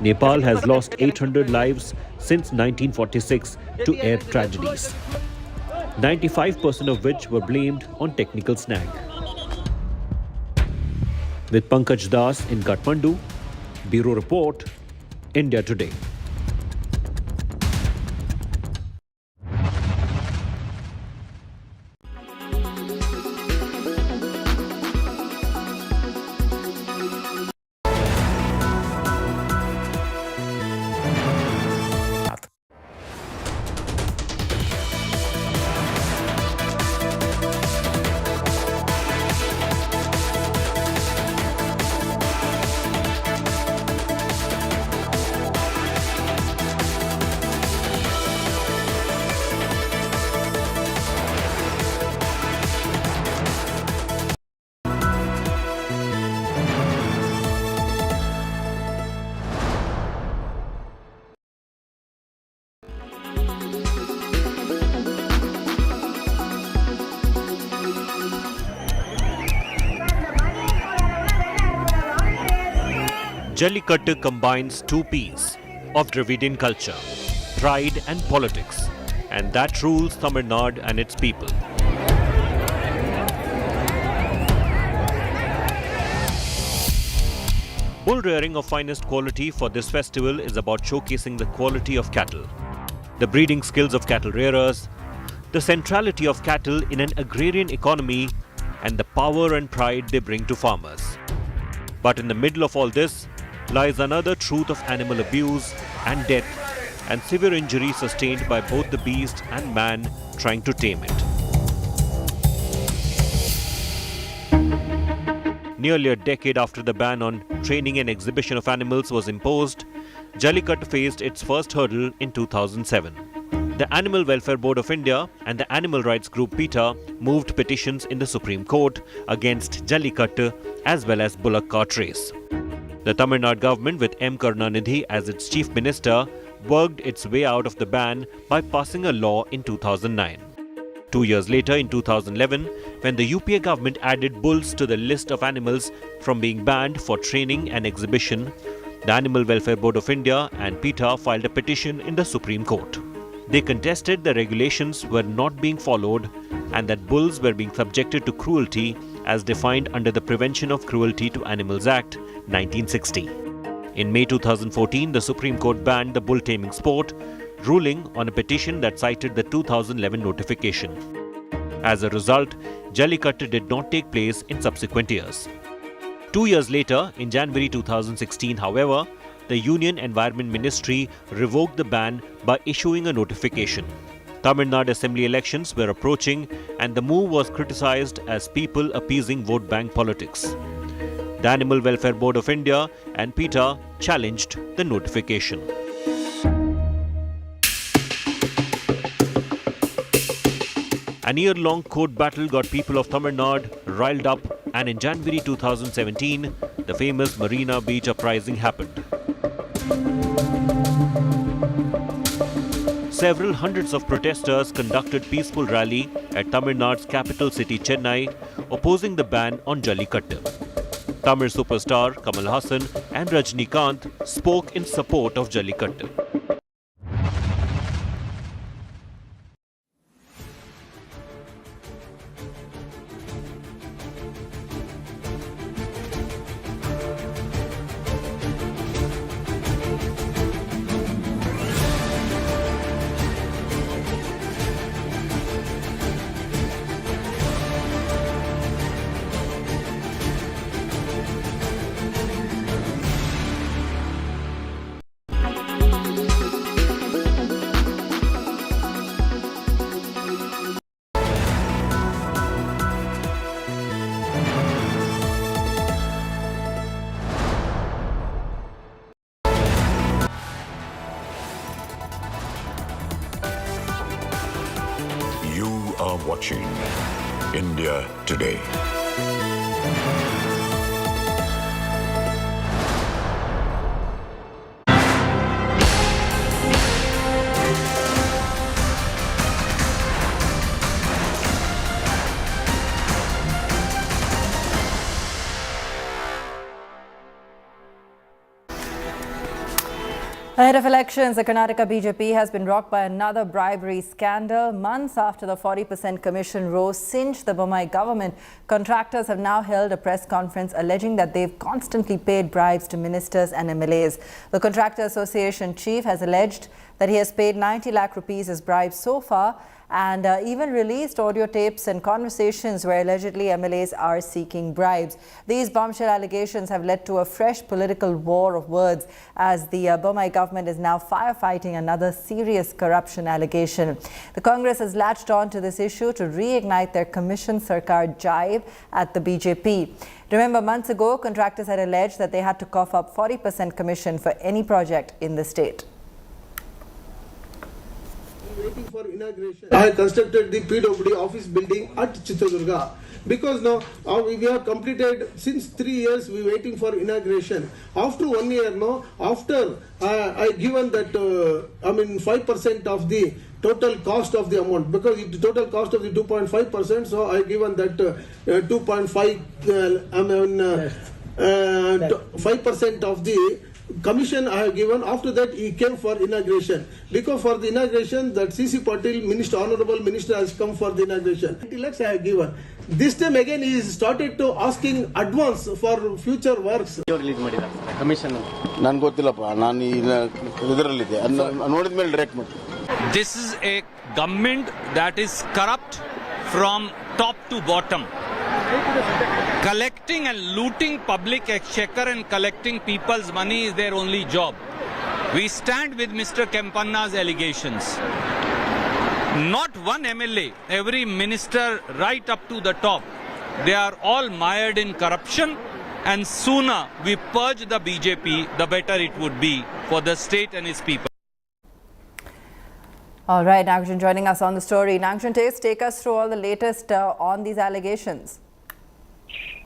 Nepal has lost 800 lives since 1946 to air tragedies, 95% of which were blamed on technical snag. With Pankaj Das in Kathmandu, Bureau Report, India Today. Jallikattu combines 2 P's of Dravidian culture, pride and politics, and that rules Tamil Nadu and its people. Bull rearing of finest quality for this festival is about showcasing the quality of cattle, the breeding skills of cattle rearers, the centrality of cattle in an agrarian economy, and the power and pride they bring to farmers. But in the middle of all this lies another truth of animal abuse and death and severe injury sustained by both the beast and man trying to tame it. Nearly a decade after the ban on training and exhibition of animals was imposed, Jallikattu faced its first hurdle in 2007. The Animal Welfare Board of India and the animal rights group PETA moved petitions in the Supreme Court against Jallikattu as well as bullock cart race. The Tamil Nadu government, with M. Karunanidhi as its chief minister, worked its way out of the ban by passing a law in 2009. 2 years later, in 2011, when the UPA government added bulls to the list of animals from being banned for training and exhibition, the Animal Welfare Board of India and PETA filed a petition in the Supreme Court. They contested the regulations were not being followed and that bulls were being subjected to cruelty as defined under the Prevention of Cruelty to Animals Act 1960. In May 2014, the Supreme Court banned the bull taming sport, ruling on a petition that cited the 2011 notification. As a result, Jallikattu did not take place in subsequent years. 2 years later, in January 2016, however, the Union Environment Ministry revoked the ban by issuing a notification. Tamil Nadu assembly elections were approaching and the move was criticized as people appeasing vote bank politics. The Animal Welfare Board of India and PETA challenged the notification. An year-long court battle got people of Tamil Nadu riled up, and in January 2017, the famous Marina Beach uprising happened. Several hundreds of protesters conducted peaceful rally at Tamil Nadu's capital city Chennai, opposing the ban on Jallikattu. Tamil superstar Kamal Haasan and Rajnikanth spoke in support of Jallikattu. You are watching India Today. Ahead of elections, the Karnataka BJP has been rocked by another bribery scandal. Months after the 40% commission rose cinched the Bommai government, contractors have now held a press conference alleging that they've constantly paid bribes to ministers and MLAs. The Contractor Association chief has alleged that he has paid 90 lakh rupees as bribes so far, and even released audio tapes and conversations where allegedly MLAs are seeking bribes. These bombshell allegations have led to a fresh political war of words as the Bommai government is now firefighting another serious corruption allegation. The Congress has latched on to this issue to reignite their Commission Sarkar jibe at the BJP. Remember, months ago, contractors had alleged that they had to cough up 40% commission for any project in the state. Waiting for inauguration. I have constructed the PWD office building at Chitradurga because now we have completed since 3 years. We are waiting for inauguration. After 1 year now, after I given that 5% of the total cost of the amount, because the total cost of the 2.5%. So I given that 2.5 5% of the commission I have given. After that he came for inauguration, because for the inauguration that CC Patil minister, honorable minister, has come for the inauguration. 20 lakhs I have given. This time again he started to asking advance for future works. Commission nan gottillappa nan idralide nodid mele direct ಮಾಡಿ. This is a government that is corrupt from top to bottom. Collecting and looting public exchequer and collecting people's money is their only job. We stand with Mr. Kempanna's allegations. Not one MLA, every minister right up to the top, they are all mired in corruption, and sooner we purge the BJP, the better it would be for the state and its people. All right, Nagarjun joining us on the story. Nagarjun, take us through all the latest on these allegations.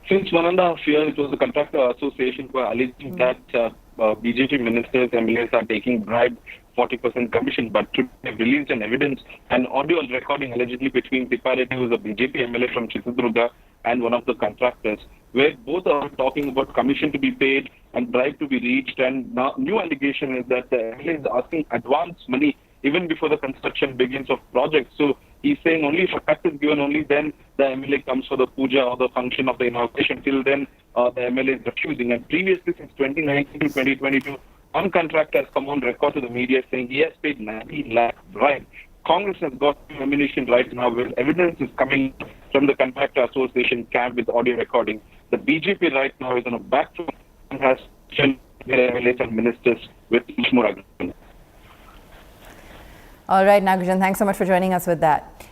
Since 1.5 years, it was the Contractor Association who are alleging that BJP ministers, MLAs are taking bribe 40% commission, but today they've released an evidence, an audio recording allegedly between Tipareti, who is a BJP MLA from Chitradurga, and one of the contractors, where both are talking about commission to be paid and bribe to be reached. And now new allegation is that the MLA is asking advance money even before the construction begins of projects. So he's saying only if a cut is given, only then the MLA comes for the puja or the function of the inauguration. Till then, the MLA is refusing. And previously, since 2019 to 2022, one contractor has come on record to the media saying he has paid 90 lakh bribe. Congress has got ammunition right now where evidence is coming from the Contractor Association camp with audio recording. The BJP right now is on a back foot and has sent their MLAs and ministers with much more agreement. All right, Nagajan, thanks so much for joining us with that.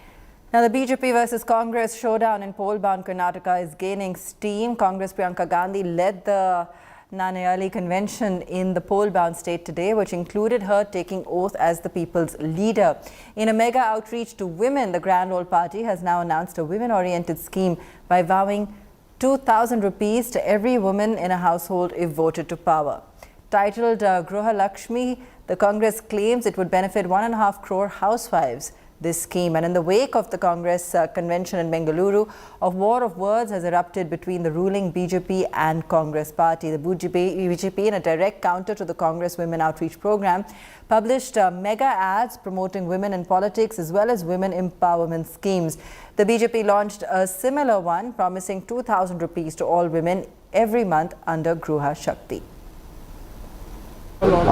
Now, the BJP versus Congress showdown in poll-bound Karnataka is gaining steam. Congress Priyanka Gandhi led the Nanayali convention in the poll-bound state today, which included her taking oath as the people's leader. In a mega outreach to women, the Grand Old Party has now announced a women-oriented scheme by vowing 2,000 rupees to every woman in a household if voted to power. Titled Gruha Lakshmi, the Congress claims it would benefit 1.5 crore housewives. This scheme, and in the wake of the Congress convention in Bengaluru, a war of words has erupted between the ruling BJP and Congress party. The BJP, in a direct counter to the Congress Women Outreach Program, published mega ads promoting women in politics as well as women empowerment schemes. The BJP launched a similar one, promising 2,000 rupees to all women every month under Gruha Shakti.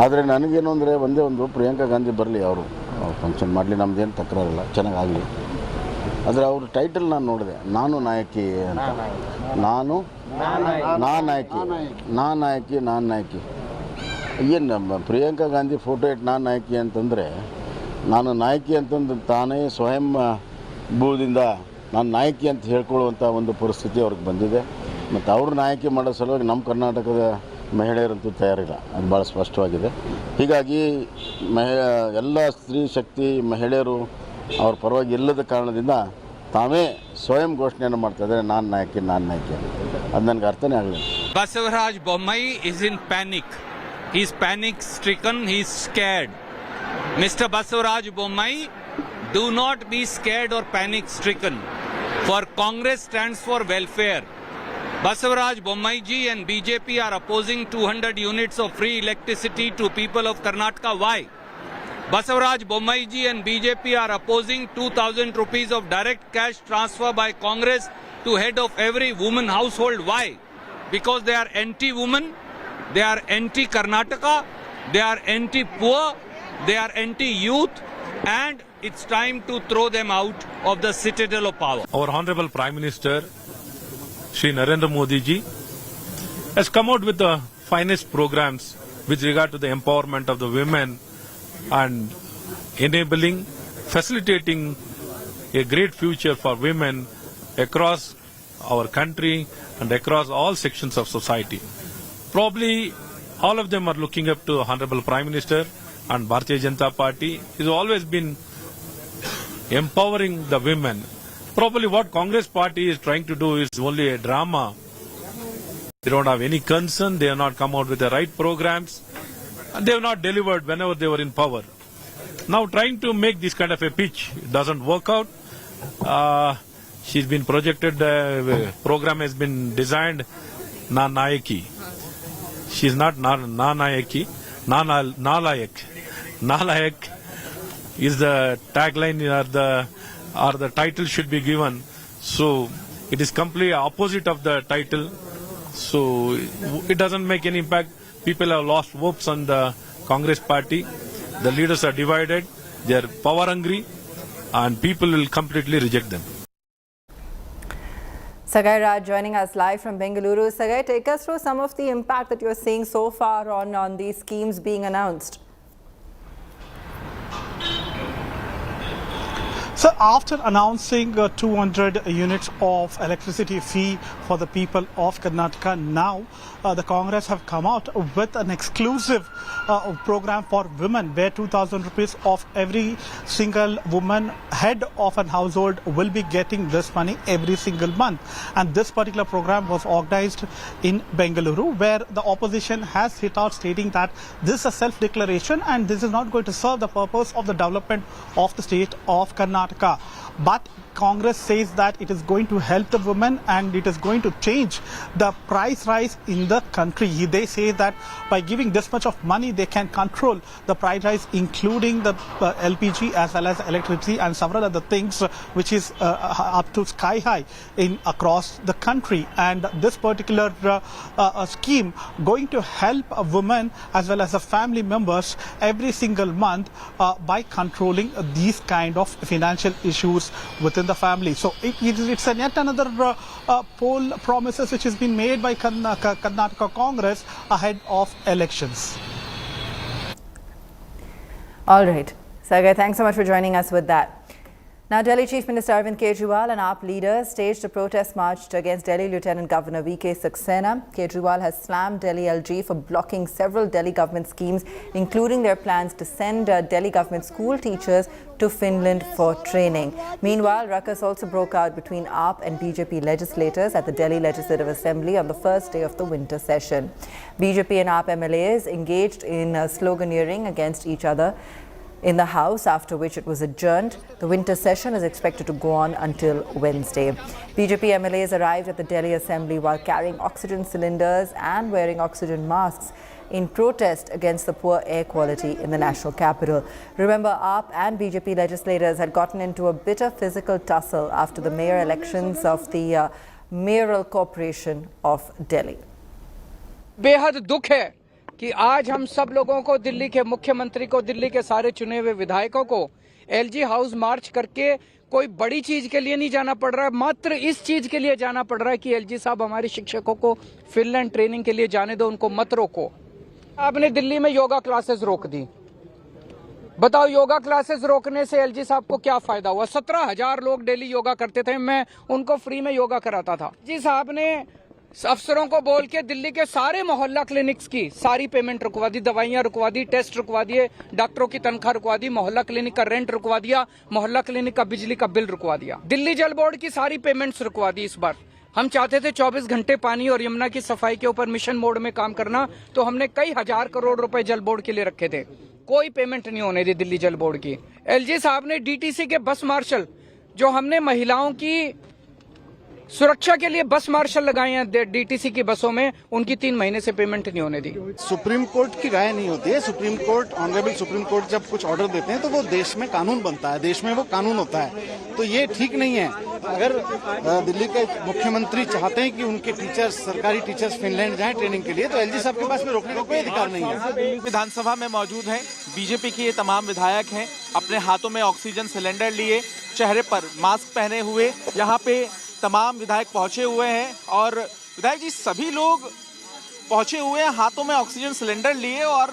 ಆದರೆ ನನಗೇನು ಅಂದರೆ ಒಂದೇ ಒಂದು ಪ್ರಿಯಾಂಕಾ ಗಾಂಧಿ ಬರಲಿ, ಅವರು function ಮಾಡಲಿ, ನಮ್ಮದೇನು ತಕರಾರಿಲ್ಲ, ಚೆನ್ನಾಗಾಗಲಿ. ಆದರೆ ಅವ್ರ ಟೈಟಲ್ ನಾನು ನೋಡಿದೆ, ನಾನು ನಾಯಕಿ ಅಂತ. ನಾನು ನಾಯಕಿ ಏನು ಪ್ರಿಯಾಂಕಾ ಗಾಂಧಿ ಫೋಟೋ ಇಟ್ಟು ನಾನು ನಾಯಕಿ ಅಂತಂದರೆ, ನಾನು ನಾಯಕಿ ಅಂತಂದು ತಾನೇ ಸ್ವಯಂ ಭೂದಿಂದ ನಾನು ನಾಯಕಿ ಅಂತ ಹೇಳ್ಕೊಳ್ಳುವಂಥ ಒಂದು ಪರಿಸ್ಥಿತಿ ಅವ್ರಿಗೆ ಬಂದಿದೆ. ಮತ್ತು ಅವ್ರ ನಾಯಕಿ ಮಾಡೋ ಸಲುವಾಗಿ ನಮ್ಮ ಕರ್ನಾಟಕದ ಮಹಿಳೆಯರಂತೂ ತಯಾರಿಲ್ಲ, ಅದು ಭಾಳ ಸ್ಪಷ್ಟವಾಗಿದೆ. ಹೀಗಾಗಿ ಎಲ್ಲ ಸ್ತ್ರೀ ಶಕ್ತಿ ಮಹಿಳೆಯರು ಅವ್ರ ಪರವಾಗಿ ಇಲ್ಲದ ಕಾರಣದಿಂದ ತಾವೇ ಸ್ವಯಂ ಘೋಷಣೆಯನ್ನು ಮಾಡ್ತಾ ಇದ್ದಾರೆ, ನಾನು ನಾಯಕಿ ಅದು ನನಗೆ ಅರ್ಥನೇ ಆಗಲಿಲ್ಲ. Basavaraj Bommai is in panic. He's panic stricken, he's scared. Mr. Basavaraj Bommai, do not be scared or panic stricken. For Congress stands for welfare. Basavaraj Bommai ji and BJP are opposing 200 units of free electricity to people of Karnataka. Why? Basavaraj Bommai ji and BJP are opposing 2,000 rupees of direct cash transfer by Congress to head of every woman household. Why? Because they are anti-woman, they are anti-Karnataka, they are anti-poor, they are anti-youth, and it's time to throw them out of the citadel of power. Our Honorable Prime Minister Shri Narendra Modi ji has come out with the finest programs with regard to the empowerment of the women and enabling, facilitating a great future for women across our country and across all sections of society. Probably all of them are looking up to Honorable Prime Minister and Bharatiya Janata Party. He's always been empowering the women. Probably what Congress party is trying to do is only a drama. They don't have any concern. They have not come out with the right programs. And they have not delivered whenever they were in power. Now trying to make this kind of a pitch, it doesn't work out. She's been projected, program has been designed, Nanayaki. She's not Nanayaki, Nalayak. Nalayak is the tagline or the title should be given. So it is completely opposite of the title. So it doesn't make any impact. People have lost hopes on the Congress party. The leaders are divided. They are power hungry and people will completely reject them. Sagai Raj joining us live from Bengaluru. Sagai, take us through some of the impact that you're seeing so far on these schemes being announced. So after announcing 200 units of electricity fee for the people of Karnataka, now the Congress have come out with an exclusive program for women where 2,000 rupees of every single woman head of an household will be getting this money every single month. And this particular program was organized in Bengaluru, where the opposition has hit out stating that this is a self-declaration and this is not going to serve the purpose of the development of the state of Karnataka. But Congress says that it is going to help the women and it is going to change the price rise in the country. They say that by giving this much of money, they can control the price rise, including the LPG as well as electricity and several other things, which is up to sky high across the country. And this particular scheme going to help a woman as well as the family members every single month by controlling these kind of financial issues within the family. So it's yet another poll promises which has been made by Karnataka Congress ahead of elections. All right. Sagar, thanks so much for joining us with that. Now, Delhi Chief Minister Arvind Kejriwal and AAP leaders staged a protest march against Delhi Lieutenant Governor VK Saxena. Kejriwal has slammed Delhi LG for blocking several Delhi government schemes, including their plans to send Delhi government school teachers to Finland for training. Meanwhile, ruckus also broke out between AAP and BJP legislators at the Delhi Legislative Assembly on the first day of the winter session. BJP and AAP MLAs engaged in sloganeering against each other in the House, after which it was adjourned. The winter session is expected to go on until Wednesday. BJP MLAs arrived at the Delhi Assembly while carrying oxygen cylinders and wearing oxygen masks in protest against the poor air quality in the national capital. Remember, AAP and BJP legislators had gotten into a bitter physical tussle after the mayor elections of the Mayoral Corporation of Delhi. बेहद दुख है कि आज हम सब लोगों को, दिल्ली के मुख्यमंत्री को, दिल्ली के सारे चुने हुए विधायकों को एलजी हाउस मार्च करके कोई बड़ी चीज के लिए नहीं जाना पड़ रहा है, मात्र इस चीज के लिए जाना पड़ रहा है कि एलजी साहब हमारे शिक्षकों को फिनलैंड ट्रेनिंग के लिए जाने दो, उनको मत रोको। आपने दिल्ली में योगा क्लासेस रोक दी, बताओ योगा क्लासेस रोकने से एलजी साहब को क्या फायदा हुआ? 17,000 लोग डेली योगा करते थे, मैं उनको फ्री में योगा कराता था। जी साहब ने अफसरों को बोल के दिल्ली के सारे मोहल्ला क्लिनिक्स की सारी पेमेंट रुकवा दी, दवाइयां रुकवा दी, टेस्ट रुकवा दिए, डॉक्टरों की तनख्वाह रुकवा दी, मोहल्ला क्लिनिक का रेंट रुकवा दिया, मोहल्ला क्लिनिक का बिजली का बिल रुकवा दिया, दिल्ली जल बोर्ड की सारी पेमेंट्स रुकवा दी। इस बार हम चाहते थे 24 घंटे पानी और यमुना की सफाई के ऊपर मिशन मोड में काम करना, तो हमने कई हजार करोड़ रुपए जल बोर्ड के लिए रखे थे, कोई पेमेंट नहीं होने दी दिल्ली जल बोर्ड की। एलजी साहब ने डीटीसी के बस मार्शल, जो हमने महिलाओं की सुरक्षा के लिए बस मार्शल लगाए हैं डीटीसी की बसों में, उनकी 3 महीने से पेमेंट नहीं होने दी। सुप्रीम कोर्ट की राय नहीं होती है। Supreme court, honourable supreme court जब कुछ ऑर्डर देते हैं तो वो देश में कानून बनता है, देश में वो कानून होता है, तो ये ठीक नहीं है। अगर दिल्ली के मुख्यमंत्री चाहते हैं कि उनके टीचर्स, सरकारी टीचर्स फिनलैंड जाएं ट्रेनिंग के लिए, तो एलजी साहब के पास में रोकने का कोई अधिकार नहीं है। विधानसभा में मौजूद हैं बीजेपी के ये तमाम विधायक हैं, अपने हाथों में ऑक्सीजन सिलेंडर लिए, चेहरे पर मास्क पहने हुए यहाँ पे तमाम विधायक पहुंचे हुए हैं। और विधायक जी, सभी लोग पहुंचे हुए हैं हाथों में ऑक्सीजन सिलेंडर लिए, और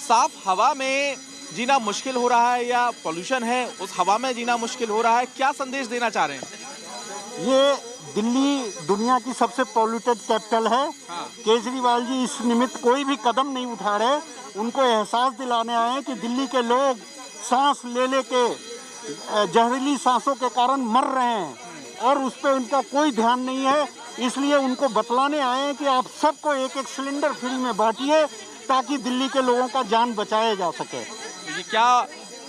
साफ हवा में जीना मुश्किल हो रहा है या पोल्यूशन है उस हवा में जीना मुश्किल हो रहा है, क्या संदेश देना चाह रहे हैं? ये दिल्ली दुनिया की सबसे पॉल्यूटेड कैपिटल है। केजरीवाल जी इस निमित्त कोई भी कदम नहीं उठा रहे, उनको एहसास दिलाने आए हैं कि दिल्ली के लोग सांस ले लेके जहरीली सांसों के कारण मर रहे हैं और उस पर उनका कोई ध्यान नहीं है, इसलिए उनको बतलाने आए हैं कि आप सबको एक एक सिलेंडर फ्री में बांटिए ताकि दिल्ली के लोगों का जान बचाया जा सके। ये क्या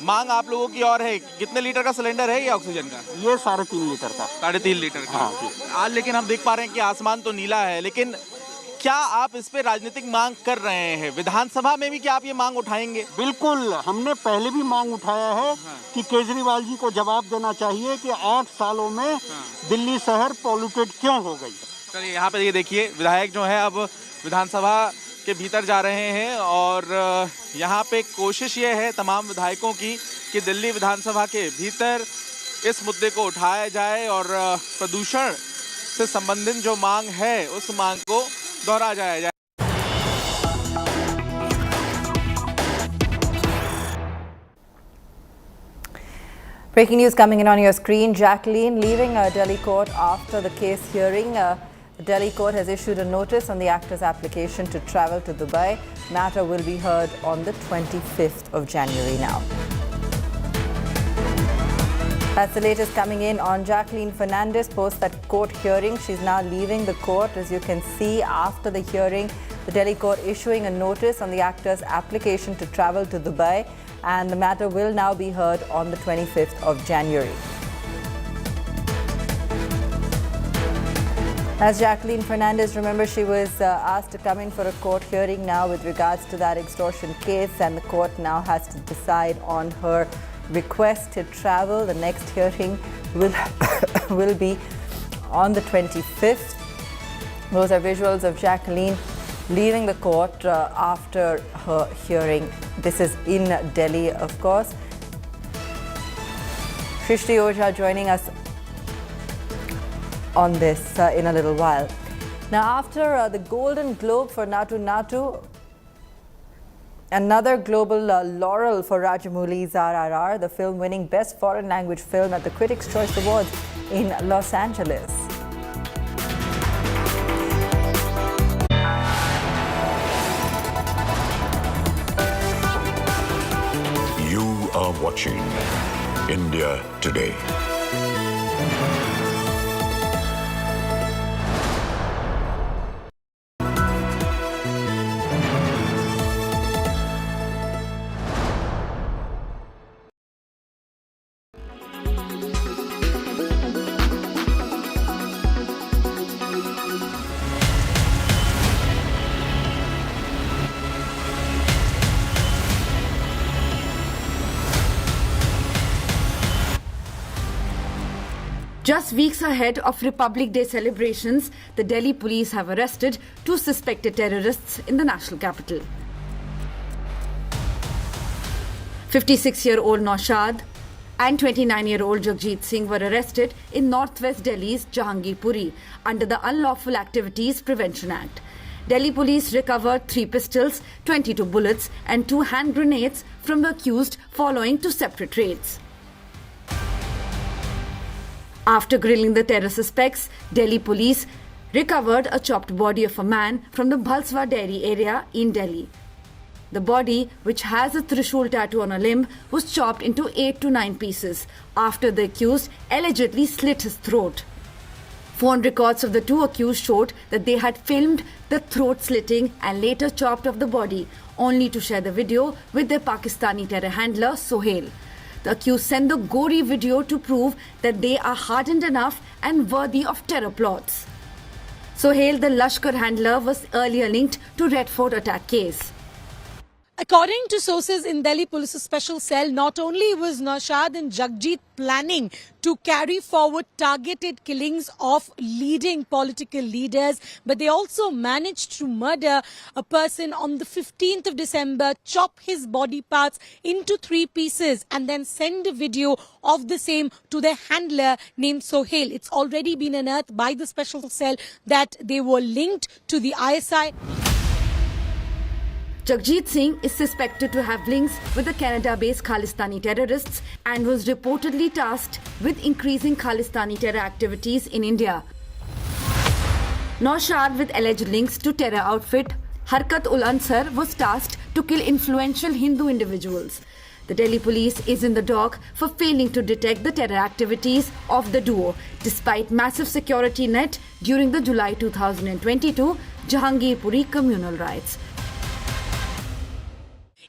मांग आप लोगों की और है? कितने लीटर का सिलेंडर है ये ऑक्सीजन का? ये 3.5 लीटर का। 3.5 लीटर का। हाँ। आज लेकिन हम देख पा रहे हैं कि आसमान तो नीला है, लेकिन क्या आप इस पे राजनीतिक मांग कर रहे हैं? विधानसभा में भी क्या आप ये मांग उठाएंगे? बिल्कुल, हमने पहले भी मांग उठाया है कि केजरीवाल जी को जवाब देना चाहिए कि 8 सालों में दिल्ली शहर पॉल्यूटेड क्यों हो गई। चलिए यहाँ पे ये देखिए, विधायक जो है अब विधानसभा के भीतर जा रहे हैं, और यहाँ पे कोशिश ये है तमाम विधायकों की कि दिल्ली विधानसभा के भीतर इस मुद्दे को उठाया जाए और प्रदूषण से संबंधित जो मांग है उस मांग को दोहराया जाए। Breaking news coming in on your screen. Jacqueline leaving Delhi court after the case hearing. The Delhi court has issued a notice on the actor's application to travel to Dubai. Matter will be heard on the 25th of January now. That's the latest coming in on Jacqueline Fernandez post that court hearing. She's now leaving the court. As you can see, after the hearing, the Delhi court issuing a notice on the actor's application to travel to Dubai, and the matter will now be heard on the 25th of January. As Jacqueline Fernandez, remember, she was asked to come in for a court hearing now with regards to that extortion case, and the court now has to decide on her request to travel. The next hearing will be on the 25th. Those are visuals of Jacqueline leaving the court after her hearing. This is in Delhi, of course. Shrishti Ojha joining us on this in a little while. Now, after the Golden Globe for Nadu, Another global laurel for Rajamouli's RRR, the film winning Best Foreign Language Film at the Critics' Choice Awards in Los Angeles. You are watching India Today. Just weeks ahead of Republic Day celebrations, the Delhi police have arrested 2 suspected terrorists in the national capital. 56-year-old Naushad and 29-year-old Jagjit Singh were arrested in northwest Delhi's Jahangirpuri under the Unlawful Activities Prevention Act. Delhi police recovered 3 pistols, 22 bullets and 2 hand grenades from the accused following 2 separate raids. After grilling the terror suspects, Delhi police recovered a chopped body of a man from the Bhalswa dairy area in Delhi. The body, which has a Trishul tattoo on a limb, was chopped into 8 to 9 pieces after the accused allegedly slit his throat. Phone records of the 2 accused showed that they had filmed the throat slitting and later chopped off the body, only to share the video with their Pakistani terror handler Sohail. The accused sent the gory video to prove that they are hardened enough and worthy of terror plots. Sohail, the Lashkar handler, was earlier linked to Red Fort attack case. According to sources in Delhi Police's special cell, not only was Naushad and Jagjit planning to carry forward targeted killings of leading political leaders, but they also managed to murder a person on the 15th of December, chop his body parts into 3 pieces and then send a video of the same to their handler named Sohail. It's already been unearthed by the special cell that they were linked to the ISI. Jagjit Singh is suspected to have links with the Canada-based Khalistani terrorists and was reportedly tasked with increasing Khalistani terror activities in India. Naushad, with alleged links to terror outfit Harkat-ul-Ansar, was tasked to kill influential Hindu individuals. The Delhi police is in the dock for failing to detect the terror activities of the duo, despite massive security net during the July 2022 Jahangirpuri communal riots.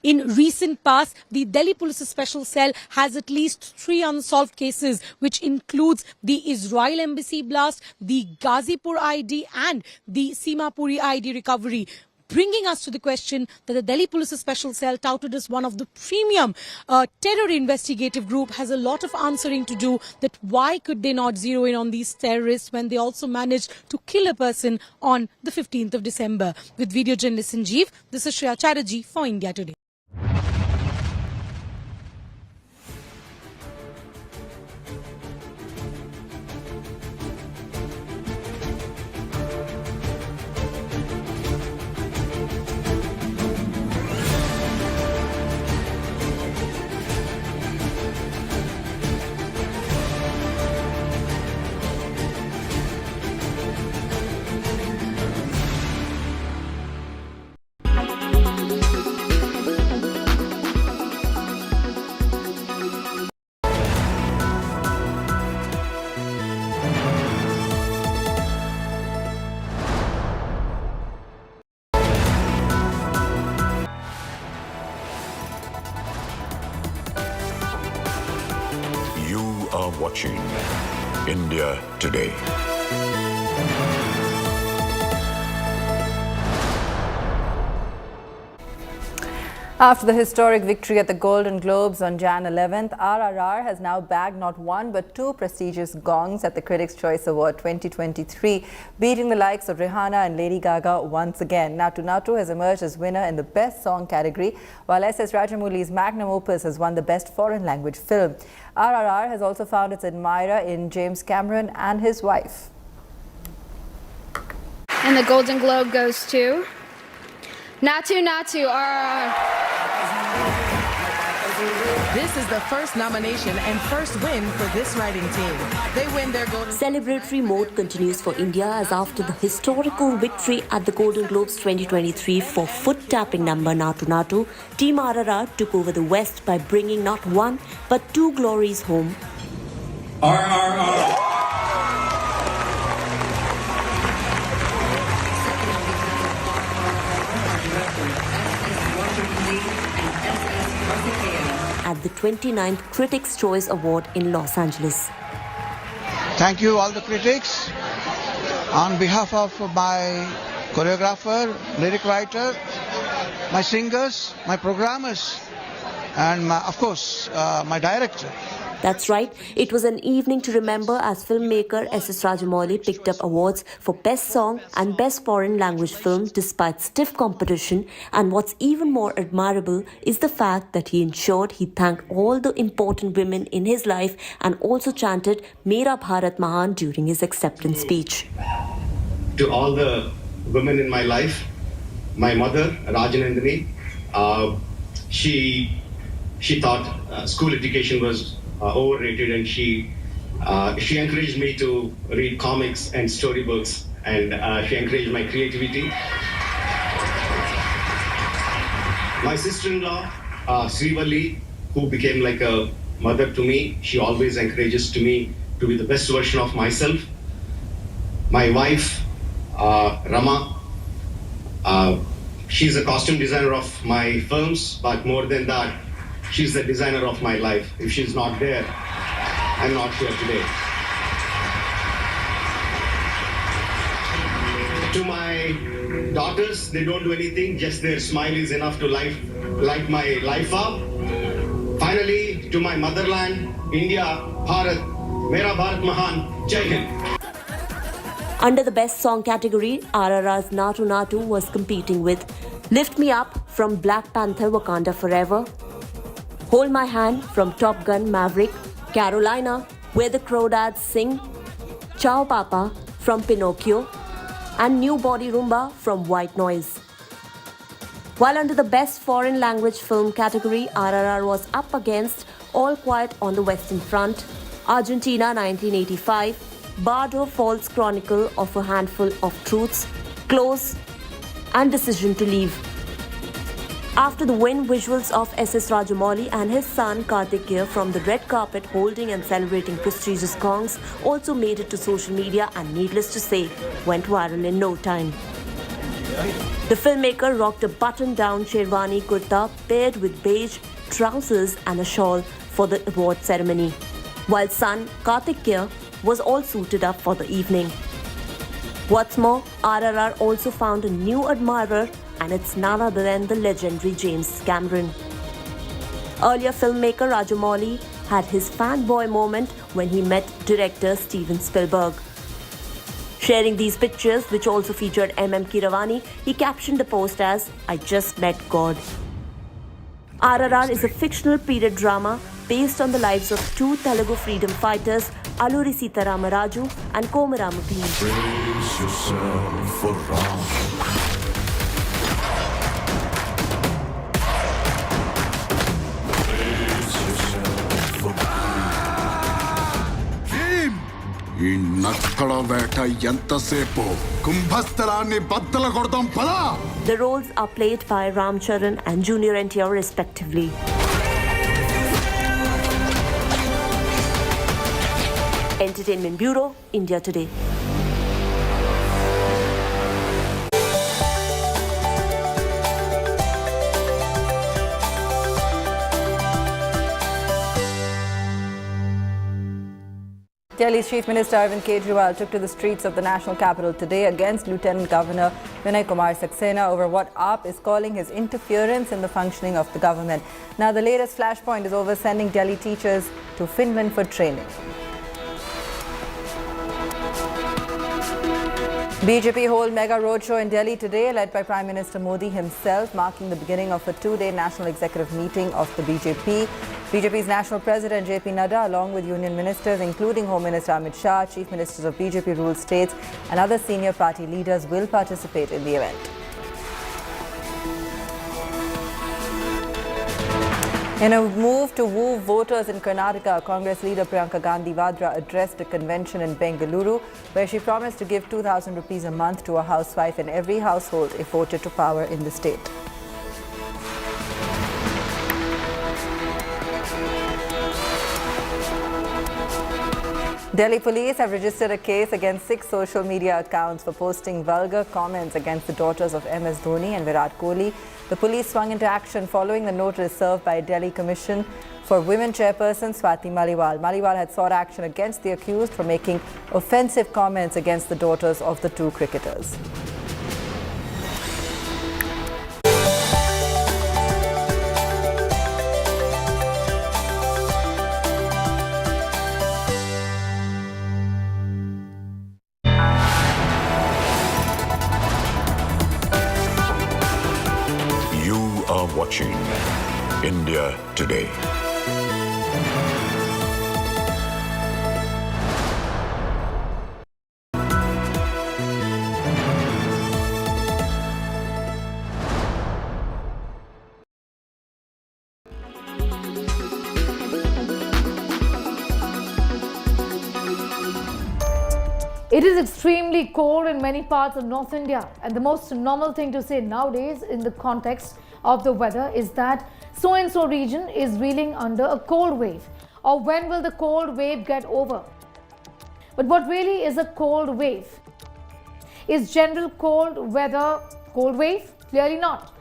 In recent past, the Delhi Police Special Cell has at least 3 unsolved cases, which includes the Israel Embassy blast, the Ghazipur ID and the Simapuri ID recovery. Bringing us to the question that the Delhi Police Special Cell, touted as one of the premium terror investigative group, has a lot of answering to do, that why could they not zero in on these terrorists when they also managed to kill a person on the 15th of December. With video journalist Sanjeev, this is Shreya Chatterjee for India Today. are watching India Today. After the historic victory at the Golden Globes on Jan 11th, RRR has now bagged not one but two prestigious gongs at the Critics' Choice Award 2023, beating the likes of Rihanna and Lady Gaga once again. Nadu has emerged as winner in the Best Song category, while S.S. Rajamouli's magnum opus has won the Best Foreign Language Film. RRR has also found its admirer in James Cameron and his wife. And the Golden Globe goes to Nadu, RRR. This is the first nomination and first win for this riding team. They win their golden... Celebratory mode continues for India as after the historical victory at the Golden Globes 2023 for foot-tapping number Natu Natu, Team RRR took over the West by bringing not one but two glories home. RRR. At the 29th Critics' Choice Award in Los Angeles. Thank you all the critics. On behalf of my choreographer, lyric writer, my singers, my programmers, and of course, my director. That's right, it was an evening to remember as filmmaker S.S. Rajamouli picked up awards for Best Song and Best Foreign Language Film despite stiff competition, and what's even more admirable is the fact that he ensured he thanked all the important women in his life and also chanted Mera Bharat Mahan during his acceptance speech. To all the women in my life, my mother, Rajanandani, she thought school education was overrated, and she encouraged me to read comics and storybooks, and she encouraged my creativity. My sister-in-law, Srivalli, who became like a mother to me, she always encourages me to be the best version of myself. My wife, Rama, she's a costume designer of my films, but more than that, she's the designer of my life. If she's not there, I'm not here today. To my daughters, they don't do anything, just their smile is enough to light my life up. Finally, to my motherland, India, Bharat, Mera Bharat Mahan, Jai Hind. Under the Best Song category, RRR's Natu Natu was competing with Lift Me Up from Black Panther Wakanda Forever, Hold My Hand from Top Gun Maverick, Carolina, Where the Crawdads Sing, Ciao Papa from Pinocchio, and New Body Rumba from White Noise. While under the Best Foreign Language Film category, RRR was up against All Quiet on the Western Front, Argentina 1985, Bardo Falls Chronicle of a Handful of Truths, Close, and Decision to Leave. After the win, visuals of S.S. Rajamouli and his son Kartikeya from the red carpet holding and celebrating prestigious gongs also made it to social media and, needless to say, went viral in no time. The filmmaker rocked a button-down sherwani kurta paired with beige trousers and a shawl for the award ceremony, while son Kartikeya was all suited up for the evening. What's more, RRR also found a new admirer, and it's none other than the legendary James Cameron. Earlier, filmmaker Rajamouli had his fanboy moment when he met director Steven Spielberg. Sharing these pictures, which also featured M.M. Keeravani, he captioned the post as, "I just met God." RRR is a fictional period drama based on the lives of two Telugu freedom fighters, Alluri Sitaramaraju and Komaramu Bhim. Brace yourself for Ram. ఈ నక్కల వేట ఎంతసేపు కుంభస్థలాన్ని బద్దలు కొడదాం పదా. The roles are played by Ram Charan and Junior NTR respectively. Entertainment Bureau, India Today. Delhi's Chief Minister Arvind Kejriwal took to the streets of the national capital today against Lieutenant Governor Vinay Kumar Saxena over what AAP is calling his interference in the functioning of the government. Now, the latest flashpoint is over sending Delhi teachers to Finland for training. BJP hold mega roadshow in Delhi today, led by Prime Minister Modi himself, marking the beginning of a two-day national executive meeting of the BJP. BJP's national president JP Nadda, along with union ministers including Home Minister Amit Shah, chief ministers of BJP-ruled states and other senior party leaders will participate in the event. In a move to woo voters in Karnataka, Congress leader Priyanka Vadra addressed a convention in Bengaluru where she promised to give 2,000 rupees a month to a housewife in every household if voted to power in the state. Delhi police have registered a case against 6 social media accounts for posting vulgar comments against the daughters of MS Dhoni and Virat Kohli. The police swung into action following the notice served by Delhi Commission for Women Chairperson Swati Maliwal. Maliwal had sought action against the accused for making offensive comments against the daughters of the two cricketers. Watching India Today. It is extremely cold in many parts of North India, and the most normal thing to say nowadays in the context of the weather is that so-and-so region is reeling under a cold wave, or when will the cold wave get over? But what really is a cold wave? Is general cold weather cold wave? Clearly not.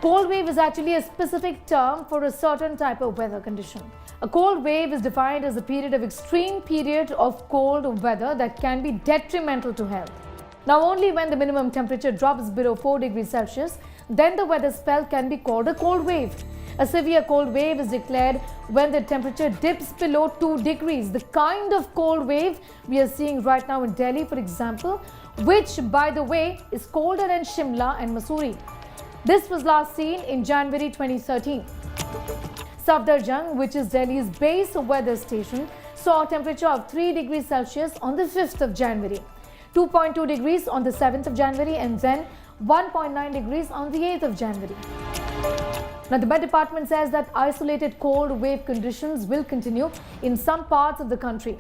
Cold wave is actually a specific term for a certain type of weather condition. A cold wave is defined as a period of cold weather that can be detrimental to health. Now, only when the minimum temperature drops below 4 degrees Celsius, then the weather spell can be called a cold wave. A severe cold wave is declared when the temperature dips below 2 degrees. The kind of cold wave we are seeing right now in Delhi, for example, which, by the way, is colder than Shimla and Mussoorie. This was last seen in January 2013. Safdarjung, which is Delhi's base weather station, saw a temperature of 3 degrees Celsius on the 5th of January, 2.2 degrees on the 7th of January, and then 1.9 degrees on the 8th of January. Now, the Met Department says that isolated cold wave conditions will continue in some parts of the country.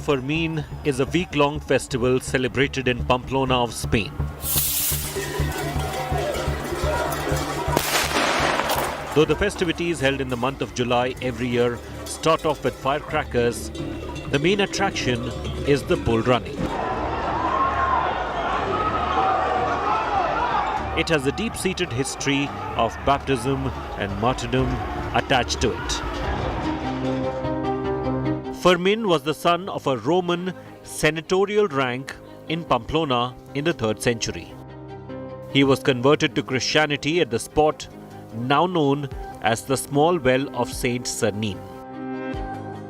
Fermin is a week-long festival celebrated in Pamplona of Spain. Though the festivities held in the month of July every year start off with firecrackers, the main attraction is the bull running. It has a deep-seated history of baptism and martyrdom attached to it. Fermin was the son of a Roman senatorial rank in Pamplona in the 3rd century. He was converted to Christianity at the spot now known as the small well of Saint Sernin.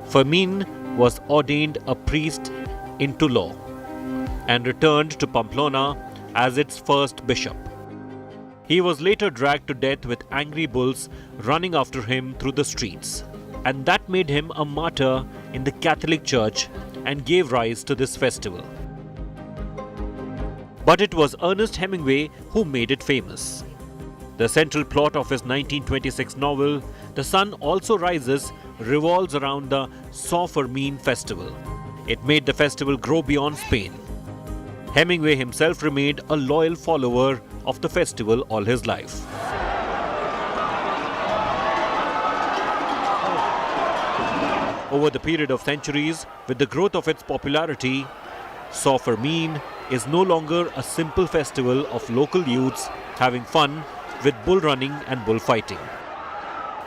Fermin was ordained a priest in Toulon and returned to Pamplona as its first bishop. He was later dragged to death with angry bulls running after him through the streets, and that made him a martyr in the Catholic Church and gave rise to this festival. But it was Ernest Hemingway who made it famous. The central plot of his 1926 novel, The Sun Also Rises, revolves around the Fermin festival. It made the festival grow beyond Spain. Hemingway himself remained a loyal follower of the festival all his life. Over the period of centuries, with the growth of its popularity, Fermin is no longer a simple festival of local youths having fun with bull running and bullfighting.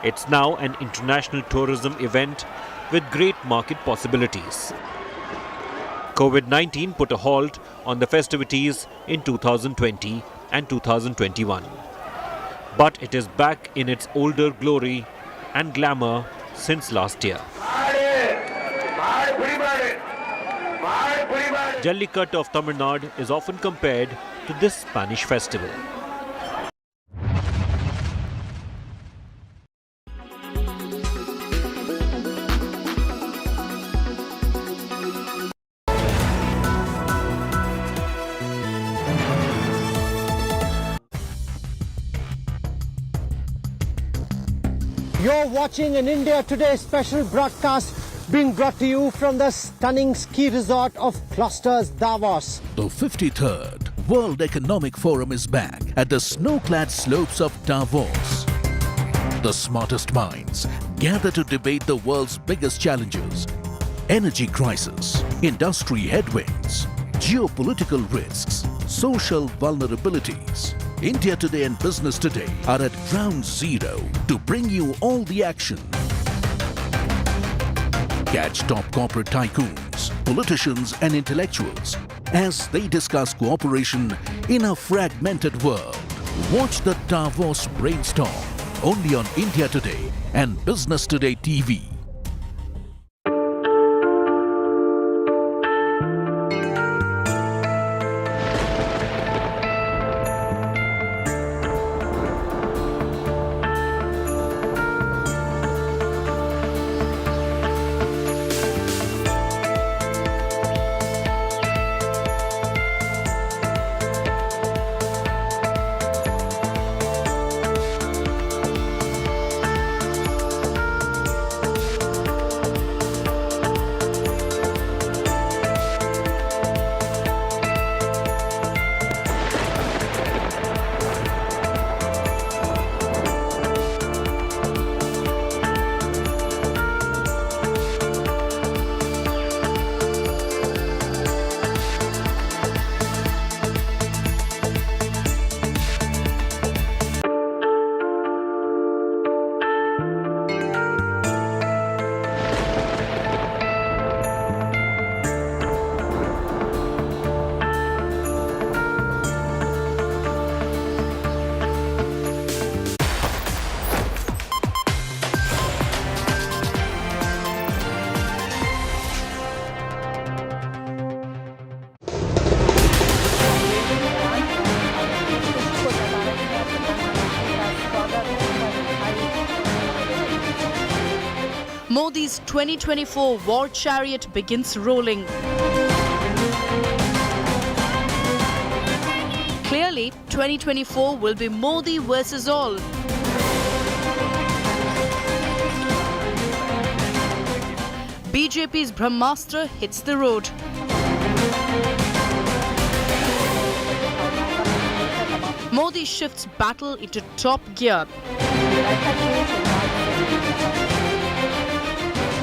It's now an international tourism event with great market possibilities. COVID-19 put a halt on the festivities in 2020 and 2021. But it is back in its older glory and glamour since last year. Jallikattu of Tamil Nadu is often compared to this Spanish festival. You're watching an India Today special broadcast being brought to you from the stunning ski resort of Clusters, Davos. The 53rd World Economic Forum is back at the snow-clad slopes of Davos. The smartest minds gather to debate the world's biggest challenges: energy crisis, industry headwinds, geopolitical risks, social vulnerabilities. India Today and Business Today are at ground zero to bring you all the action. Catch top corporate tycoons, politicians and intellectuals as they discuss cooperation in a fragmented world. Watch the Davos brainstorm only on India Today and Business Today TV. Modi's 2024 war chariot begins rolling. Clearly, 2024 will be Modi versus all. BJP's Brahmastra hits the road. Modi shifts battle into top gear.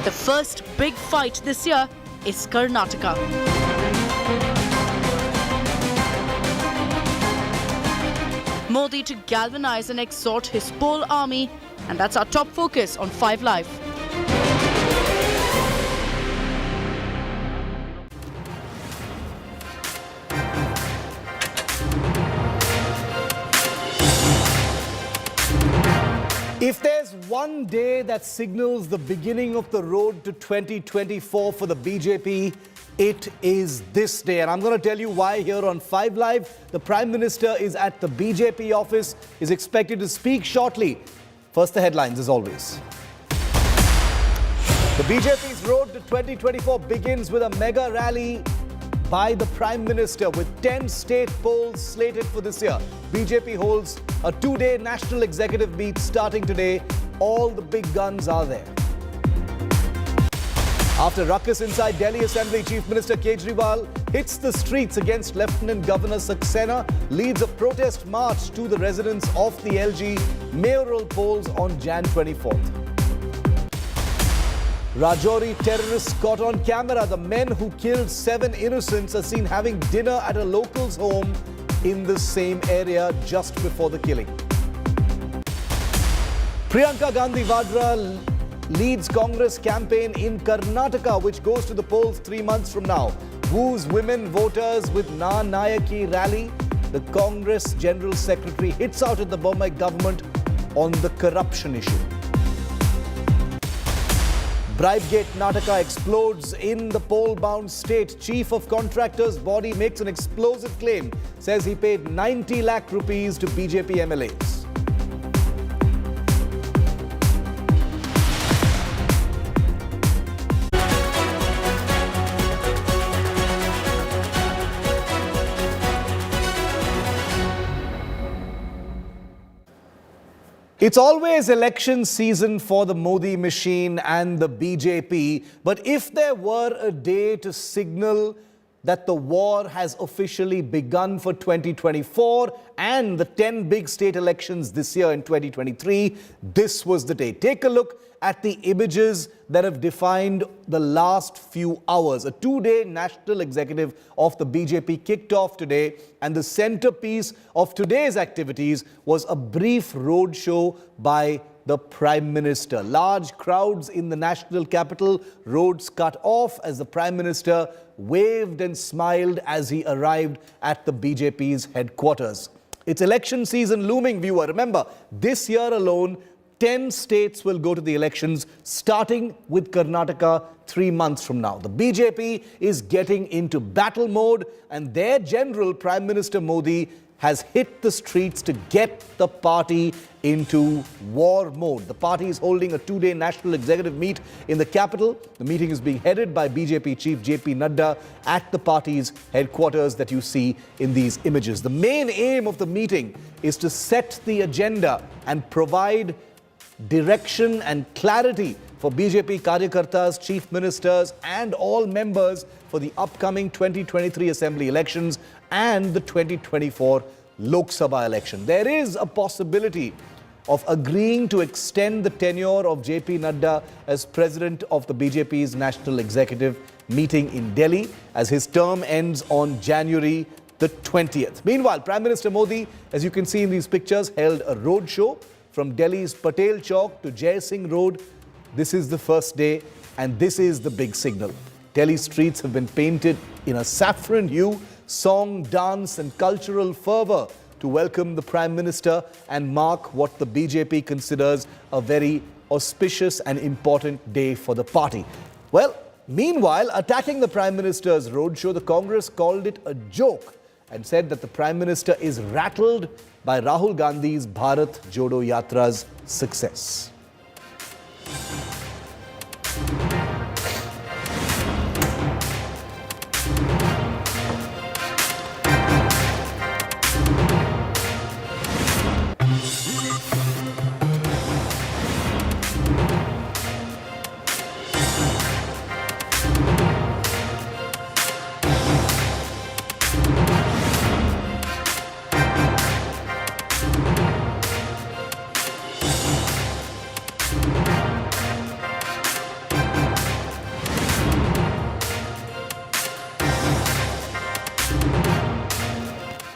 The first big fight this year is Karnataka. Modi to galvanize and exhort his whole army, and that's our top focus on 5 Live. If there's one day that signals the beginning of the road to 2024 for the BJP, it is this day. And I'm going to tell you why here on 5 Live. The Prime Minister is at the BJP office, is expected to speak shortly. First, the headlines as always. The BJP's road to 2024 begins with a mega rally by the Prime Minister with 10 state polls slated for this year. BJP holds a 2-day national executive meet starting today. All the big guns are there. After ruckus inside Delhi Assembly, Chief Minister Kejriwal hits the streets against Lieutenant Governor Saxena, leads a protest march to the residents of the LG mayoral polls on Jan 24th. Rajouri terrorists caught on camera. The men who killed 7 innocents are seen having dinner at a local's home in the same area just before the killing. Priyanka Gandhi Vadra leads Congress campaign in Karnataka, which goes to the polls 3 months from now. Woos women voters with Na Nayaki rally. The Congress General Secretary hits out at the Bombay government on the corruption issue. Bribegate Karnataka explodes in the poll-bound state. Chief of Contractors body makes an explosive claim. Says he paid 90 lakh rupees to BJP MLAs. It's always election season for the Modi machine and the BJP. But if there were a day to signal that the war has officially begun for 2024 and the 10 big state elections this year in 2023, this was the day. Take a look at the images that have defined the last few hours. A two-day national executive of the BJP kicked off today, and the centerpiece of today's activities was a brief roadshow by the Prime Minister. Large crowds in the national capital, roads cut off as the Prime Minister waved and smiled as he arrived at the BJP's headquarters. It's election season looming, viewer. Remember, this year alone, 10 states will go to the elections, starting with Karnataka 3 months from now. The BJP is getting into battle mode, and their general, Prime Minister Modi, has hit the streets to get the party into war mode. The party is holding a two-day national executive meet in the capital. The meeting is being headed by BJP chief JP Nadda at the party's headquarters that you see in these images. The main aim of the meeting is to set the agenda and provide direction and clarity for BJP Karyakartas, chief ministers and all members for the upcoming 2023 assembly elections and the 2024 Lok Sabha election. There is a possibility of agreeing to extend the tenure of JP Nadda as president of the BJP's national executive meeting in Delhi, as his term ends on January the 20th. Meanwhile, Prime Minister Modi, as you can see in these pictures, held a roadshow from Delhi's Patel Chowk to Jai Singh Road. This is the first day, and this is the big signal. Delhi streets have been painted in a saffron hue, song, dance and cultural fervour to welcome the Prime Minister and mark what the BJP considers a very auspicious and important day for the party. Well, meanwhile, attacking the Prime Minister's roadshow, the Congress called it a joke and said that the Prime Minister is rattled by Rahul Gandhi's Bharat Jodo Yatra's success.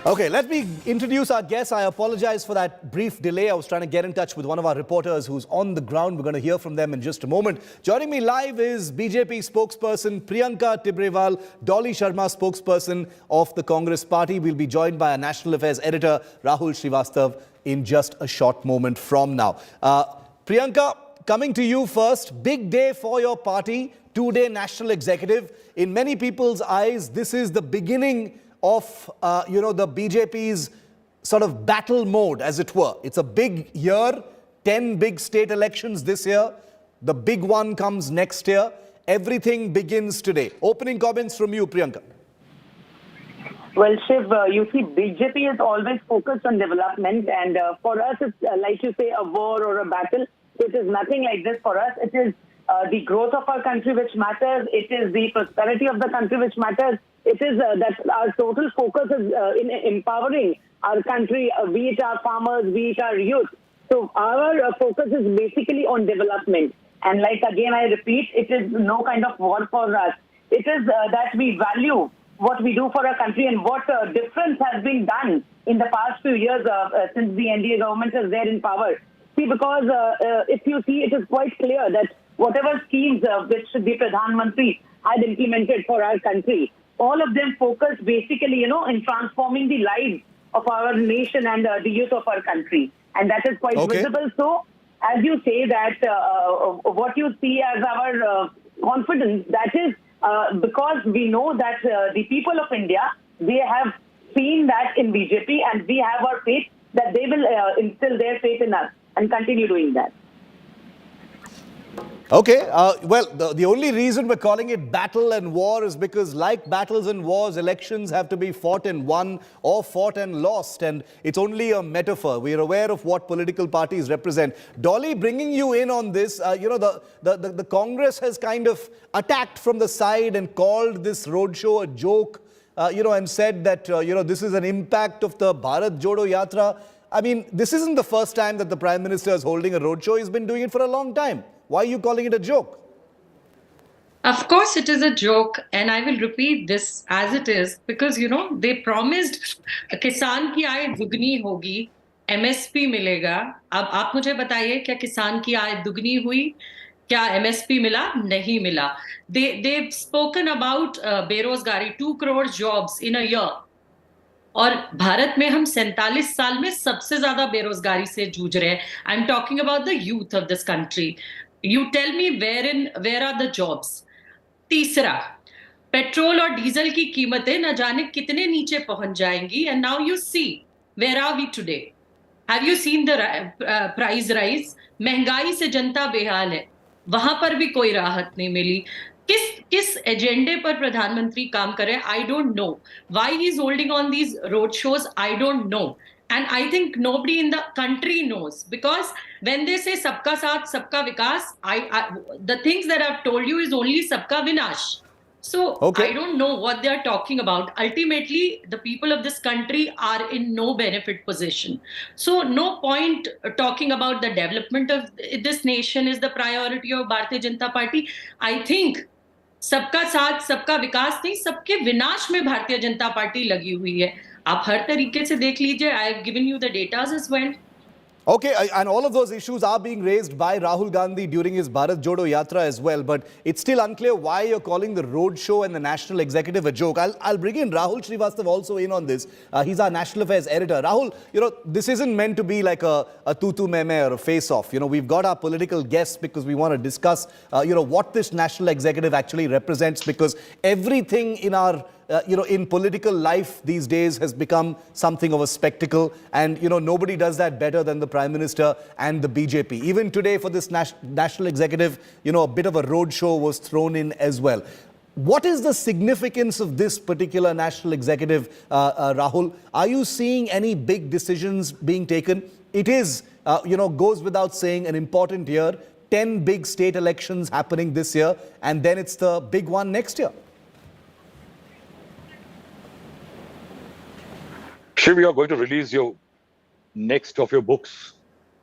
Okay, let me introduce our guests. I apologize for that brief delay. I was trying to get in touch with one of our reporters who's on the ground. We're going to hear from them in just a moment. Joining me live is BJP spokesperson Priyanka Tibrewal, Dolly Sharma spokesperson of the Congress party. We'll be joined by our national affairs editor Rahul Srivastav in just a short moment from now. Priyanka, coming to you first. Big day for your party, two-day national executive. In many people's eyes, this is the beginning of, the BJP's sort of battle mode, as it were. It's a big year, 10 big state elections this year. The big one comes next year. Everything begins today. Opening comments from you, Priyanka. Well, Shiv, you see, BJP is always focused on development, and for us, it's like you say, a war or a battle. It is nothing like this for us. It is the growth of our country which matters. It is the prosperity of the country which matters. It is that our total focus is in empowering our country, be it our farmers, be it our youth. So our focus is basically on development. And like again, I repeat, it is no kind of war for us. It is that we value what we do for our country and what difference has been done in the past few years since the NDA government is there in power. See, because if you see, it is quite clear that whatever schemes which the Pradhan Mantri had implemented for our country, all of them focus basically, in transforming the lives of our nation and the youth of our country. And that is quite visible. So, as you say that what you see as our confidence, that is because we know that the people of India, they have seen that in BJP, and we have our faith that they will instill their faith in us and continue doing that. Okay, well, the only reason we're calling it battle and war is because, like battles and wars, elections have to be fought and won or fought and lost, and it's only a metaphor. We're aware of what political parties represent. Dolly, bringing you in on this, the Congress has kind of attacked from the side and called this roadshow a joke, and said that, this is an impact of the Bharat Jodo Yatra. I mean, this isn't the first time that the Prime Minister is holding a roadshow. He's been doing it for a long time. Why are you calling it a joke? Of course, it is a joke, and I will repeat this as it is because, they promised किसान की आय दुगनी होगी, MSP मिलेगा. अब आप मुझे बताइए क्या किसान की आय दुगनी हुई? क्या MSP मिला? नहीं मिला. They've spoken about बेरोजगारी, 2 crore jobs in a year. और भारत में हम 47 साल में सबसे ज्यादा बेरोजगारी से जूझ रहे हैं. I am talking about the youth of this country. You tell me where are the jobs. तीसरा, पेट्रोल और डीजल की कीमतें न जाने कितने नीचे पहुंच जाएंगी. And now you see where are we today. Have you seen the price rise? महंगाई से जनता बेहाल है. वहां पर भी कोई राहत नहीं मिली. किस एजेंडे पर प्रधानमंत्री काम कर रहे हैं? I don't know. Why he is holding on these road shows? I don't know. And I think nobody in the country knows, because when they say sabka saath, sabka vikas, the things that I've told you is only sabka vinash. So I don't know what they are talking about. Ultimately, the people of this country are in no benefit position. So no point talking about the development of this nation is the priority of Bharatiya Janata Party. I think सबका साथ सबका विकास नहीं, सबके विनाश में Bharatiya Janata party लगी हुई है. आप हर तरीके से देख लीजिए. I have given you the datas as well. Okay, and all of those issues are being raised by Rahul Gandhi during his Bharat Jodo Yatra as well, but it's still unclear why you're calling the roadshow and the national executive a joke. I'll bring in Rahul Srivastav also in on this. He's our national affairs editor. Rahul, this isn't meant to be like a tutu meme or a face-off. We've got our political guests because we want to discuss, what this national executive actually represents, because everything in our in political life these days has become something of a spectacle, and nobody does that better than the Prime Minister and the BJP. Even today for this national executive, a bit of a roadshow was thrown in as well. What is the significance of this particular national executive, Rahul? Are you seeing any big decisions being taken? It is, goes without saying, an important year. 10 big state elections happening this year, and then it's the big one next year. Shiv, you are going to release your next of your books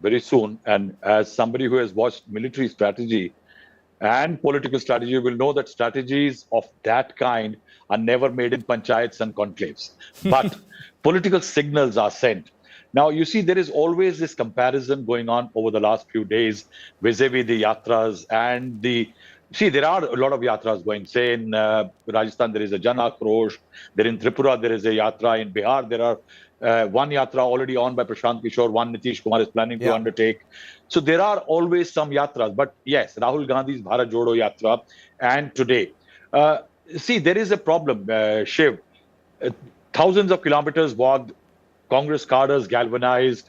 very soon. And as somebody who has watched military strategy and political strategy, you will know that strategies of that kind are never made in panchayats and conclaves. But political signals are sent. Now, you see, there is always this comparison going on over the last few days vis-a-vis the yatras and the... See, there are a lot of yatras going. Say in Rajasthan, there is a Jan Akrosh. There in Tripura, there is a yatra. In Bihar, there are one yatra already on by Prashant Kishore. One Nitish Kumar is planning to undertake. So there are always some yatras. But yes, Rahul Gandhi's Bharat Jodo Yatra and today. See, there is a problem, Shiv. Thousands of kilometers walked, Congress cadres galvanized.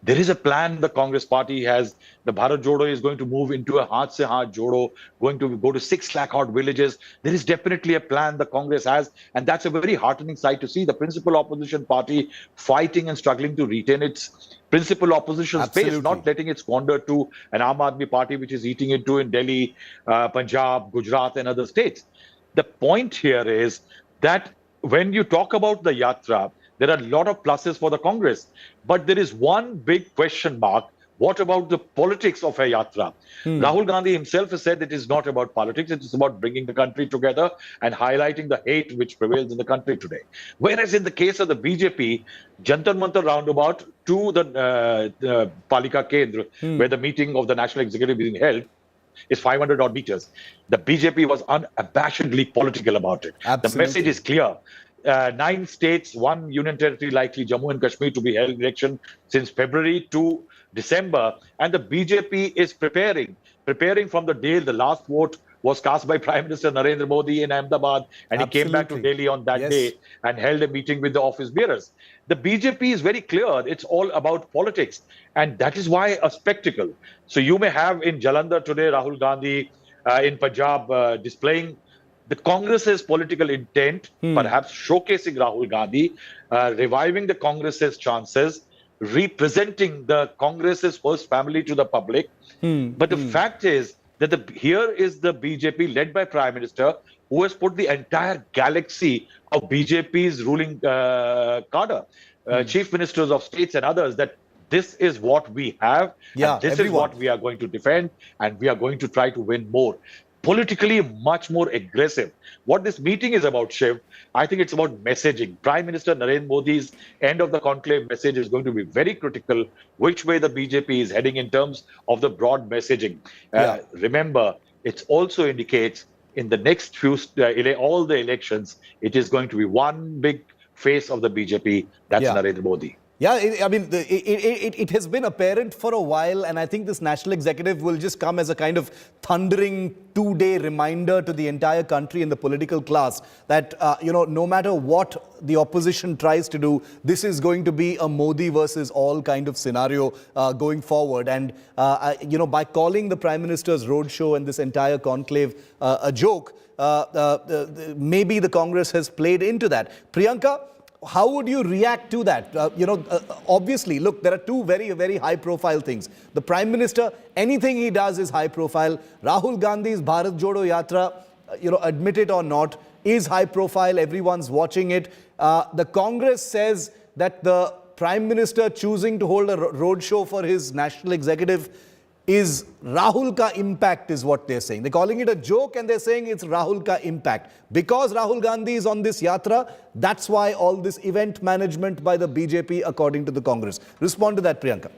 There is a plan the Congress party has. The Bharat Jodo is going to move into a Haath se Haath Jodo, going to go to 6 lakh odd villages. There is definitely a plan the Congress has, and that's a very heartening sight to see. The principal opposition party fighting and struggling to retain its principal opposition space, not letting it squander to an Aam Aadmi party which is eating into in Delhi, Punjab, Gujarat and other states. The point here is that when you talk about the Yatra, there are a lot of pluses for the Congress, but there is one big question mark. What about the politics of a Yatra? Rahul Gandhi himself has said it is not about politics. It is about bringing the country together and highlighting the hate which prevails in the country today. Whereas in the case of the BJP, Jantar Mantar roundabout to the Palika Kendra, where the meeting of the National Executive is being held, is 500 odd meters. The BJP was unabashedly political about it. The message is clear. 9 states, 1 union territory, likely Jammu and Kashmir, to be held election since February to December. And the BJP is preparing from the day the last vote was cast by Prime Minister Narendra Modi in Ahmedabad, and he came back to Delhi on that day and held a meeting with the office bearers. The BJP is very clear. It's all about politics, and that is why a spectacle. So you may have in Jalandhar today Rahul Gandhi, in Punjab displaying the Congress's political intent, perhaps showcasing Rahul Gandhi, reviving the Congress's chances, representing the Congress's first family to the public. But the fact is that here is the BJP led by Prime Minister, who has put the entire galaxy of BJP's ruling cadre, chief ministers of states and others, that this is what we have, and this is what we are going to defend, and we are going to try to win more. Politically, much more aggressive. What this meeting is about, Shiv, I think it's about messaging. Prime Minister Narendra Modi's end of the conclave message is going to be very critical, which way the BJP is heading in terms of the broad messaging. Remember, it also indicates in the next few, all the elections, it is going to be one big face of the BJP, that's Narendra Modi. Yeah, it has been apparent for a while, and I think this national executive will just come as a kind of thundering two-day reminder to the entire country and the political class that, no matter what the opposition tries to do, this is going to be a Modi versus all kind of scenario going forward. And, by calling the Prime Minister's roadshow and this entire conclave a joke, maybe the Congress has played into that. Priyanka, how would you react to that? Obviously, look, there are two very, very high-profile things. The Prime Minister, anything he does is high-profile. Rahul Gandhi's Bharat Jodo Yatra, admit it or not, is high-profile. Everyone's watching it. The Congress says that the Prime Minister choosing to hold a roadshow for his national executive is Rahul ka impact, is what they're saying. They're calling it a joke, and they're saying it's Rahul ka impact. Because Rahul Gandhi is on this yatra, that's why all this event management by the BJP, according to the Congress. Respond to that, Priyanka.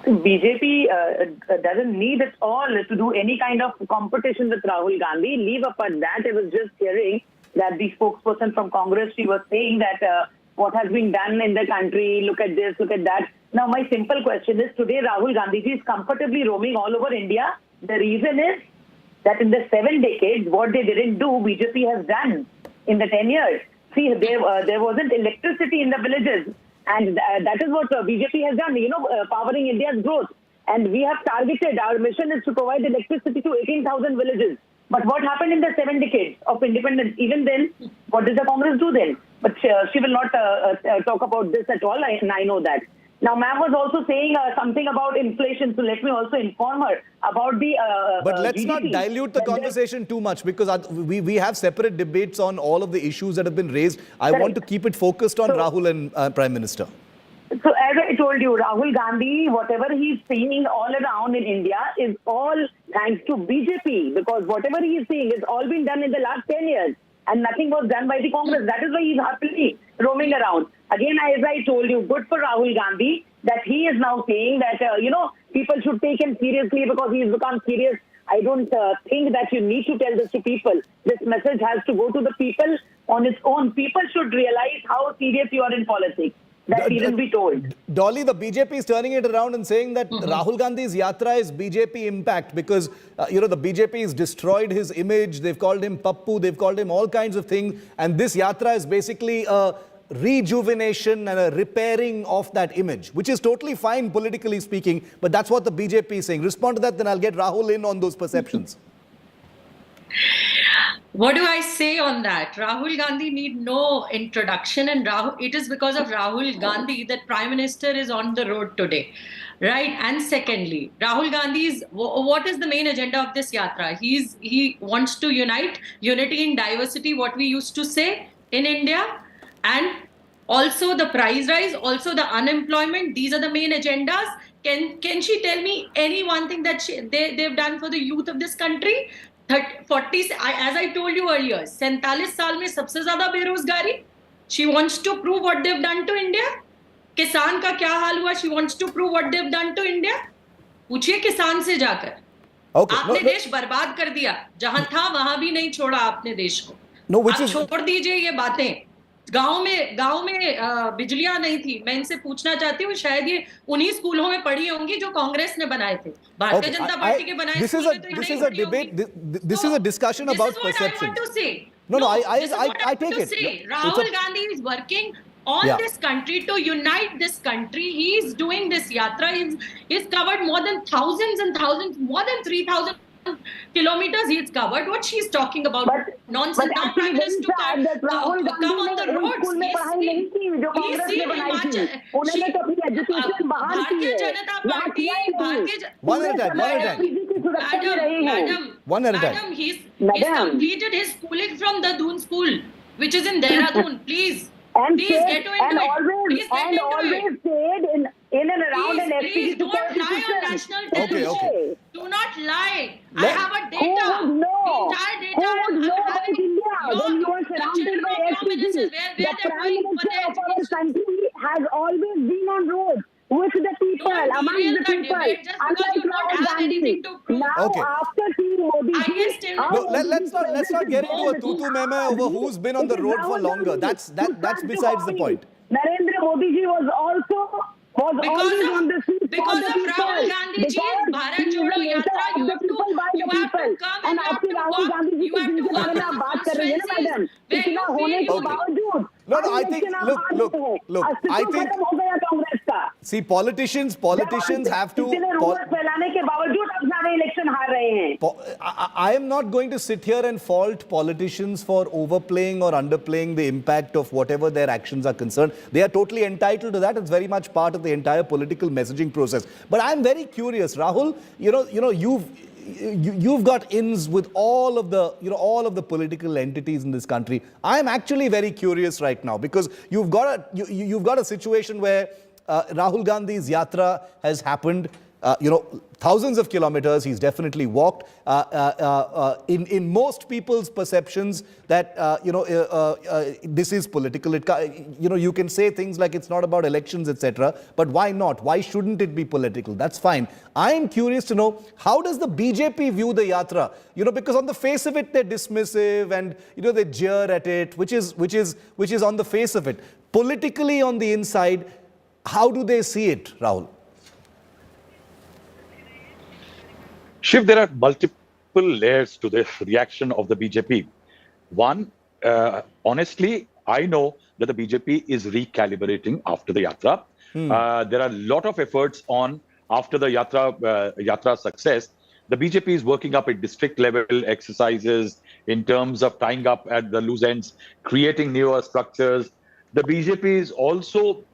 BJP doesn't need at all to do any kind of competition with Rahul Gandhi. Leave apart that, I was just hearing that the spokesperson from Congress, she was saying that what has been done in the country, look at this, look at that. Now, my simple question is, today Rahul Gandhi is comfortably roaming all over India. The reason is that in the 7 decades, what they didn't do, BJP has done in the 10 years. See, there wasn't electricity in the villages. And that is what BJP has done, powering India's growth. And we have targeted, our mission is to provide electricity to 18,000 villages. But what happened in the 7 decades of independence? Even then, what did the Congress do then? But she will not talk about this at all, and I know that. Now, ma'am was also saying something about inflation, so let me also inform her about the But let's GDP. not dilute the conversation too much, because we have separate debates on all of the issues that have been raised. I want to keep it focused on Rahul and Prime Minister. So as I told you, Rahul Gandhi, whatever he's saying all around in India is all thanks to BJP, because whatever he is saying is all been done in the last 10 years. And nothing was done by the Congress. That is why he's happily roaming around. Again, as I told you, good for Rahul Gandhi that he is now saying that, people should take him seriously because he's become serious. I don't think that you need to tell this to people. This message has to go to the people on its own. People should realize how serious you are in politics. That needn't be told. Dolly, the BJP is turning it around and saying that Rahul Gandhi's yatra is BJP impact because, the BJP has destroyed his image. They've called him Pappu. They've called him all kinds of things. And this yatra is basically a rejuvenation and a repairing of that image, which is totally fine politically speaking. But that's what the BJP is saying. Respond to that, then I'll get Rahul in on those perceptions. What do I say on that? Rahul Gandhi need no introduction, and it is because of Rahul Gandhi that Prime Minister is on the road today, right? And secondly, Rahul Gandhi's, what is the main agenda of this yatra? He wants to unity in diversity, what we used to say in India, and also the price rise, also the unemployment. These are the main agendas. Can she tell me any one thing that they've done for the youth of this country? 40, as I told you earlier, 47 साल में सबसे ज़्यादा बेरोजगारी. She wants to prove what they've done to India. किसान का क्या हाल हुआ? She wants to prove what they've done to India. पूछिए किसान से जाकर. आपने देश बर्बाद कर दिया. जहाँ था वहाँ भी नहीं छोड़ा आपने देश को. No, which आप छोड़ दीजिए ये बातें. गांव में बिजलियां नहीं थी। मैं इनसे पूछना चाहती हूँ, शायद ये उन्हीं स्कूलों में पढ़ी होंगी जो कांग्रेस ने बनाए थे, भारतीय जनता पार्टी के बनाए this is स्कूल a में तो this नहीं is a पढ़ी होंगी। debate. This is a discussion about This is what I perception. want to say. No, this is what I want take to it. say. It's Rahul Gandhi is working on Yeah. this country to unite this country. He is doing this yatra. He's covered more than thousands and thousands, more than 3,000 kilometers he's covered. What she's talking about nonsense. Now Prime Minister come on the roads. Please see Himachal. Bharatiya Janata party, One at a time. Madam, he's completed his schooling from the Doon School, which is in Dehradun. Please get into it. Please get into it. Stayed in and around an Please don't lie on national television. Okay. Do not lie. I have a data. Who would know? The entire data. Who would know I'm about having India when you are surrounded by ministers, where the they're Prime going for Minister their of our country has always been on road with the people, among the people. Unlike Rahul Gandhi. Now, Okay. after seeing Modi, No, let's not get into a tutu meme over who's been on the road for longer. That's besides the point. Narendra Modi ji was always on the street because of Rahul Gandhi ji's Bharat Jodo Yatra, you have to come and you have to walk. You have to walk to the constituencies where you feel No, I think, look, I think, see, politicians have to, I am not going to sit here and fault politicians for overplaying or underplaying the impact of whatever their actions are concerned. They are totally entitled to that. It's very much part of the entire political messaging process. But I'm very curious, Rahul, you've got ins with all of the political entities in this country. I'm actually very curious right now because you've got a situation where Rahul Gandhi's yatra has happened. Thousands of kilometers he's definitely walked. In most people's perceptions that this is political. You can say things like it's not about elections, etc. But why not? Why shouldn't it be political? That's fine. I'm curious to know, how does the BJP view the yatra? Because on the face of it they're dismissive and they jeer at it, which is on the face of it. Politically on the inside, how do they see it, Rahul? Shiv, there are multiple layers to the reaction of the BJP. One, honestly, I know that the BJP is recalibrating after the Yatra. There are a lot of efforts on after the Yatra success. The BJP is working up at district level exercises in terms of tying up at the loose ends, creating newer structures. The BJP is also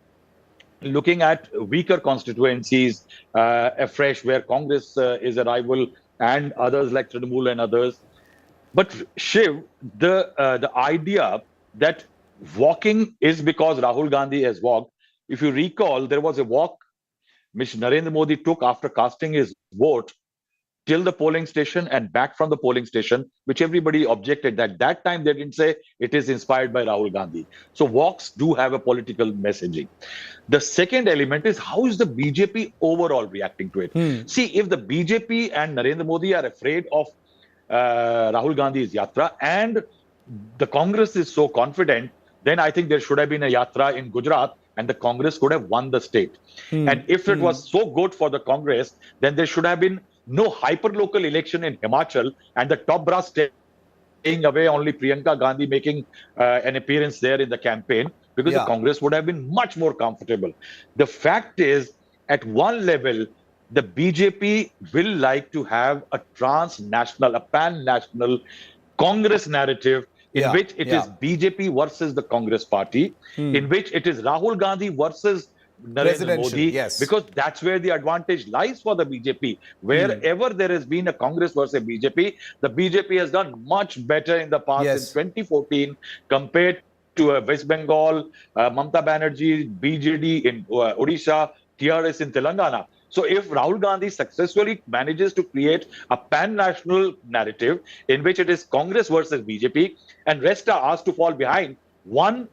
looking at weaker constituencies afresh, where Congress is a rival and others like Trinamool and others. But Shiv, the idea that walking is because Rahul Gandhi has walked. If you recall, there was a walk which Narendra Modi took after casting his vote till the polling station and back from the polling station, which everybody objected. That time they didn't say it is inspired by Rahul Gandhi. So walks do have a political messaging. The second element is, how is the BJP overall reacting to it? See, if the BJP and Narendra Modi are afraid of Rahul Gandhi's yatra and the Congress is so confident, then I think there should have been a yatra in Gujarat and the Congress could have won the state. And if it was so good for the Congress, then there should have been no hyper-local election in Himachal and the top brass staying away, only Priyanka Gandhi making an appearance there in the campaign, because the Congress would have been much more comfortable. The fact is, at one level, the BJP will like to have a transnational, a pan-national Congress narrative in which it is BJP versus the Congress party, in which it is Rahul Gandhi versus Narendra Modi, because that's where the advantage lies for the BJP. Wherever there has been a Congress versus BJP, the BJP has done much better in the past in 2014 compared to West Bengal, Mamata Banerjee, BJD in Odisha, TRS in Telangana. So if Rahul Gandhi successfully manages to create a pan-national narrative in which it is Congress versus BJP and rest are asked to fall behind, one,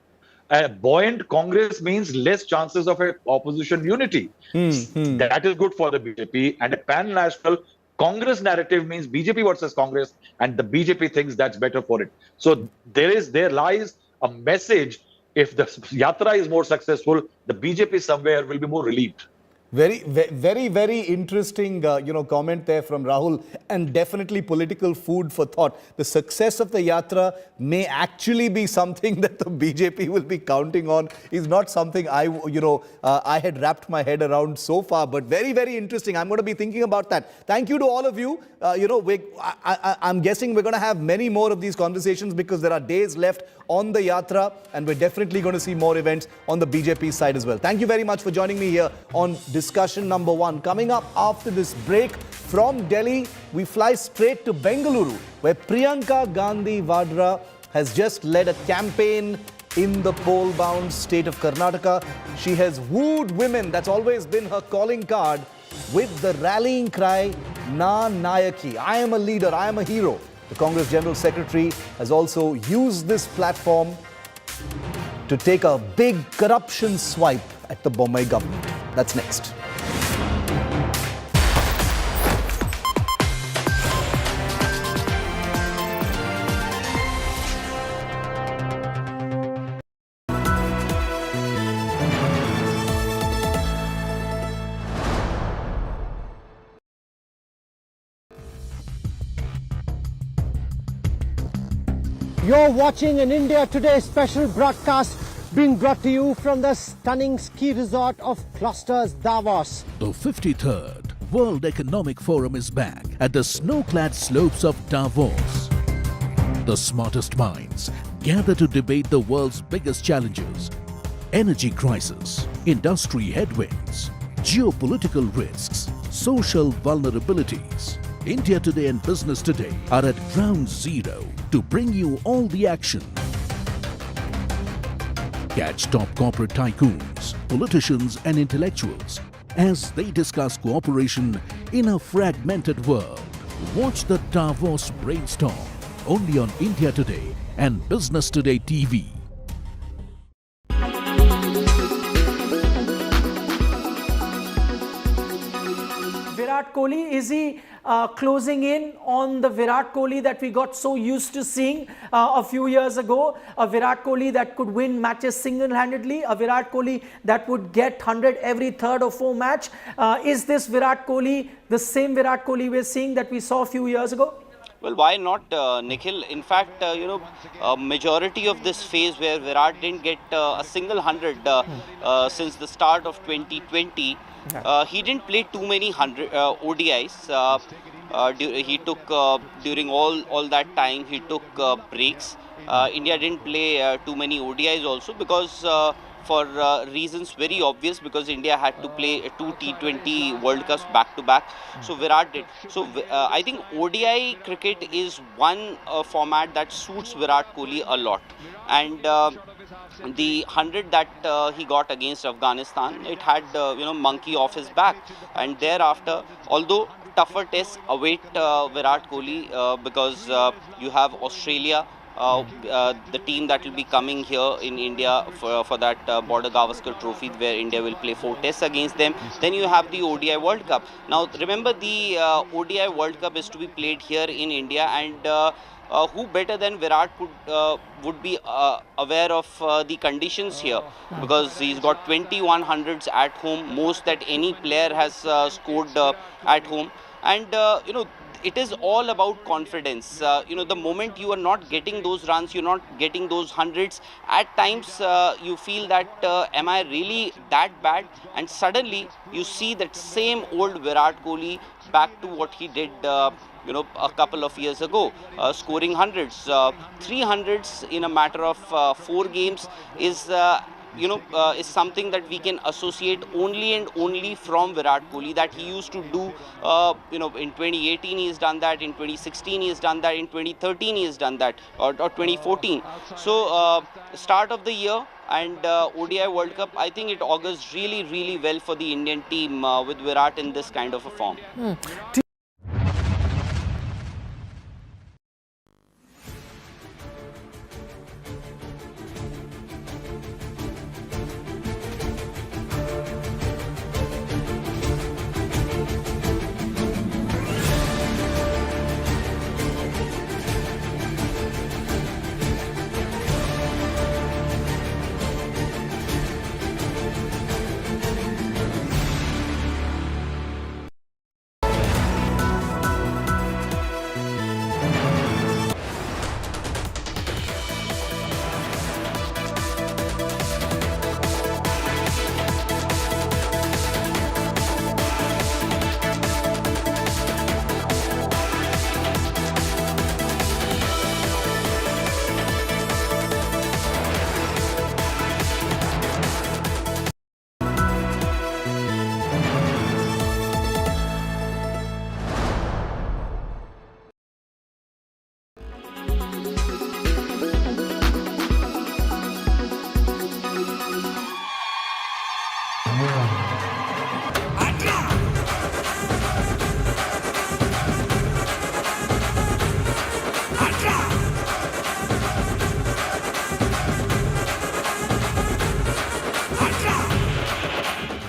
a buoyant Congress means less chances of a opposition unity. That is good for the BJP. And a pan-national Congress narrative means BJP versus Congress, and the BJP thinks that's better for it. So there lies a message if the Yatra is more successful, the BJP somewhere will be more relieved. Very interesting, comment there from Rahul, and definitely political food for thought. The success of the Yatra may actually be something that the BJP will be counting on. Is not something I had wrapped my head around so far, but very interesting. I'm going to be thinking about that. Thank you to all of you. I'm guessing we're going to have many more of these conversations because there are days left on the Yatra, and we're definitely going to see more events on the BJP side as well. Thank you very much for joining me here on discussion number 1. Coming up after this break, from Delhi, we fly straight to Bengaluru, where Priyanka Gandhi Vadra has just led a campaign in the poll-bound state of Karnataka. She has wooed women, that's always been her calling card, with the rallying cry, Na Nayaki, I am a leader, I am a hero. The Congress General Secretary has also used this platform to take a big corruption swipe at the Bombay government. That's next. You're watching an India Today special broadcast being brought to you from the stunning ski resort of Clusters, Davos. The 53rd World Economic Forum is back at the snow-clad slopes of Davos. The smartest minds gather to debate the world's biggest challenges: energy crisis, industry headwinds, geopolitical risks, social vulnerabilities. India Today and Business Today are at ground zero to bring you all the action. Catch top corporate tycoons, politicians and intellectuals as they discuss cooperation in a fragmented world. Watch the Davos brainstorm only on India Today and Business Today TV. Virat Kohli, is he closing in on the Virat Kohli that we got so used to seeing a few years ago? A Virat Kohli that could win matches single-handedly, a Virat Kohli that would get 100 every third or fourth match. Is this Virat Kohli the same Virat Kohli we're seeing that we saw a few years ago? Well, why not, Nikhil? In fact, a majority of this phase where Virat didn't get a single 100 since the start of 2020, he didn't play too many ODIs. He took, during all that time, he took breaks. India didn't play too many ODIs also because for reasons very obvious, because India had to play 2 T20 World Cups back to back. So Virat did. So I think ODI cricket is one format that suits Virat Kohli a lot. And the 100 that he got against Afghanistan, it had monkey off his back. And thereafter, although tougher tests await Virat Kohli because you have Australia, the team that will be coming here in India for that Border Gavaskar Trophy, where India will play 4 tests against them. Then you have the ODI World Cup. Now remember, the ODI World Cup is to be played here in India, and who better than Virat would be aware of the conditions here, because he's got 21 hundreds at home, most that any player has scored at home. And it is all about confidence. The moment you are not getting those runs, you're not getting those hundreds, at times you feel that am I really that bad? And suddenly you see that same old Virat Kohli back to what he did a couple of years ago, scoring hundreds. 300s in a matter of 4 games is something that we can associate only and only from Virat Kohli, that he used to do, in 2018 he has done that, in 2016 he has done that, in 2013 he has done that, or 2014. So, start of the year and ODI World Cup, I think it augurs really, really well for the Indian team with Virat in this kind of a form.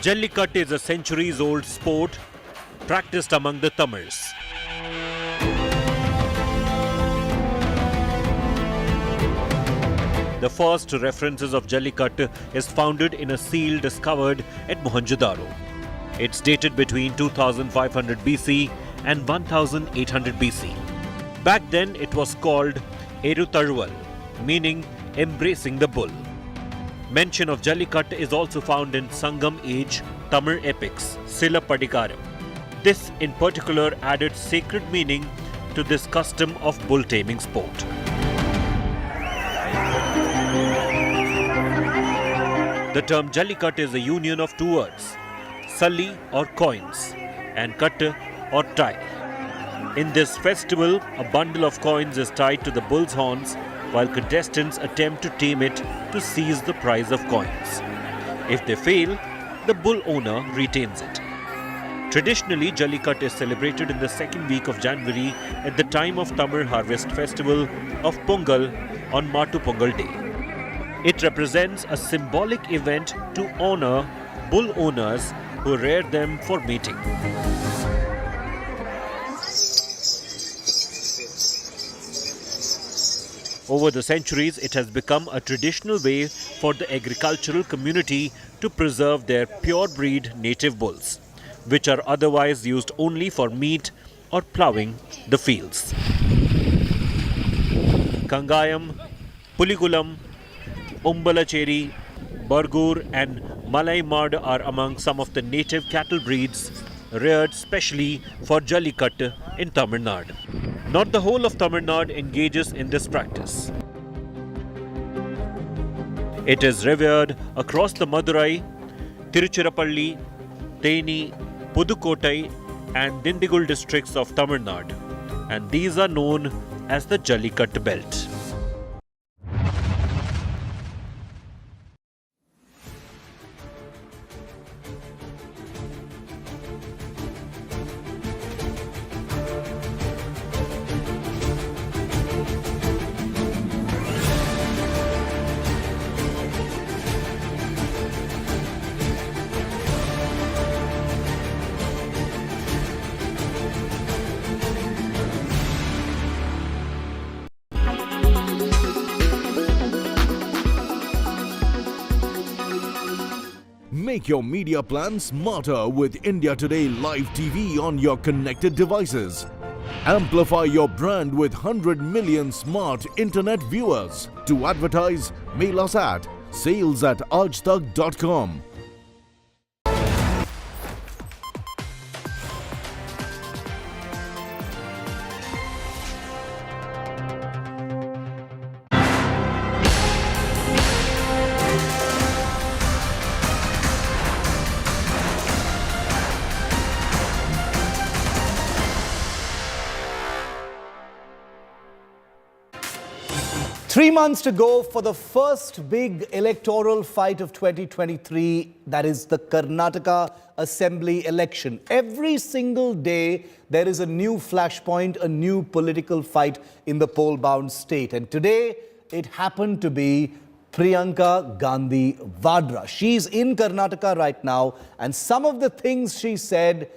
Jallikattu is a centuries-old sport practiced among the Tamils. The first references of Jallikattu is founded in a seal discovered at Mohenjo-daro. It's dated between 2500 BC and 1800 BC. Back then it was called Erutharuval, meaning embracing the bull. Mention of Jallikattu is also found in Sangam age Tamil epics, Silapadikaram. This in particular added sacred meaning to this custom of bull taming sport. The term Jallikattu is a union of two words, Salli or coins and Kattu or tie. In this festival, a bundle of coins is tied to the bull's horns while contestants attempt to tame it to seize the prize of coins. If they fail, the bull owner retains it. Traditionally, Jallikattu is celebrated in the second week of January at the time of Tamil harvest festival of Pongal on Matu Pongal Day. It represents a symbolic event to honor bull owners who rear them for mating. Over the centuries, it has become a traditional way for the agricultural community to preserve their pure-breed native bulls, which are otherwise used only for meat or ploughing the fields. Kangayam, Puligulam, Umbalacheri, Bargur and Malai Mad are among some of the native cattle breeds reared specially for Jallikattu in Tamil Nadu. Not the whole of Tamil Nadu engages in this practice. It is revered across the Madurai, Tiruchirappalli, Theni, Pudukkottai and Dindigul districts of Tamil Nadu, and these are known as the Jallikattu belt. Make your media plan smarter with India Today Live TV on your connected devices. Amplify your brand with 100 million smart internet viewers. To advertise, mail us at sales@aajtak.com. Three months to go for the first big electoral fight of 2023, that is the Karnataka Assembly election. Every single day, there is a new flashpoint, a new political fight in the poll-bound state. And today, it happened to be Priyanka Gandhi Vadra. She's in Karnataka right now, and some of the things she said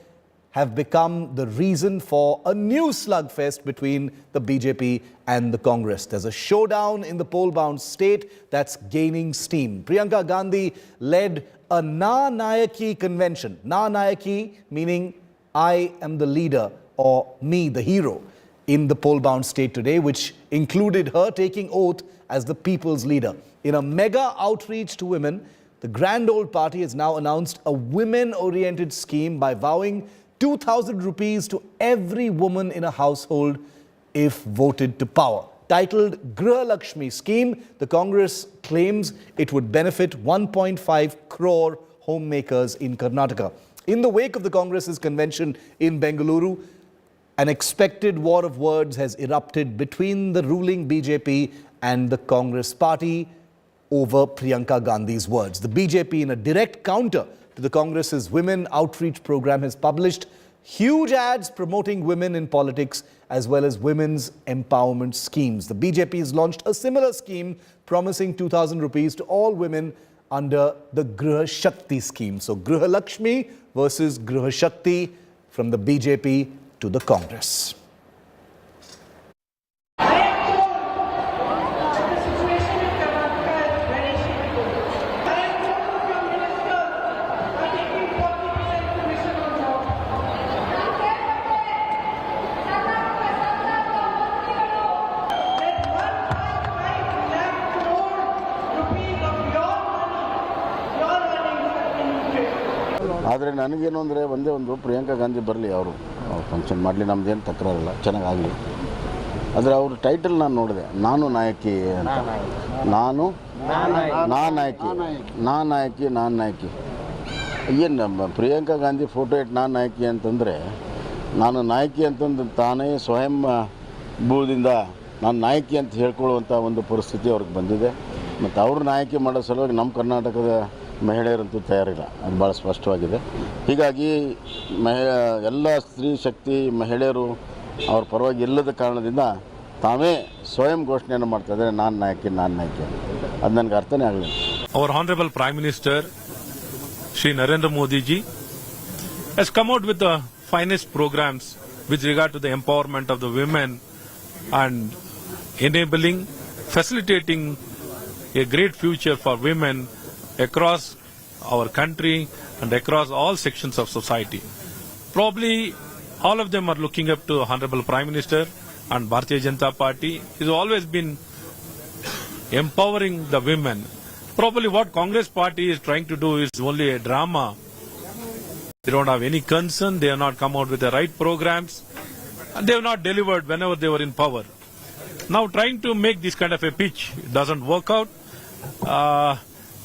have become the reason for a new slugfest between the BJP and the Congress. There's a showdown in the poll-bound state that's gaining steam. Priyanka Gandhi led a Na Nayaki convention. Na Nayaki meaning I am the leader or me, the hero, in the poll-bound state today, which included her taking oath as the people's leader. In a mega outreach to women, the Grand Old Party has now announced a women-oriented scheme by vowing 2,000 rupees to every woman in a household if voted to power. Titled Griha Lakshmi scheme, the Congress claims it would benefit 1.5 crore homemakers in Karnataka. In the wake of the Congress's convention in Bengaluru, an expected war of words has erupted between the ruling BJP and the Congress party over Priyanka Gandhi's words. The BJP, in a direct counter to the Congress's Women Outreach Program, has published huge ads promoting women in politics as well as women's empowerment schemes. The BJP has launched a similar scheme promising 2,000 rupees to all women under the Griha Shakti scheme. So Griha Lakshmi versus Griha Shakti from the BJP to the Congress. ಆದರೆ ನನಗೇನು ಅಂದರೆ ಒಂದೇ ಒಂದು ಪ್ರಿಯಾಂಕಾ ಗಾಂಧಿ ಬರಲಿ, ಅವರು function ಮಾಡಲಿ, ನಮ್ಮದೇನು ತಕರಾರಿಲ್ಲ, ಚೆನ್ನಾಗಾಗಲಿ. ಆದರೆ ಅವ್ರ ಟೈಟಲ್ ನಾನು ನೋಡಿದೆ, ನಾನು ನಾಯಕಿ ಅಂತ. ನಾನು ನಾಯಕಿ ಏನು ನಮ್ಮ ಪ್ರಿಯಾಂಕಾ ಗಾಂಧಿ ಫೋಟೋ ಇಟ್ಟು ನಾನು ನಾಯಕಿ ಅಂತಂದರೆ, ನಾನು ನಾಯಕಿ ಅಂತಂದು ತಾನೇ ಸ್ವಯಂ ಭೂದಿಂದ ನಾನು ನಾಯಕಿ ಅಂತ ಹೇಳ್ಕೊಳ್ಳುವಂಥ ಒಂದು ಪರಿಸ್ಥಿತಿ ಅವ್ರಿಗೆ ಬಂದಿದೆ. ಮತ್ತು ಅವ್ರ ನಾಯಕಿ ಮಾಡೋ ಸಲುವಾಗಿ ನಮ್ಮ ಕರ್ನಾಟಕದ ಮಹಿಳೆಯರಂತೂ ತಯಾರಿಲ್ಲ, ಅದು ಭಾಳ ಸ್ಪಷ್ಟವಾಗಿದೆ. ಹೀಗಾಗಿ ಎಲ್ಲ ಸ್ತ್ರೀ ಶಕ್ತಿ ಮಹಿಳೆಯರು ಅವ್ರ ಪರವಾಗಿ ಇಲ್ಲದ ಕಾರಣದಿಂದ ತಾವೇ ಸ್ವಯಂ ಘೋಷಣೆಯನ್ನು ಮಾಡ್ತಾಯಿದ್ದಾರೆ, ನಾನು ನಾಯಕಿ ಅದು ನನಗೆ ಅರ್ಥನೇ ಆಗಲಿಲ್ಲ. Our Honorable Prime Minister Shri Narendra Modi ji has come out with the finest programs with regard to the empowerment of the women and enabling, facilitating a great future for women across our country and across all sections of society. Probably all of them are looking up to Honorable Prime Minister, and Bharatiya Janata Party has always been empowering the women. Probably what Congress Party is trying to do is only a drama. They don't have any concern, they have not come out with the right programs, and they have not delivered whenever they were in power. Now trying to make this kind of a pitch, it doesn't work out.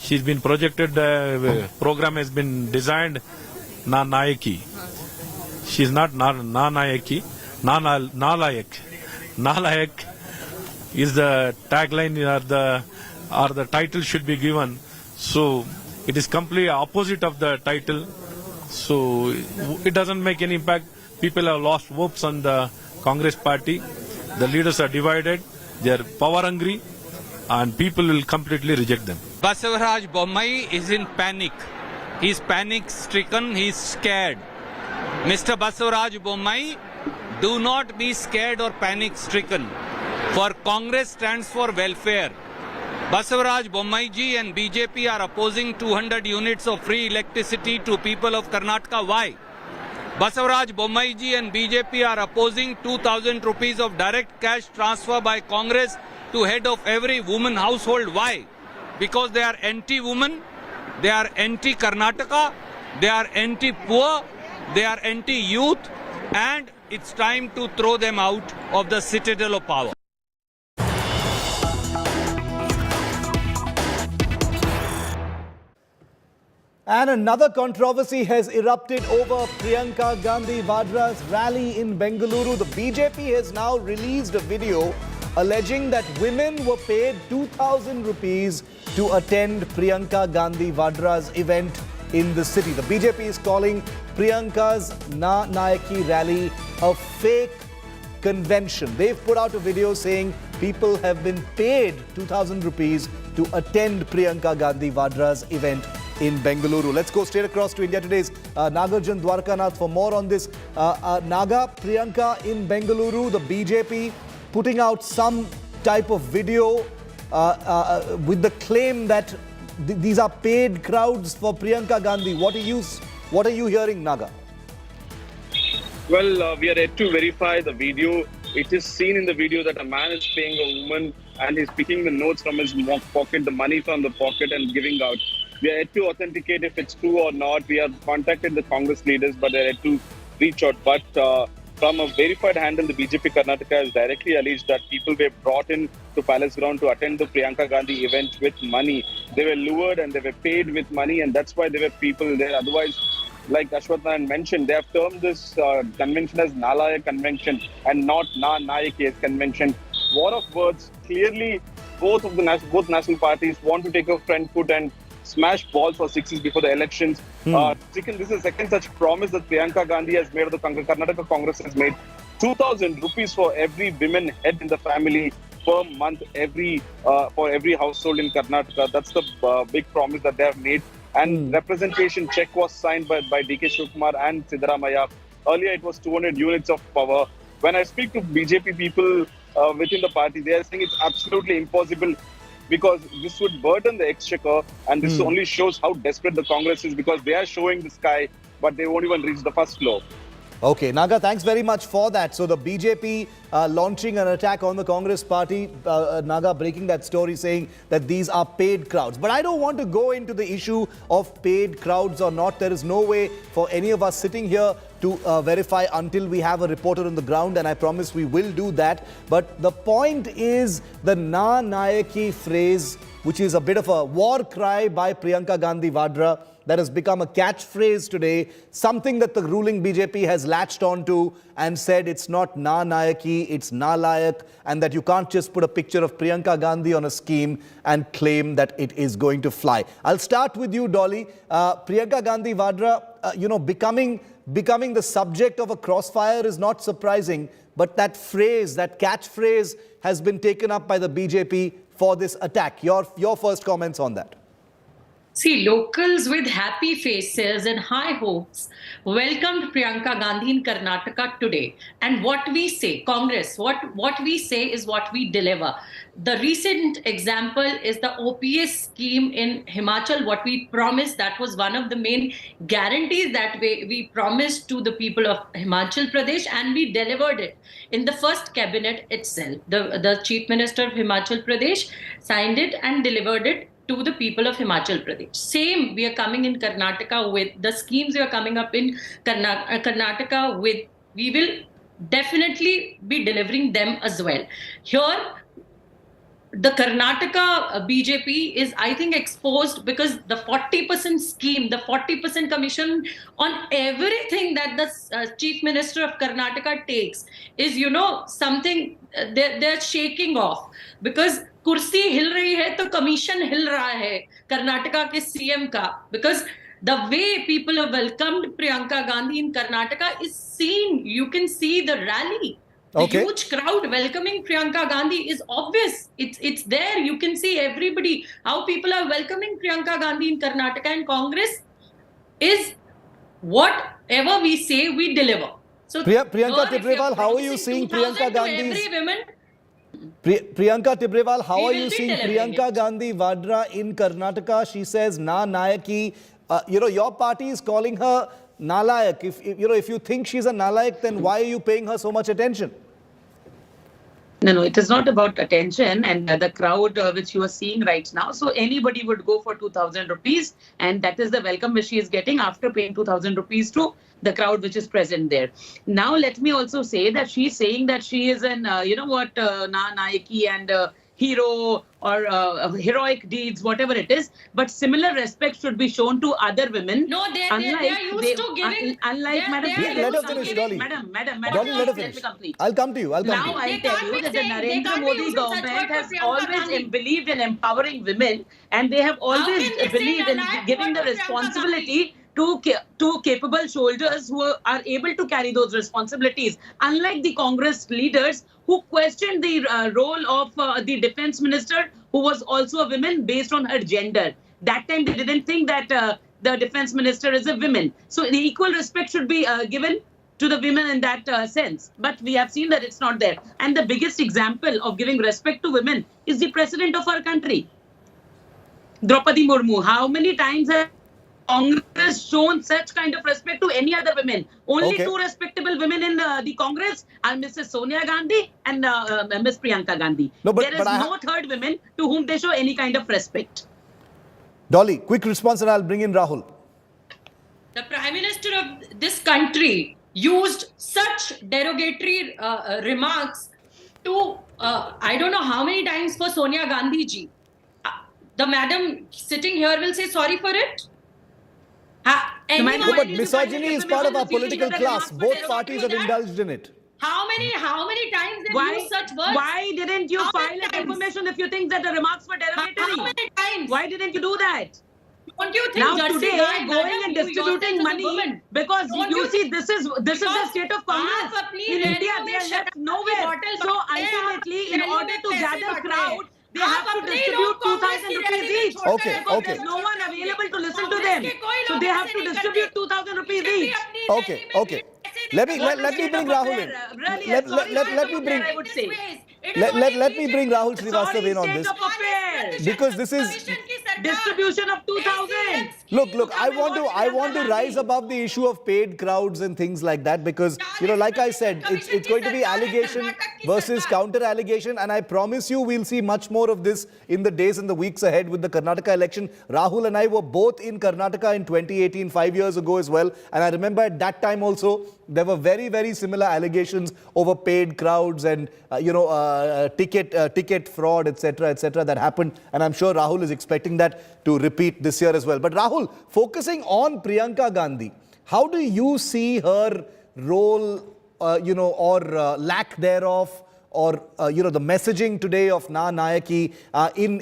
She's been projected, program has been designed, Na Nayaki. She's not Na Nayaki, Nalayak. Nalayak is the tagline or the title should be given. So it is completely opposite of the title. So it doesn't make any impact. People have lost hopes on the Congress Party. The leaders are divided. They are power hungry, and people will completely reject them. Basavaraj Bommai is in panic. He's panic stricken. He's scared. Mr. Basavaraj Bommai, do not be scared or panic stricken. For Congress stands for welfare. Basavaraj Bommai ji and BJP are opposing 200 units of free electricity to people of Karnataka. Why? Basavaraj Bommai ji and BJP are opposing 2,000 rupees of direct cash transfer by Congress to head of every woman household. Why? Because they are anti-woman, they are anti-Karnataka, they are anti-poor, they are anti-youth, and it's time to throw them out of the citadel of power. And another controversy has erupted over Priyanka Gandhi Vadra's rally in Bengaluru. The BJP has now released a video alleging that women were paid 2,000 rupees to attend Priyanka Gandhi Vadra's event in the city. The BJP is calling Priyanka's Na Nayaki rally a fake convention. They've put out a video saying people have been paid 2,000 rupees to attend Priyanka Gandhi Vadra's event in Bengaluru. Let's go straight across to India Today's Nagarjan Dwarkanath for more on this. Naga, Priyanka in Bengaluru, the BJP putting out some type of video with the claim that these are paid crowds for Priyanka Gandhi. What are you hearing, Naga? Well, we are yet to verify the video. It is seen in the video that a man is paying a woman and he's picking the notes from his pocket, the money from the pocket, and giving out. We are yet to authenticate if it's true or not. We have contacted the Congress leaders, but they're yet to reach out. But from a verified handle, the BJP Karnataka has directly alleged that people were brought in to Palace Ground to attend the Priyanka Gandhi event with money. They were lured and they were paid with money, and that's why there were people there. Otherwise, like Ashwath mentioned, they have termed this convention as Nalaya convention and not Na Nayaki as convention. War of words. Clearly, both national parties want to take a front foot and smash balls for sixes before the elections. This is the second such promise that Priyanka Gandhi has made, or the Karnataka Congress has made. 2,000 rupees for every women head in the family. per month for every household in Karnataka. That's the big promise that they have made. And representation check was signed by DK Shivkumar and Siddaramaiah. Earlier, it was 200 units of power. When I speak to BJP people within the party, they are saying it's absolutely impossible because this would burden the exchequer, and this only shows how desperate the Congress is because they are showing the sky, but they won't even reach the first floor. Okay, Naga, thanks very much for that. So the BJP launching an attack on the Congress party, Naga breaking that story saying that these are paid crowds. But I don't want to go into the issue of paid crowds or not. There is no way for any of us sitting here to verify until we have a reporter on the ground, and I promise we will do that. But the point is the Na Nayaki phrase, which is a bit of a war cry by Priyanka Gandhi Vadra, that has become a catchphrase today, something that the ruling BJP has latched onto and said it's not Na Nayaki, it's Na Layak, and that you can't just put a picture of Priyanka Gandhi on a scheme and claim that it is going to fly. I'll start with you, Dolly. Priyanka Gandhi Vadra, becoming the subject of a crossfire is not surprising, but that phrase, that catchphrase has been taken up by the BJP for this attack. Your first comments on that. See, locals with happy faces and high hopes welcomed Priyanka Gandhi in Karnataka today. And what we say, Congress, what we say is what we deliver. The recent example is the OPS scheme in Himachal, what we promised. That was one of the main guarantees that we promised to the people of Himachal Pradesh, and we delivered it in the first cabinet itself. The Chief Minister of Himachal Pradesh signed it and delivered it to the people of Himachal Pradesh. Same, we are coming in Karnataka with the schemes we are coming up in Karnataka with. We will definitely be delivering them as well. Here, the Karnataka BJP is, I think, exposed because the 40% scheme, the 40% commission on everything that the Chief Minister of Karnataka takes is, something they're shaking off. Because कुर्सी हिल रही है तो commission हिल रहा है कर्नाटका के CM का, because the way people have welcomed Priyanka Gandhi in Karnataka is seen. You can see the rally. The huge crowd welcoming Priyanka Gandhi is obvious. It's there. You can see everybody, how people are welcoming Priyanka Gandhi in Karnataka, and Congress is whatever we say, we deliver. So Priyanka Tibrewal, how are you seeing Priyanka Gandhi's... Priyanka Tibrewal, how are you seeing Priyanka Gandhi Vadra in Karnataka? She says Na Nayaki. Your party is calling her Nalayak. If you think she's a Nalayak, then why are you paying her so much attention? No, it is not about attention and the crowd which you are seeing right now. So anybody would go for 2,000 rupees, and that is the welcome which she is getting after paying 2,000 rupees to the crowd which is present there. Now, let me also say that she is saying that she is an, Na Nayaki and hero or heroic deeds, whatever it is. But similar respect should be shown to other women. No, they are used to giving. Unlike Madam, let her finish, Dolly. Madam, Dolly, let her finish. I'll come to you. Now I'll tell you that the Narendra Modi government has always believed in empowering women, and they have always believed in giving the responsibility to capable shoulders who are able to carry those responsibilities. Unlike the Congress leaders who questioned the role of the defense minister, who was also a woman based on her gender. That time they didn't think that the defense minister is a woman. So the equal respect should be given to the women in that sense. But we have seen that it's not there. And the biggest example of giving respect to women is the president of our country, Draupadi Murmu. How many times has Congress shown such kind of respect to any other women? Only two respectable women in the Congress are Mrs. Sonia Gandhi and Ms. Priyanka Gandhi. There is no third woman to whom they show any kind of respect. Dolly, quick response and I'll bring in Rahul. The Prime Minister of this country used such derogatory remarks to, I don't know how many times, for Sonia Gandhi ji. The madam sitting here will say sorry for it. But misogyny is part of our political class. Both parties have indulged in it. How many times they use such words? Why didn't you file a information if you think that the remarks were derogatory? How many times? Why didn't you do that? Don't you think Now Jersey today, guy, going madam, and you distributing yourself as a money, woman, because don't you see, this is the because state of Congress. आप अपनी In India, रैलियों they में are left शराब की nowhere. Bottle So बांटते हैं, आप ultimately, in रैलियों order में to पैसे gather बांट रहे हैं। crowd, they have आप to अपने ही distribute लोग कांग्रेस 2,000 की rupees रैली में each. छोड़कर Okay, Because okay. there's no one available to listen to Congress them. के कोई So लोग they have ऐसे to नहीं distribute करते। 2,000 rupees बीजेपी each. अपनी Okay, रैली में okay. भीड़ ऐसे Let me नहीं let me bring Rahul in. Really, Let sorry, let me bring I would say. let me bring Rahul Srivastav Sorry, in on state this, of affairs. because this is Distribution of 2,000. look. I want to rise above the issue of paid crowds and things like that, because like I said, it's going to be allegation versus counter allegation, and I promise you we'll see much more of this in the days and the weeks ahead with the Karnataka election. Rahul and I were both in Karnataka in 2018, 5 years ago as well, and I remember at that time also there were very similar allegations over paid crowds and ticket fraud, etc., that happened, and I'm sure Rahul is expecting that to repeat this year as well. But Rahul, focusing on Priyanka Gandhi, how do you see her role, or lack thereof, or the messaging today of Na Nayaki in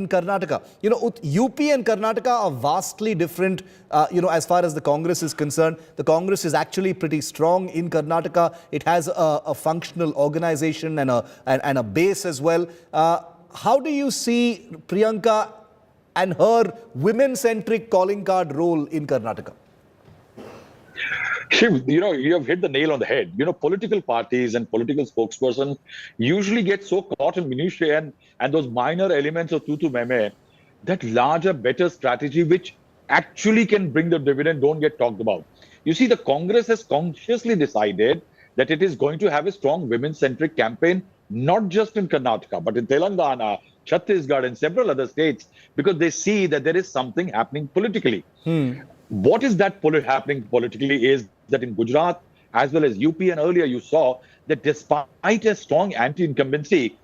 Karnataka? UP and Karnataka are vastly different. As far as the Congress is concerned, the Congress is actually pretty strong in Karnataka. It has a functional organization and a base as well. How do you see Priyanka and her women-centric calling card role in Karnataka? Shiv, you have hit the nail on the head. Political parties and political spokesperson usually get so caught in minutiae and those minor elements of tutu meme that larger, better strategy, which actually can bring the dividend, don't get talked about. You see, the Congress has consciously decided that it is going to have a strong women-centric campaign, not just in Karnataka, but in Telangana, Chhattisgarh, and several other states, because they see that there is something happening politically. What is that happening politically is that in Gujarat, as well as UP, and earlier you saw that despite a strong anti-incumbency,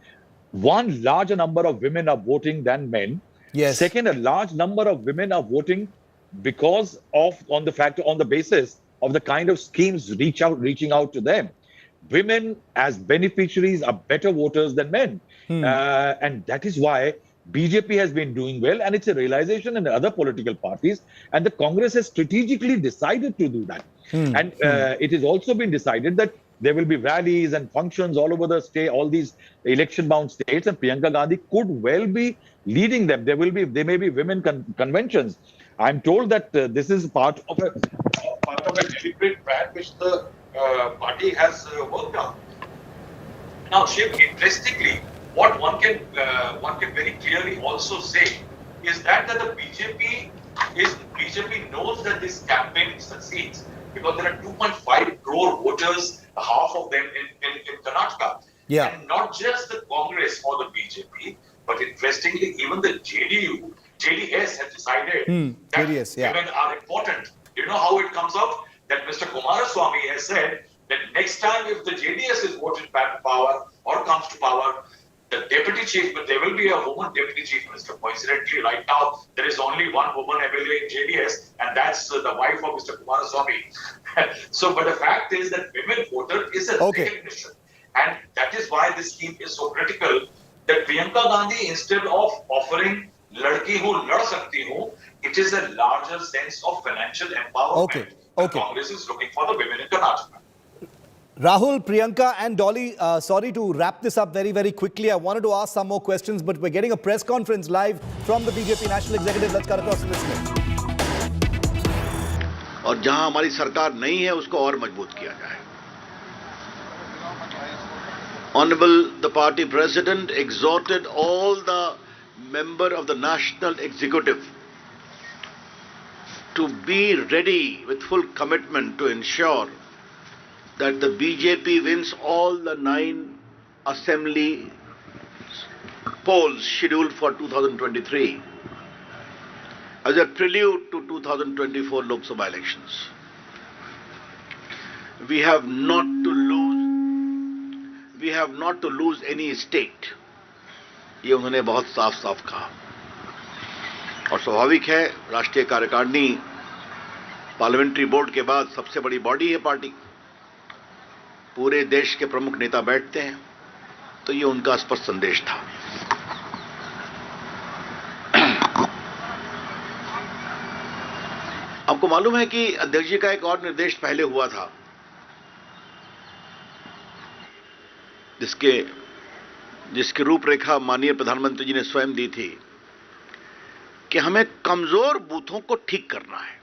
one larger number of women are voting than men. Yes. Second, a large number of women are voting because of on the basis of the kind of schemes reaching out to them. Women as beneficiaries are better voters than men, and that is why BJP has been doing well, and it's a realization in other political parties, and the Congress has strategically decided to do that. And it has also been decided that there will be rallies and functions all over the state, all these election-bound states, and Priyanka Gandhi could well be leading them. There may be women conventions. I'm told that this is part of a deliberate plan which the party has worked on. Now, Shiv, interestingly, what one can very clearly also say is that the BJP knows that this campaign succeeds because there are 2.5 crore voters, half of them in Karnataka. Yeah. And not just the Congress or the BJP, but interestingly, even the JDS have decided that women are important. You know how it comes out? That Mr. Kumaraswamy has said that next time if the JDS is voted back to power or comes to power, the deputy chief, but there will be a woman deputy chief minister. Coincidentally, right now, there is only one woman MLA in JDS, and that's the wife of Mr. Kumaraswamy. But the fact is that women voter is a recognition. And that is why this scheme is so critical, that Priyanka Gandhi, instead of offering Ladki Hu Lad Sakti Hu, it is a larger sense of financial empowerment. The Congress is looking for the women in Karnataka. Rahul, Priyanka and Dolly, sorry to wrap this up very quickly. I wanted to ask some more questions, but we're getting a press conference live from the BJP National Executive. Let's cut across to listen. और जहां हमारी सरकार नहीं है उसको और मजबूत किया जाए. Honorable the party president exhorted all the members of the National Executive to be ready with full commitment to ensure that the BJP wins all the 9 assembly polls scheduled for 2023 as a prelude to 2024 Lok Sabha elections. We have not to lose any state. ये उन्होंने बहुत साफ कहा. और स्वाभाविक है, राष्ट्रीय कार्यकारिणी पार्लियामेंट्री बोर्ड के बाद सबसे बड़ी बॉडी है पार्टी. पूरे देश के प्रमुख नेता बैठते हैं, तो ये उनका स्पष्ट संदेश था. आपको मालूम है कि अध्यक्ष जी का एक और निर्देश पहले हुआ था, जिसकी रूपरेखा माननीय प्रधानमंत्री जी ने स्वयं दी थी कि हमें कमजोर बूथों को ठीक करना है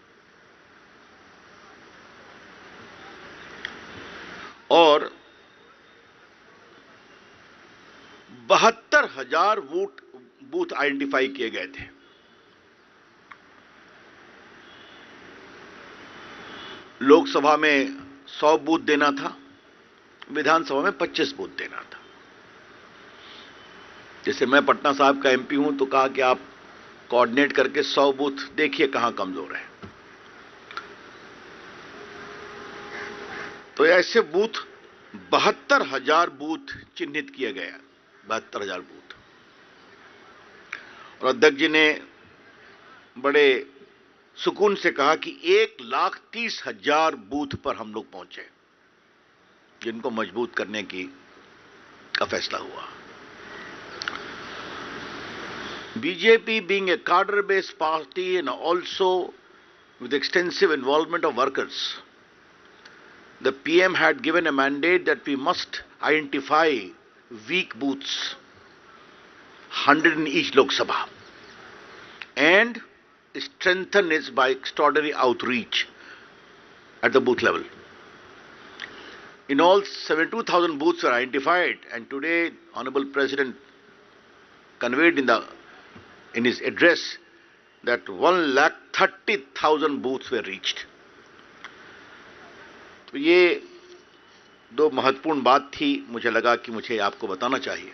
और 72,000 बूथ आइडेंटिफाई किए गए थे। लोकसभा में 100 बूथ देना था, विधानसभा में 25 बूथ देना था। जैसे मैं पटना साहब का एमपी हूं तो कहा कि आप कोऑर्डिनेट करके 100 बूथ देखिए कहां कमजोर है। तो ऐसे बूथ 72,000 बूथ चिन्हित किए गए, 72,000 बूथ। और अध्यक्ष जी ने बड़े सुकून से कहा कि 1,30,000 बूथ पर हम लोग पहुंचे, जिनको मजबूत करने का फैसला हुआ। BJP being a cadre-based party and also with extensive involvement of workers, the PM had given a mandate that we must identify weak booths, 100 in each Lok Sabha, and strengthen it by extraordinary outreach at the booth level. In all, 72,000 booths were identified, and today, Honorable President conveyed in his address that 1,30,000 booths were reached. तो ये दो महत्वपूर्ण बात थी, मुझे लगा कि मुझे आपको बताना चाहिए।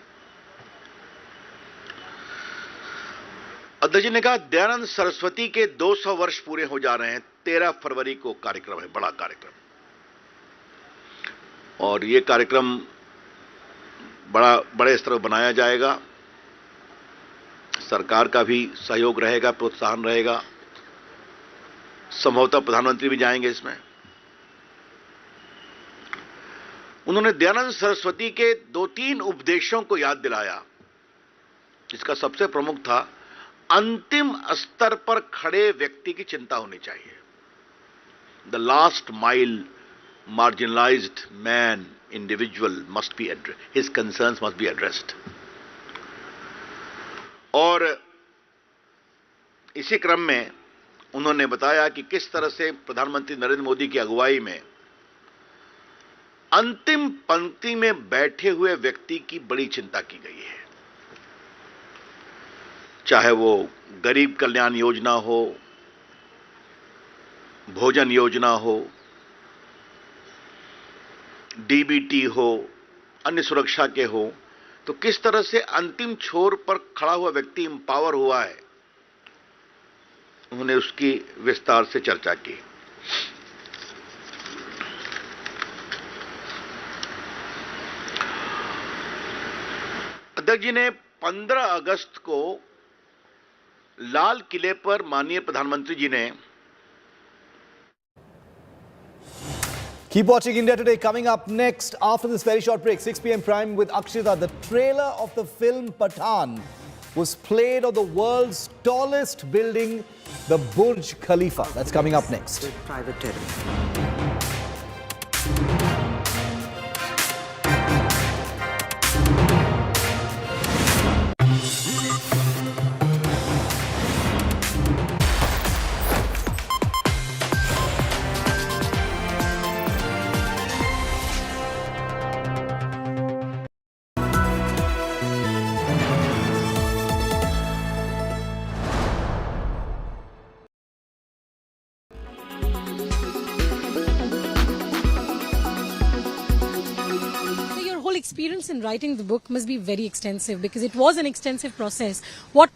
अध्यक्ष जी ने कहा दयानंद सरस्वती के 200 वर्ष पूरे हो जा रहे हैं। 13 फरवरी को कार्यक्रम है, बड़ा कार्यक्रम, और ये कार्यक्रम बड़े स्तर पर बनाया जाएगा। सरकार का भी सहयोग रहेगा, प्रोत्साहन रहेगा। संभवतः प्रधानमंत्री भी जाएंगे इसमें। उन्होंने दयानंद सरस्वती के 2-3 उपदेशों को याद दिलाया, जिसका सबसे प्रमुख था अंतिम स्तर पर खड़े व्यक्ति की चिंता होनी चाहिए। The last mile marginalized man, individual must be addressed, his concerns must be addressed. और इसी क्रम में उन्होंने बताया कि किस तरह से प्रधानमंत्री नरेंद्र मोदी की अगुवाई में अंतिम पंक्ति में बैठे हुए व्यक्ति की बड़ी चिंता की गई है, चाहे वो गरीब कल्याण योजना हो, भोजन योजना हो, डीबीटी हो, अन्य सुरक्षा के हो। तो किस तरह से अंतिम छोर पर खड़ा हुआ व्यक्ति एम्पावर हुआ है, उन्होंने उसकी विस्तार से चर्चा की। अध्यक्ष जी ने 15 अगस्त को लाल किले पर माननीय प्रधानमंत्री जी ने Keep watching India Today. Coming up next after this very short break, 6 p.m. Prime with Akshita. The trailer of the film Pathaan was played on the world's tallest building, the Burj Khalifa. That's coming up next. Private territory. Experience in writing the book must be very extensive, because it was an extensive process. What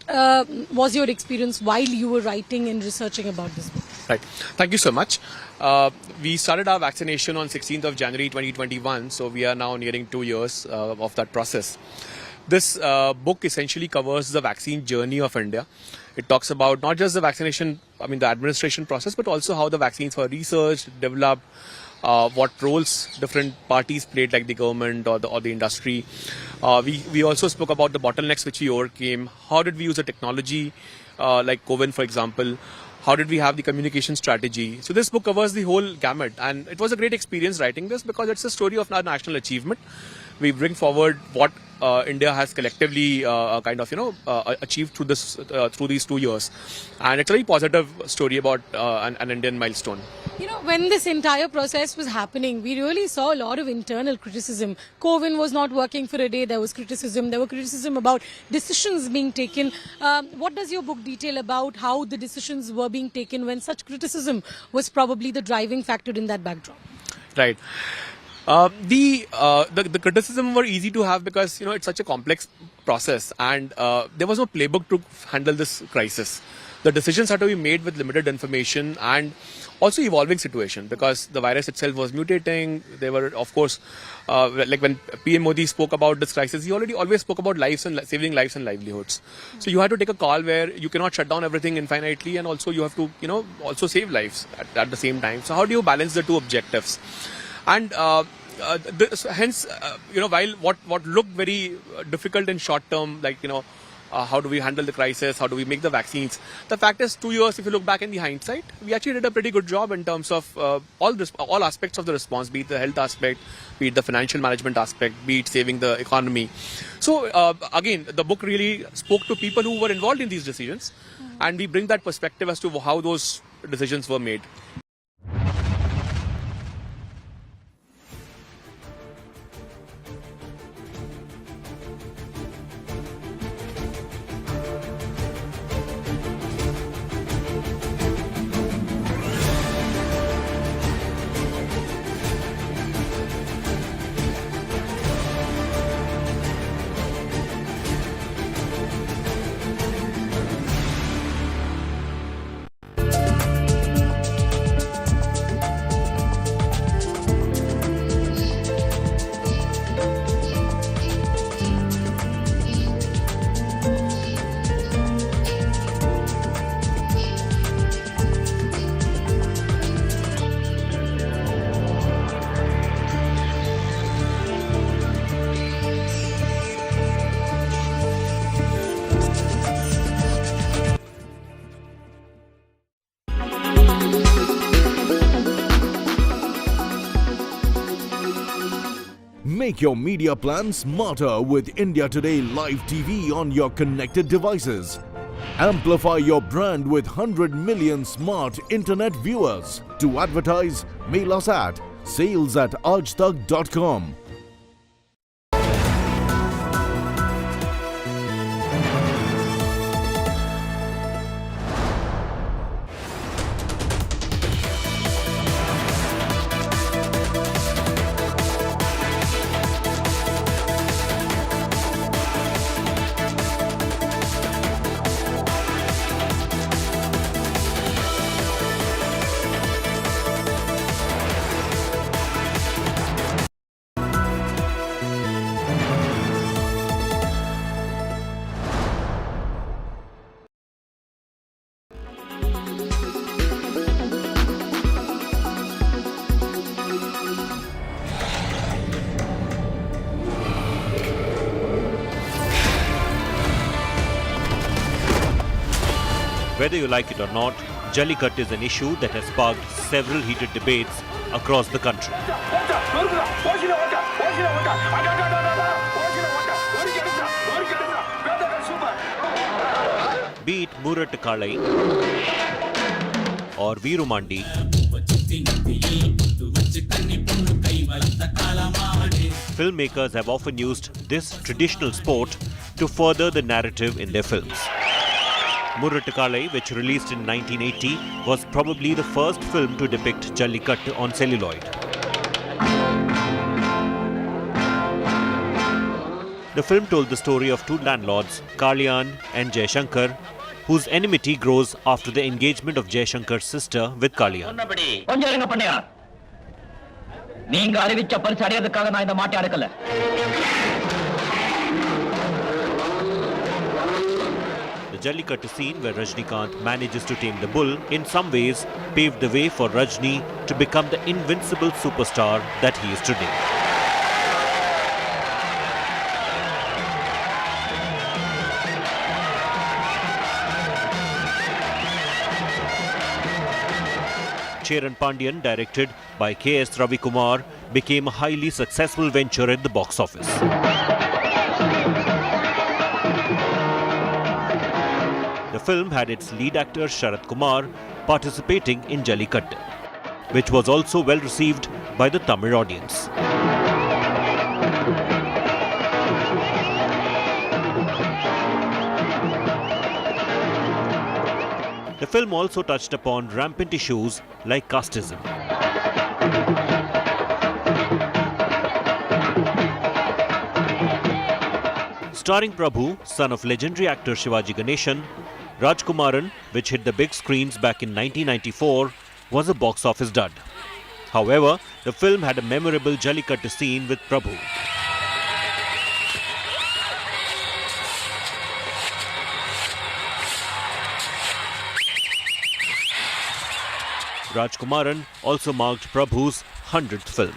was your experience while you were writing and researching about this book? Right. Thank you so much. We started our vaccination on 16th of January 2021, so we are now nearing 2 years of that process. This book essentially covers the vaccine journey of India. It talks about not just the vaccination, the administration process, but also how the vaccines were researched, developed, what roles different parties played, like the government or the industry. We also spoke about the bottlenecks which we overcame. How did we use a technology like COVID, for example? How did we have the communication strategy? So this book covers the whole gamut, and it was a great experience writing this because it's a story of our national achievement. We bring forward what India has collectively achieved through these 2 years, and it's a very positive story about an Indian milestone. You know, when this entire process was happening, we really saw a lot of internal criticism. COVID was not working for a day. There was criticism. There were criticism about decisions being taken. What does your book detail about how the decisions were being taken when such criticism was probably the driving factor in that backdrop? Right. The criticism were easy to have because it's such a complex process, and there was no playbook to handle this crisis. The decisions had to be made with limited information and also evolving situation because the virus itself was mutating. There were, of course, like when PM Modi spoke about this crisis, he always spoke about lives and saving lives and livelihoods. So you had to take a call where you cannot shut down everything infinitely, and also you have to, also save lives at the same time. So how do you balance the two objectives? And hence, while what looked very difficult in short term, like how do we handle the crisis? How do we make the vaccines? The fact is, 2 years, if you look back in the hindsight, we actually did a pretty good job in terms of all aspects of the response, be it the health aspect, be it the financial management aspect, be it saving the economy. So again, the book really spoke to people who were involved in these decisions, and we bring that perspective as to how those decisions were made. Make your media plan smarter with India Today Live TV on your connected devices. Amplify your brand with 100 million smart internet viewers. To advertise, mail us at sales@aajtak.com. Whether you like it or not, Jallikattu is an issue that has sparked several heated debates across the country. Be it Murattukalai or Veerumandi, filmmakers have often used this traditional sport to further the narrative in their films. Murattukalai, which released in 1980, was probably the first film to depict Jallikattu on celluloid. The film told the story of two landlords, Kalyan and Jaishankar, whose enmity grows after the engagement of Jaishankar's sister with Kalyan. The Jallikattu scene where Rajnikant manages to tame the bull in some ways paved the way for Rajni to become the invincible superstar that he is today. Cheran Pandian, directed by K.S. Ravi Kumar, became a highly successful venture at the box office. The film had its lead actor Sharat Kumar participating in Jallikattu, which was also well received by the Tamil audience. The film also touched upon rampant issues like casteism. Starring Prabhu, son of legendary actor Shivaji Ganeshan, Rajkumaran, which hit the big screens back in 1994, was a box office dud. However, the film had a memorable Jallikattu scene with Prabhu. Rajkumaran also marked Prabhu's 100th film.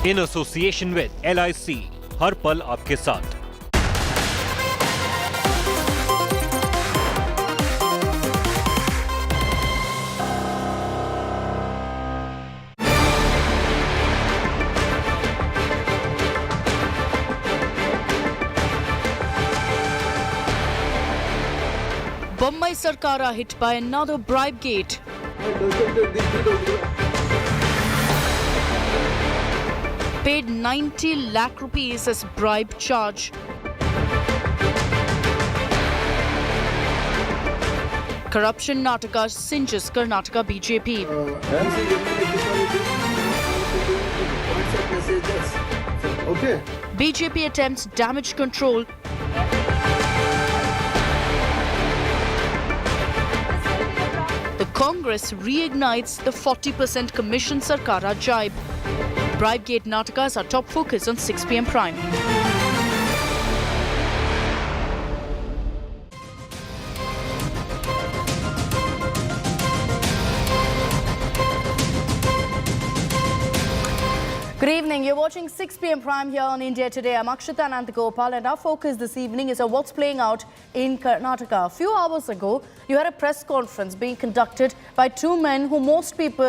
In association with LIC, हर पल आपके साथ. Bombay Sarkara hit by another bribe gate. Paid 90 lakh rupees as bribe charge. Corruption Nataka singes Karnataka BJP. BJP attempts damage control. The Congress reignites the 40% commission Sarkara jibe. Bribegate Natakas are top focus on 6 p.m. Prime. Good evening. You're watching 6 p.m. Prime here on India Today. I'm Akshita Nandagopal, and our focus this evening is on what's playing out in Karnataka. A few hours ago, you had a press conference being conducted by two men who most people